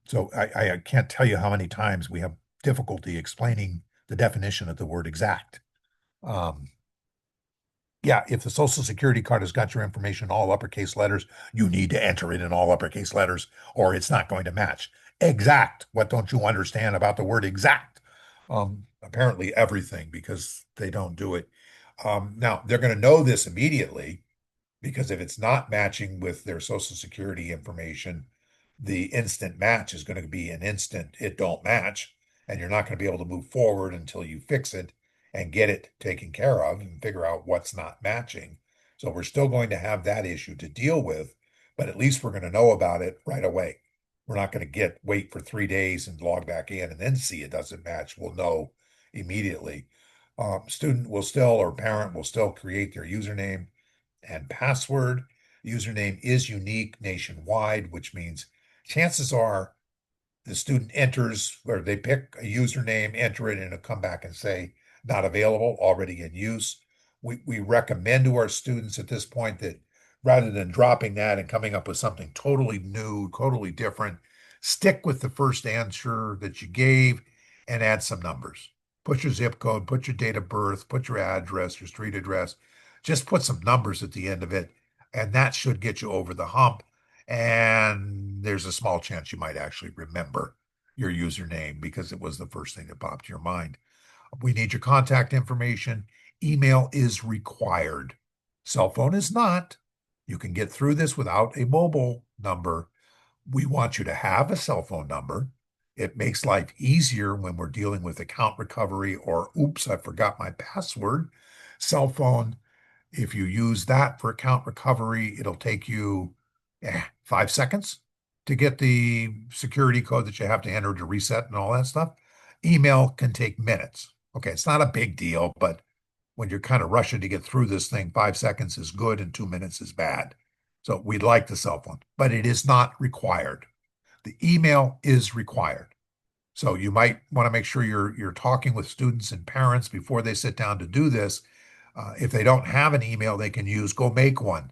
So I can't tell you how many times we have difficulty explaining the definition of the word exact. Yeah, if the social security card has got your information in all uppercase letters, you need to enter it in all uppercase letters or it's not going to match. Exact. What don't you understand about the word exact? Apparently everything, because they don't do it. Now they're going to know this immediately because if it's not matching with their social security information, the instant match is going to be an instant it don't match, and you're not going to be able to move forward until you fix it and get it taken care of and figure out what's not matching. So we're still going to have that issue to deal with, but at least we're going to know about it right away. We're not going to wait for 3 days and log back in and then see it doesn't match. We'll know immediately. Student will still, or parent will still create their username and password. Username is unique nationwide, which means chances are the student enters, or they pick a username, enter it, and it'll come back and say, not available, already in use. We recommend to our students at this point that rather than dropping that and coming up with something totally new, totally different, stick with the first answer that you gave and add some numbers. Put your zip code, put your date of birth, put your address, your street address. Just put some numbers at the end of it, and that should get you over the hump. And there's a small chance you might actually remember your username because it was the first thing that popped to your mind. We need your contact information. Email is required. Cell phone is not. You can get through this without a mobile number. We want you to have a cell phone number. It makes life easier when we're dealing with account recovery or, oops, I forgot my password. Cell phone, if you use that for account recovery, it'll take you 5 seconds to get the security code that you have to enter to reset and all that stuff. Email can take minutes. Okay, it's not a big deal, but when you're kind of rushing to get through this thing, 5 seconds is good and 2 minutes is bad. So we'd like the cell phone, but it is not required. The email is required. So you might want to make sure you're talking with students and parents before they sit down to do this. If they don't have an email they can use, go make one.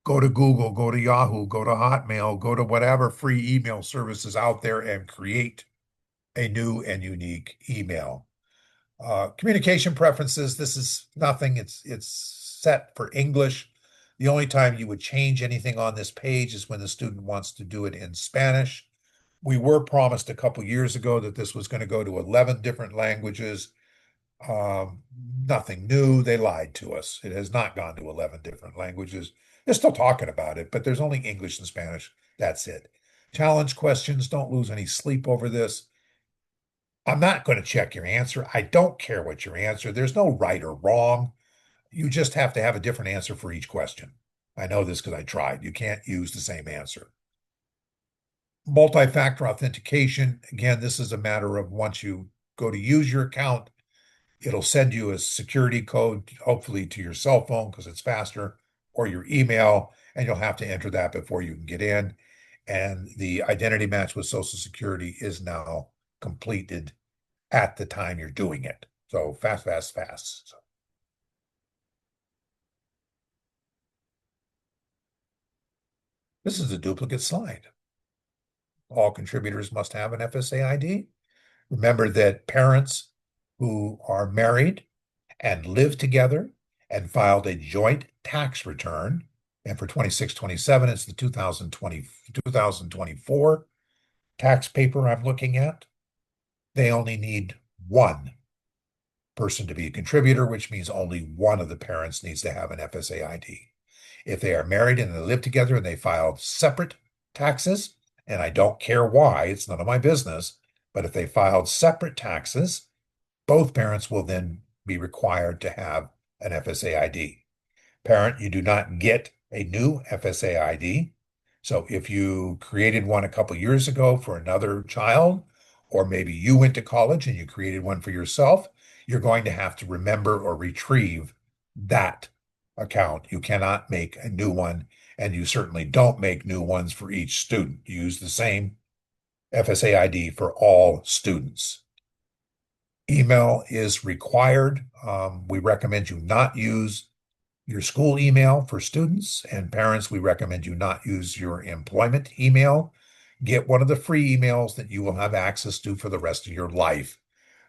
Go to Google, go to Yahoo, go to Hotmail, go to whatever free email services out there and create a new and unique email. Communication preferences, this is nothing. It's set for English. The only time you would change anything on this page is when the student wants to do it in Spanish. We were promised a couple years ago that this was going to go to 11 different languages. Nothing new. They lied to us. It has not gone to 11 different languages. They're still talking about it, but there's only English and Spanish. That's it. Challenge questions. Don't lose any sleep over this. I'm not going to check your answer. I don't care what your answer. There's no right or wrong. You just have to have a different answer for each question. I know this because I tried. You can't use the same answer. Multi-factor authentication. Again, this is a matter of once you go to use your account, it'll send you a security code, hopefully to your cell phone because it's faster, or your email, and you'll have to enter that before you can get in. And the identity match with Social Security is now completed at the time you're doing it. So fast, fast, fast. So. This is a duplicate slide. All contributors must have an FSA ID. Remember that parents who are married and live together and filed a joint tax return, and for 26-27, it's the 2024 tax paper I'm looking at. They only need one person to be a contributor, which means only one of the parents needs to have an FSA ID. If they are married and they live together and they filed separate taxes, and I don't care why, it's none of my business, but if they filed separate taxes, both parents will then be required to have an FSA ID. Parent, you do not get a new FSA ID. So if you created one a couple years ago for another child, or maybe you went to college and you created one for yourself, you're going to have to remember or retrieve that account. You cannot make a new one, and you certainly don't make new ones for each student. You use the same FSA ID for all students. Email is required. We recommend you not use your school email for students, and parents, we recommend you not use your employment email. Get one of the free emails that you will have access to for the rest of your life,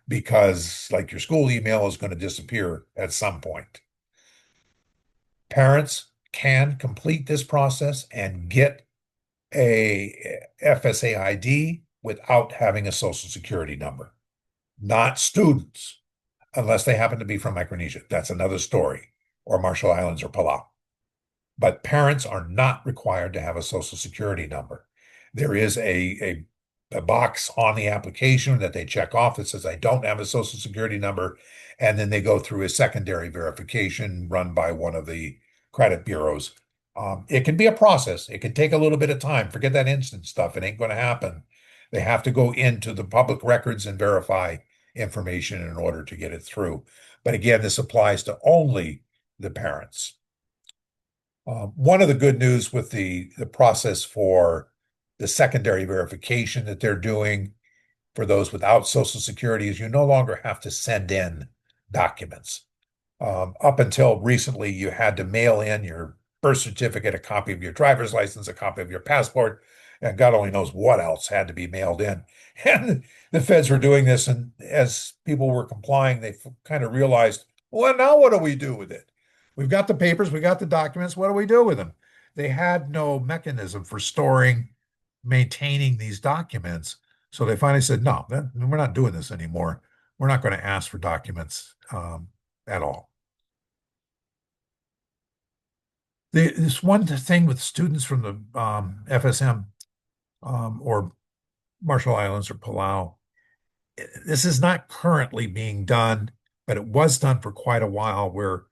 because like your school email is going to disappear at some point. Parents can complete this process and get a FSA ID without having a social security number. Not students, unless they happen to be from Micronesia. That's another story, or Marshall Islands or Palau. But parents are not required to have a social security number. There is a box on the application that they check off that says, I don't have a social security number. And then they go through a secondary verification run by one of the credit bureaus. It can be a process. It can take a little bit of time. Forget that instant stuff. It ain't going to happen. They have to go into the public records and verify information in order to get it through. But again, this applies to only the parents. One of the good news with the process for the secondary verification that they're doing for those without Social Security is you no longer have to send in documents. Up until recently, you had to mail in your birth certificate, a copy of your driver's license, a copy of your passport, and God only knows what else had to be mailed in. And the feds were doing this, and as people were complying, they kind of realized, well, now what do we do with it? We've got the papers, we got the documents, what do we do with them? They had no mechanism for storing, maintaining these documents. So they finally said, no, we're not doing this anymore. We're not going to ask for documents at all. This one thing with students from the FSM or Marshall Islands or Palau. This is not currently being done, but it was done for quite a while where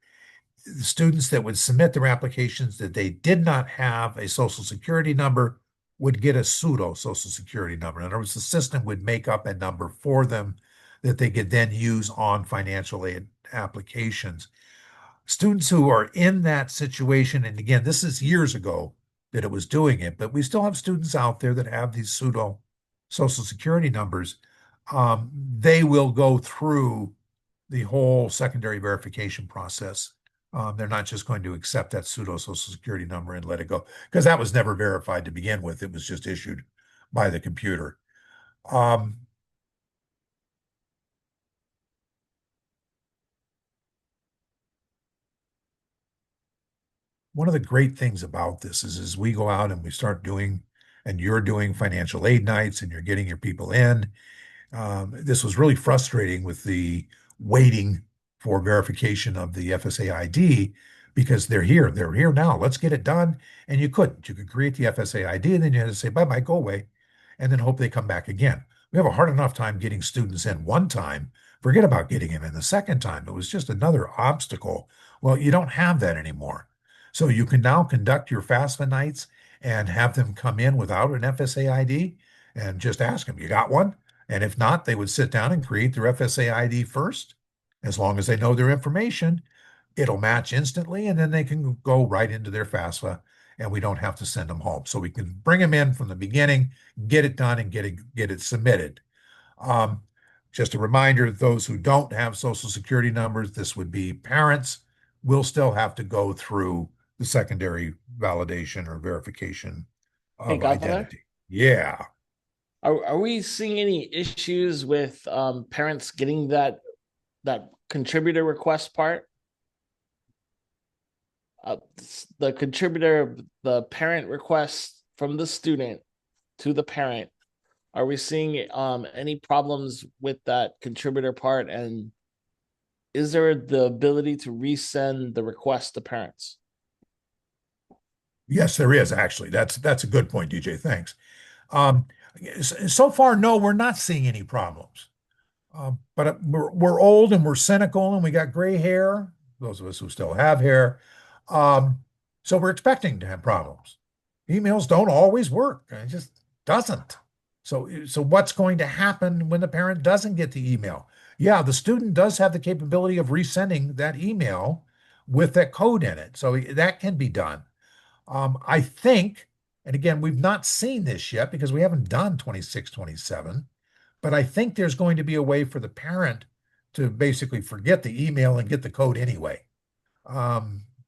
the students that would submit their applications that they did not have a social security number would get a pseudo social security number. In other words, the system would make up a number for them that they could then use on financial aid applications. Students who are in that situation, and again, this is years ago that it was doing it, but we still have students out there that have these pseudo social security numbers. They will go through the whole secondary verification process. They're not just going to accept that pseudo social security number and let it go, because that was never verified to begin with. It was just issued by the computer. One of the great things about this is as we go out and we start doing, and you're doing financial aid nights and you're getting your people in, this was really frustrating with the waiting for verification of the FSA ID because they're here. They're here now. Let's get it done. And you couldn't. You could create the FSA ID and then you had to say, bye-bye, go away, and then hope they come back again. We have a hard enough time getting students in one time. Forget about getting them in the second time. It was just another obstacle. Well, you don't have that anymore. So you can now conduct your FAFSA nights and have them come in without an FSA ID and just ask them, you got one? And if not, they would sit down and create their FSA ID first. As long as they know their information, it'll match instantly, and then they can go right into their FAFSA, and we don't have to send them home. So we can bring them in from the beginning, get it done, and get it submitted. Just a reminder, those who don't have Social Security numbers, this would be parents, will still have to go through the secondary validation or verification
Hey,
of
Godfather?
identity. Yeah.
Are we seeing any issues with parents getting that contributor request part? The contributor, the parent request from the student to the parent. Are we seeing any problems with that contributor part? And is there the ability to resend the request to parents?
Yes, there is actually. That's a good point, DJ. Thanks. Um, so far, no, we're not seeing any problems. But we're old and we're cynical and we got gray hair, those of us who still have hair. So we're expecting to have problems. Emails don't always work. It just doesn't. So what's going to happen when the parent doesn't get the email? Yeah, the student does have the capability of resending that email with that code in it. So that can be done. I think, and again, we've not seen this yet because we haven't done 26, 27, but I think there's going to be a way for the parent to basically forget the email and get the code anyway.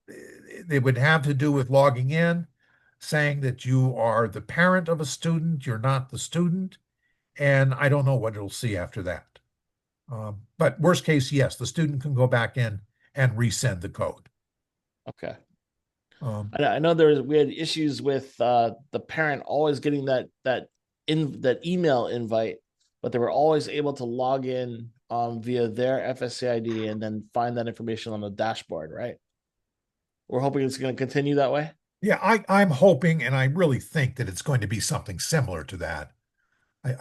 It would have to do with logging in, saying that you are the parent of a student, you're not the student, and I don't know what it'll see after that. But worst case, yes, the student can go back in and resend the code.
Okay.
Um,
I know we had issues with the parent always getting that email invite, but they were always able to log in via their FSA ID and then find that information on the dashboard, right? We're hoping it's going to continue that way.
Yeah, I'm hoping, and I really think that it's going to be something similar to that.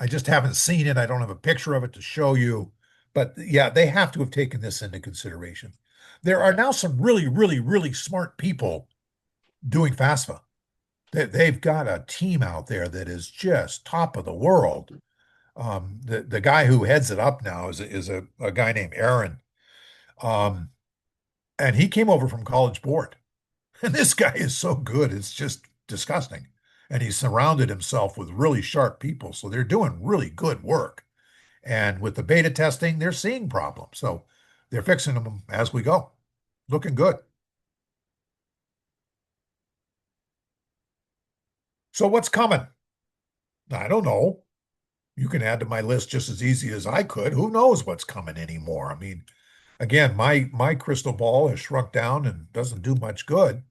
I just haven't seen it. I don't have a picture of it to show you, but yeah, they have to have taken this into consideration. There are now some really, really, really smart people doing FAFSA. They've got a team out there that is just top of the world. The guy who heads it up now is a guy named Aaron. And he came over from College Board. And this guy is so good, it's just disgusting. And he's surrounded himself with really sharp people. So they're doing really good work. And with the beta testing, they're seeing problems. So they're fixing them as we go. Looking good. So what's coming? I don't know. You can add to my list just as easy as I could. Who knows what's coming anymore? I mean, again, my crystal ball has shrunk down and doesn't do much good.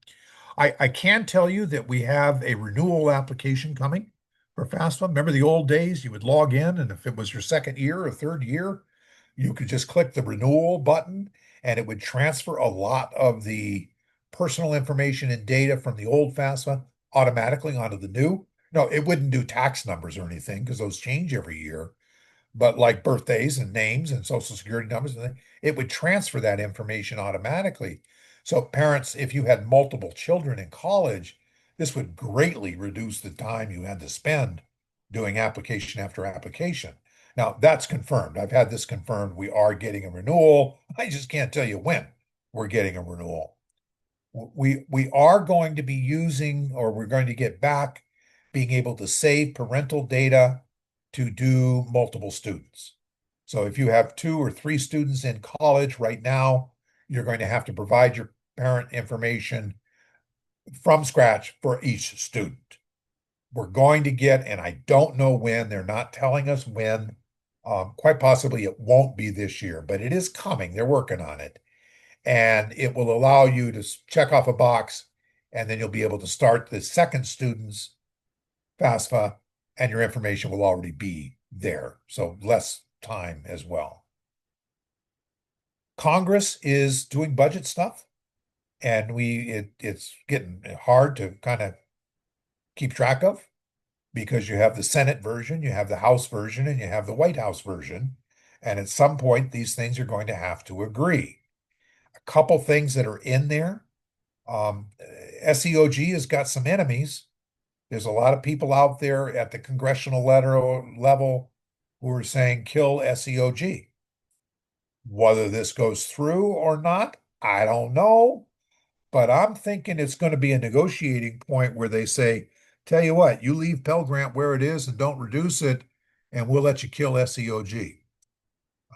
I can tell you that we have a renewal application coming for FAFSA. Remember the old days? You would log in, and if it was your second year or third year, you could just click the renewal button, and it would transfer a lot of the personal information and data from the old FAFSA automatically onto the new. No, it wouldn't do tax numbers or anything because those change every year. But like birthdays and names and social security numbers, it would transfer that information automatically. So parents, if you had multiple children in college, this would greatly reduce the time you had to spend doing application after application. Now that's confirmed. I've had this confirmed. We are getting a renewal. I just can't tell you when we're getting a renewal. We are going to be using, or we're going to get back being able to save parental data to do multiple students. So if you have 2 or 3 students in college right now, you're going to have to provide your parent information from scratch for each student. We're going to get, and I don't know when, they're not telling us when, quite possibly it won't be this year, but it is coming. They're working on it. And it will allow you to check off a box, and then you'll be able to start the second student's FAFSA, and your information will already be there. So less time as well. Congress is doing budget stuff, and it's getting hard to kind of keep track of because you have the Senate version, you have the House version, and you have the White House version. And at some point, these things are going to have to agree. A couple things that are in there. SEOG has got some enemies. There's a lot of people out there at the congressional level who are saying kill SEOG. Whether this goes through or not, I don't know. But I'm thinking it's going to be a negotiating point where they say, tell you what, you leave Pell Grant where it is and don't reduce it, and we'll let you kill SEOG.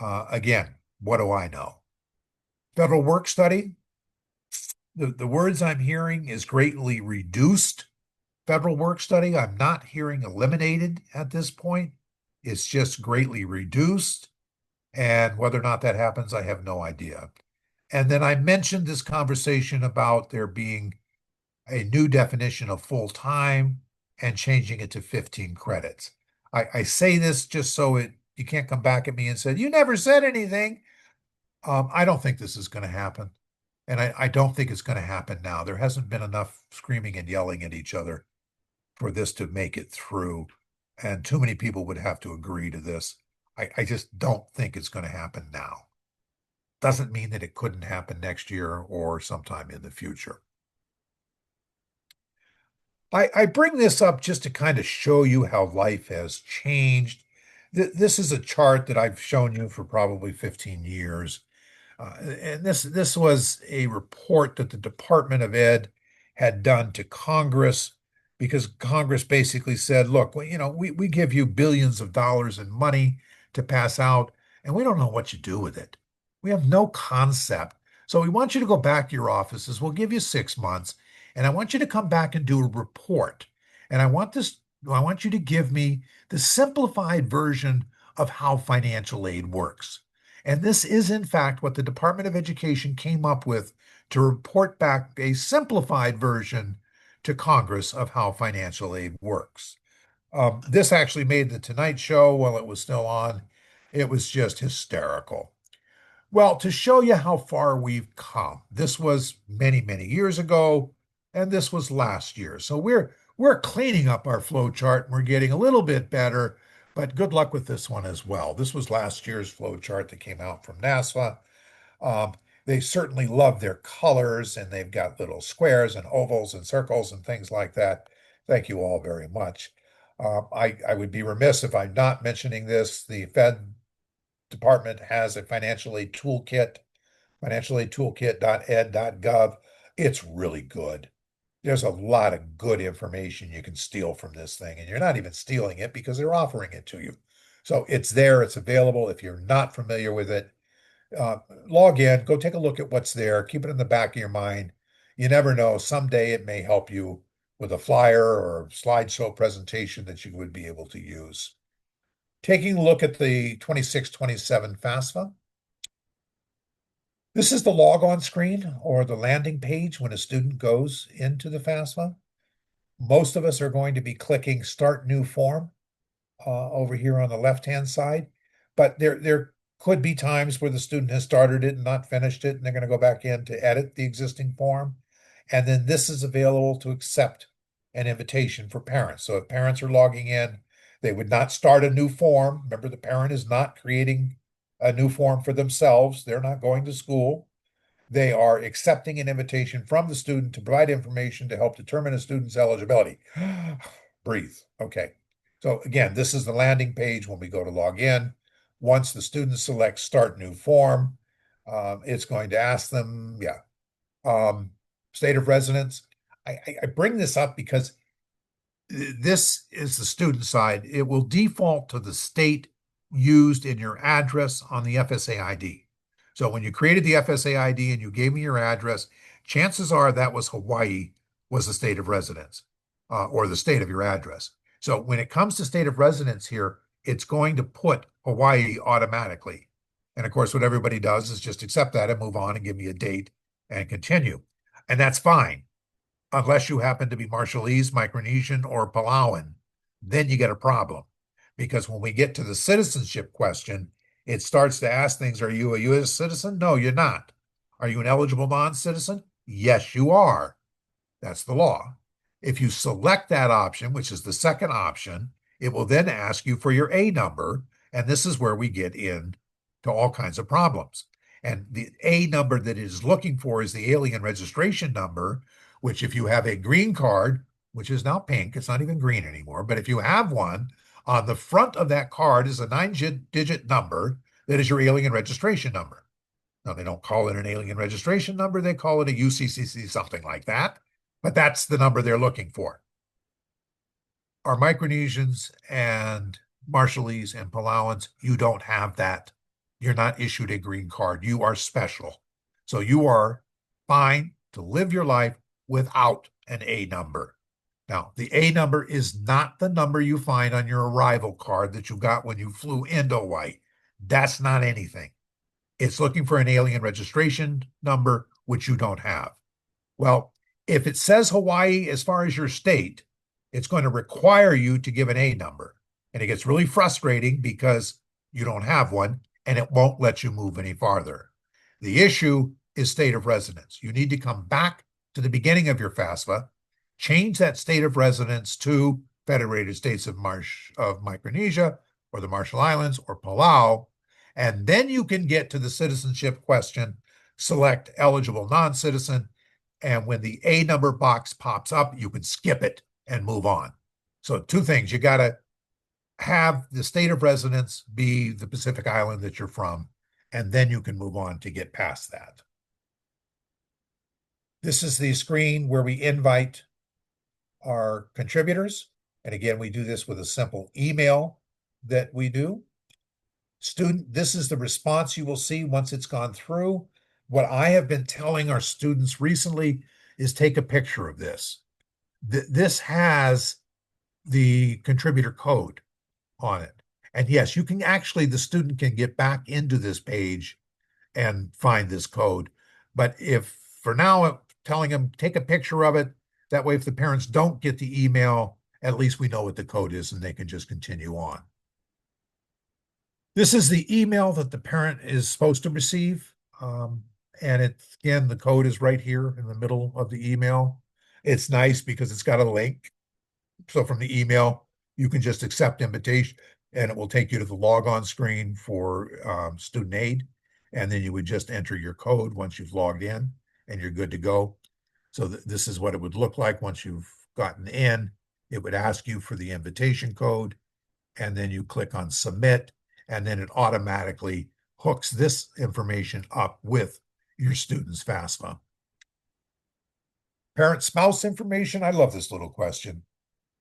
Again, what do I know? Federal work study, the words I'm hearing is greatly reduced. Federal work study, I'm not hearing eliminated at this point. It's just greatly reduced. And whether or not that happens, I have no idea. And then I mentioned this conversation about there being a new definition of full time and changing it to 15 credits. I say this just so you can't come back at me and say, you never said anything. I don't think this is going to happen. And I don't think it's going to happen now. There hasn't been enough screaming and yelling at each other for this to make it through. And too many people would have to agree to this. I just don't think it's going to happen now. Doesn't mean that it couldn't happen next year or sometime in the future. I bring this up just to kind of show you how life has changed. This is a chart that I've shown you for probably 15 years. And this was a report that the Department of Ed had done to Congress because Congress basically said, look, well, we give you billions of dollars in money to pass out, and we don't know what you do with it. We have no concept. So we want you to go back to your offices. We'll give you 6 months, and I want you to come back and do a report. And I want you to give me the simplified version of how financial aid works. And this is, in fact, what the Department of Education came up with to report back a simplified version to Congress of how financial aid works. This actually made the Tonight Show while it was still on. It was just hysterical. Well, to show you how far we've come, this was many, many years ago, and this was last year. So we're cleaning up our flow chart and we're getting a little bit better, but good luck with this one as well. This was last year's flow chart that came out from NASA. They certainly love their colors, and they've got little squares and ovals and circles and things like that. Thank you all very much. I would be remiss if I'm not mentioning this. The Fed Department has a financial aid toolkit, financialaidtoolkit.ed.gov. It's really good. There's a lot of good information you can steal from this thing, and you're not even stealing it because they're offering it to you. So it's there, it's available. If you're not familiar with it, log in, go take a look at what's there, keep it in the back of your mind. You never know, someday it may help you with a flyer or slideshow presentation that you would be able to use. Taking a look at the 26-27 FAFSA. This is the logon screen or the landing page when a student goes into the FAFSA. Most of us are going to be clicking Start New Form over here on the left-hand side, but there could be times where the student has started it and not finished it, and they're going to go back in to edit the existing form. And then this is available to accept an invitation for parents. So if parents are logging in, they would not start a new form. Remember, the parent is not creating a new form for themselves. They're not going to school. They are accepting an invitation from the student to provide information to help determine a student's eligibility. Breathe. Okay. So again, this is the landing page when we go to log in. Once the student selects start new form, it's going to ask them, state of residence. I bring this up because this is the student side. It will default to the state used in your address on the FSA ID. So when you created the FSA ID and you gave me your address, chances are that was Hawaii was the state of residence, or the state of your address. So when it comes to state of residence here, it's going to put Hawaii automatically. And of course, what everybody does is just accept that and move on and give me a date and continue. And that's fine, unless you happen to be Marshallese, Micronesian, or Palauan. Then you get a problem. Because when we get to the citizenship question, it starts to ask things. Are you a U.S. citizen? No, you're not. Are you an eligible non-citizen? Yes, you are. That's the law. If you select that option, which is the second option, it will then ask you for your A number, and this is where we get in to all kinds of problems. And the A number that it is looking for is the alien registration number, which if you have a green card, which is now pink, it's not even green anymore, but if you have one, on the front of that card is a 9-digit number that is your alien registration number. Now, they don't call it an alien registration number, they call it a UCCC, something like that, but that's the number they're looking for. Our Micronesians and Marshallese and Palauans, you don't have that. You're not issued a green card. You are special. So you are fine to live your life without an A number. Now, the A number is not the number you find on your arrival card that you got when you flew into Hawaii. That's not anything. It's looking for an alien registration number, which you don't have. Well, if it says Hawaii as far as your state, it's going to require you to give an A number. And it gets really frustrating because you don't have one and it won't let you move any farther. The issue is state of residence. You need to come back to the beginning of your FAFSA, change that state of residence to Federated States of Micronesia or the Marshall Islands or Palau, and then you can get to the citizenship question, select eligible non-citizen, and when the A number box pops up, you can skip it and move on. So two things, you got to have the state of residence be the Pacific Island that you're from, and then you can move on to get past that. This is the screen where we invite our contributors. And again, we do this with a simple email that we do. Student, this is the response you will see once it's gone through. What I have been telling our students recently is take a picture of this. This has the contributor code on it. And yes, you can actually, the student can get back into this page and find this code. But if for now, telling them take a picture of it, that way if the parents don't get the email, at least we know what the code is and they can just continue on. This is the email that the parent is supposed to receive. And it's, again, the code is right here in the middle of the email. It's nice because it's got a link. So from the email, you can just accept invitation and it will take you to the logon screen for student aid. And then you would just enter your code once you've logged in and you're good to go. So this is what it would look like once you've gotten in. It would ask you for the invitation code and then you click on submit and then it automatically hooks this information up with your student's FAFSA. Parent spouse information. I love this little question.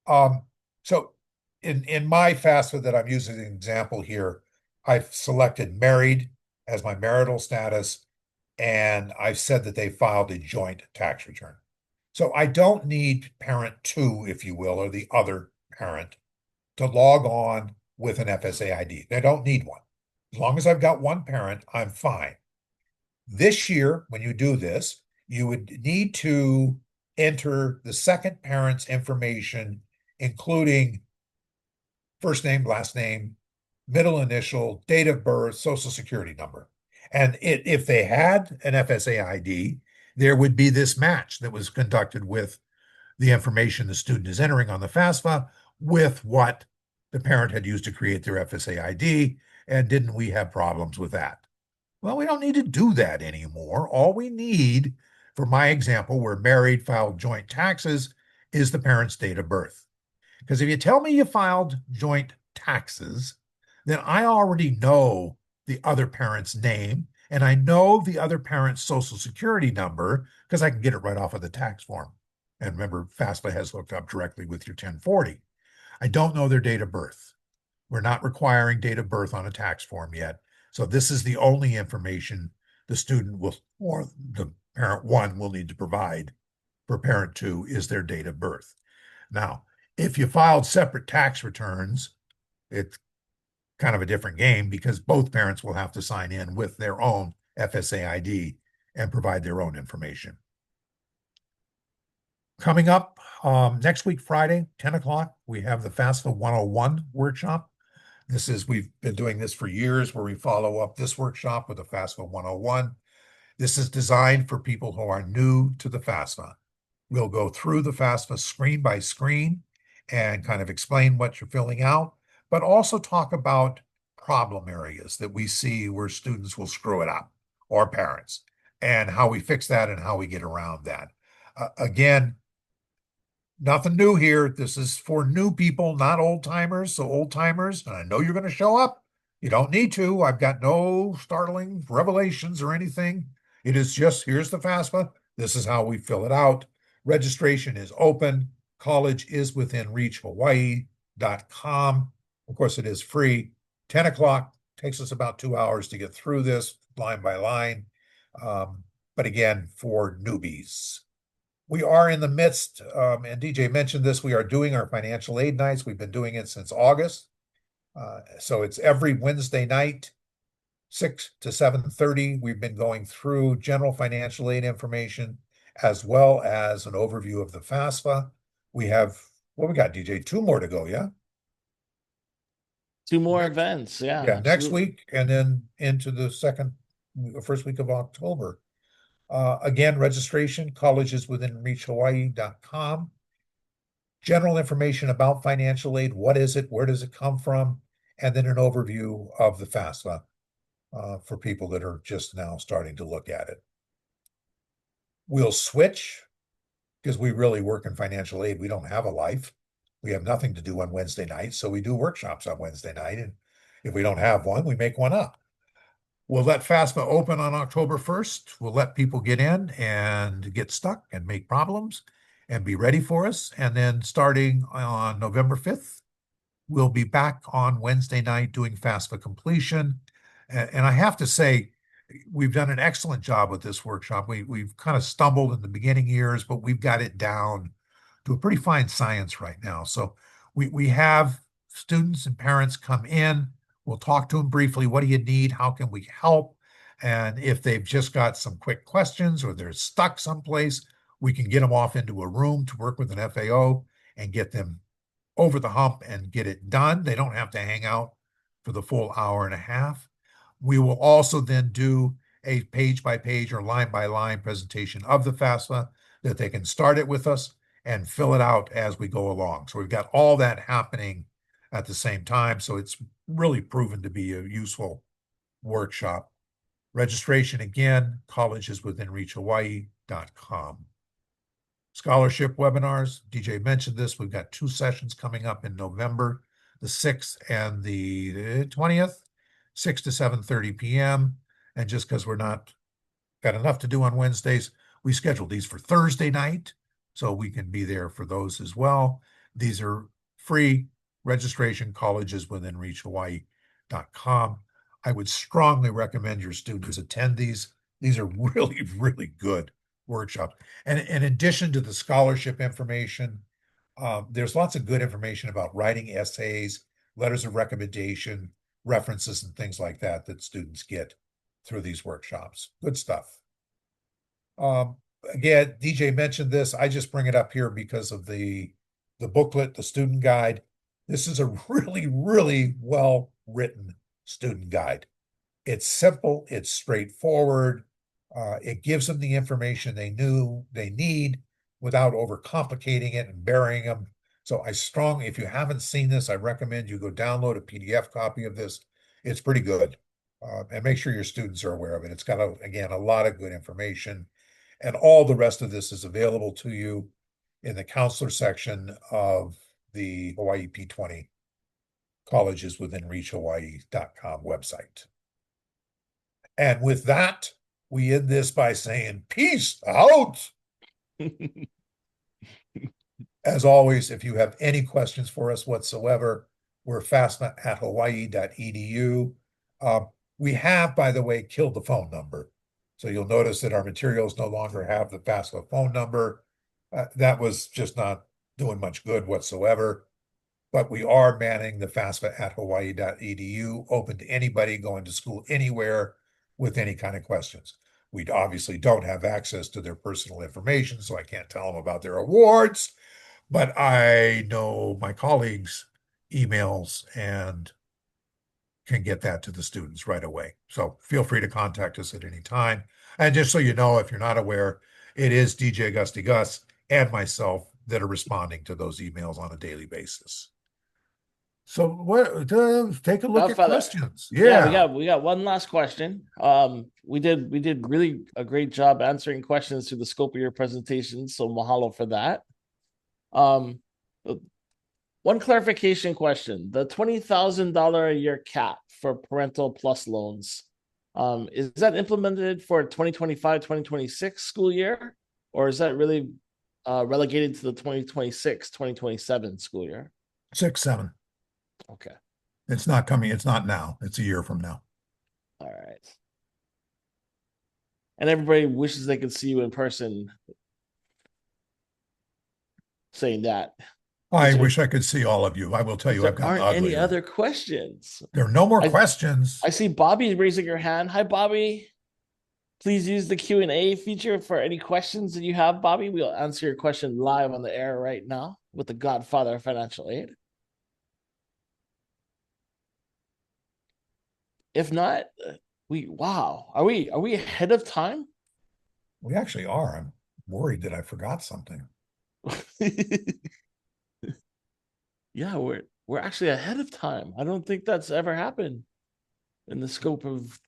So in my FAFSA that I'm using as an example here, I've selected married as my marital status, and I've said that they filed a joint tax return. So I don't need parent two, if you will, or the other parent to log on with an FSA ID. They don't need one. As long as I've got one parent, I'm fine. This year, when you do this, you would need to enter the second parent's information, including first name, last name, middle initial, date of birth, social security number. And if they had an FSA ID, there would be this match that was conducted with the information the student is entering on the FAFSA with what the parent had used to create their FSA ID, and didn't we have problems with that? Well, we don't need to do that anymore. All we need, for my example, where married filed joint taxes, is the parent's date of birth. Because if you tell me you filed joint taxes, then I already know the other parent's name and I know the other parent's social security number because I can get it right off of the tax form. And remember, FAFSA has hooked up directly with your 1040. I don't know their date of birth. We're not requiring date of birth on a tax form yet. So this is the only information the student will, or the parent one will need to provide for parent two is their date of birth. Now, if you filed separate tax returns, it's kind of a different game because both parents will have to sign in with their own FSA ID and provide their own information. Coming up next week, Friday, 10 o'clock, we have the FAFSA 101 workshop. We've been doing this for years where we follow up this workshop with a FAFSA 101. This is designed for people who are new to the FAFSA. We'll go through the FAFSA screen by screen and kind of explain what you're filling out, but also talk about problem areas that we see where students will screw it up or parents and how we fix that and how we get around that. Again, nothing new here. This is for new people, not old timers. So old timers, and I know you're going to show up. You don't need to. I've got no startling revelations or anything. It is just, here's the FAFSA. This is how we fill it out. Registration is open. College is within reach, Hawaii.com. Of course, it is free. 10 o'clock takes us about 2 hours to get through this line by line. But again, for newbies. We are in the midst, and DJ mentioned this, we are doing our financial aid nights. We've been doing it since August. So it's every Wednesday night, 6 to 7:30. We've been going through general financial aid information as well as an overview of the FAFSA. We have, what we got, DJ? 2 more to go, yeah?
2 more events. Yeah.
Yeah, next
absolutely.
week and then into the first week of October. Again, registration, colleges within reach, Hawaii.com. General information about financial aid. What is it? Where does it come from? And then an overview of the FAFSA for people that are just now starting to look at it. We'll switch because we really work in financial aid. We don't have a life. We have nothing to do on Wednesday nights. So we do workshops on Wednesday night. And if we don't have one, we make one up. We'll let FAFSA open on October 1st. We'll let people get in and get stuck and make problems and be ready for us. And then starting on November 5th, we'll be back on Wednesday night doing FAFSA completion. And I have to say, we've done an excellent job with this workshop. We've kind of stumbled in the beginning years, but we've got it down to a pretty fine science right now. So we have students and parents come in. We'll talk to them briefly. What do you need? How can we help? And if they've just got some quick questions or they're stuck someplace, we can get them off into a room to work with an FAO and get them over the hump and get it done. They don't have to hang out for the full hour and a half. We will also then do a page by page or line by line presentation of the FAFSA that they can start it with us and fill it out as we go along. So we've got all that happening at the same time. So it's really proven to be a useful workshop. Registration again, colleges within reach, Hawaii.com. Scholarship webinars, DJ mentioned this. We've got 2 sessions coming up in November, the 6th and the 20th, 6 to 7:30 p.m. And just because we're not got enough to do on Wednesdays, we scheduled these for Thursday night, so we can be there for those as well. These are free registration, colleges within reach, Hawaii.com. I would strongly recommend your students attend these. These are really, really good workshops. And in addition to the scholarship information, there's lots of good information about writing essays, letters of recommendation, references, and things like that that students get through these workshops. Good stuff. Again, DJ mentioned this. I just bring it up here because of the booklet, the student guide. This is a really, really well-written student guide. It's simple, it's straightforward. It gives them the information they need without overcomplicating it and burying them. So if you haven't seen this, I recommend you go download a PDF copy of this. It's pretty good. And make sure your students are aware of it. It's got, again, a lot of good information. And all the rest of this is available to you in the counselor section of the Hawaii P20 Colleges Within Reach Hawaii.com website. And with that, we end this by saying peace out. As always, if you have any questions for us whatsoever, we're fafsa@hawaii.edu. We have, by the way, killed the phone number. So you'll notice that our materials no longer have the FAFSA phone number. That was just not doing much good whatsoever. But we are manning the FAFSA@hawaii.edu, open to anybody going to school anywhere with any kind of questions. We obviously don't have access to their personal information, so I can't tell them about their awards. But I know my colleagues' emails and can get that to the students right away. So feel free to contact us at any time. And just so you know, if you're not aware, it is DJ Gusty Gus and myself that are responding to those emails on a daily basis. So what? Take a look at
Godfather.
questions.
Yeah, we got one last question. We did really a great job answering questions through the scope of your presentation, so mahalo for that. One clarification question: the $20,000 a year cap for parental plus loans, is that implemented for 2025-2026 school year, or is that really relegated to the 2026-2027 school year?
6, 7.
Okay.
It's not coming. It's not now. It's a year from now.
All right. And everybody wishes they could see you in person saying that.
I wish I could see all of you. I will tell you,
There
I've gotten
aren't any
uglier.
other questions.
There are no more questions.
I see Bobby raising her hand. Hi, Bobby. Please use the Q&A feature for any questions that you have, Bobby. We'll answer your question live on the air right now with the Godfather of Financial Aid. If not, are we ahead of time?
We actually are. I'm worried that I forgot something.
Yeah, we're actually ahead of time. I don't think that's ever happened in the scope of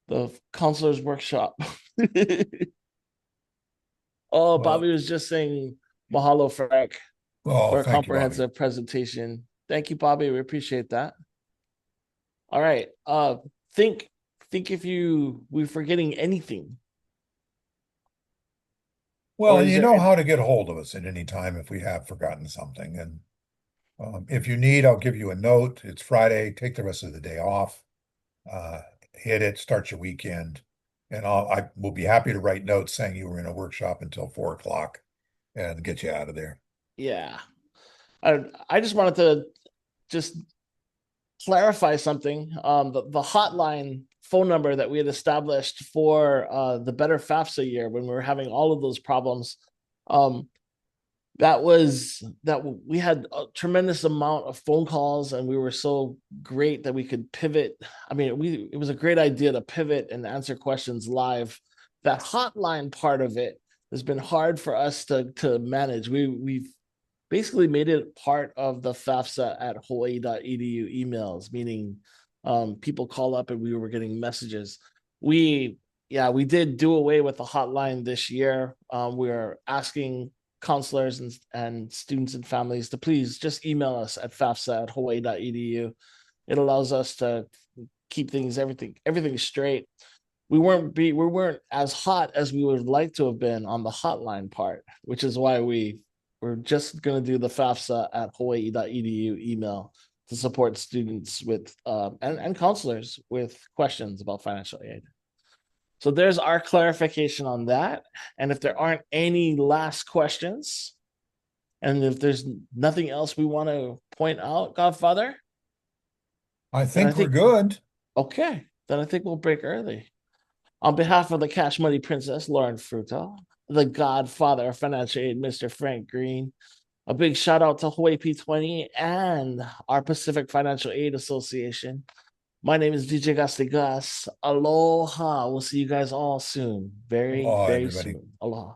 the counselor's workshop. Oh, Bobby was just saying mahalo, Frank, for a
Thank you, Bobby.
comprehensive presentation. Thank you, Bobby. We appreciate that. All right. Think if we're forgetting anything.
Well,
Or
and
is
you
there
know
any-
how to get a hold of us at any time if we have forgotten something. And if you need, I'll give you a note. It's Friday. Take the rest of the day off. Hit it. Start your weekend. And I will be happy to write notes saying you were in a workshop until 4 o'clock and get you out of there.
Yeah. I just wanted to just clarify something. The hotline phone number that we had established for the Better FAFSA year when we were having all of those problems, that we had a tremendous amount of phone calls, and we were so great that we could pivot. I mean, it was a great idea to pivot and answer questions live. That hotline part of it has been hard for us to manage. We've basically made it part of the FAFSA@hawaii.edu emails, meaning people call up and we were getting messages. We did do away with the hotline this year. We're asking counselors and students and families to please just email us at FAFSA@hawaii.edu. It allows us to keep everything straight. We weren't as hot as we would like to have been on the hotline part, which is why we're just going to do the FAFSA@hawaii.edu email to support students with and counselors with questions about financial aid. So there's our clarification on that. And if there aren't any last questions, and if there's nothing else we want to point out, Godfather,
I think we're good.
Okay, then I think we'll break early. On behalf of the Cash Money Princess, Lauren Fruto, the Godfather of Financial Aid, Mr. Frank Green, a big shout out to Hawaii P20 and our Pacific Financial Aid Association. My name is DJ Gusty Gus. Aloha. We'll see you guys all soon. Very,
Aloha,
very
everybody.
soon. Aloha.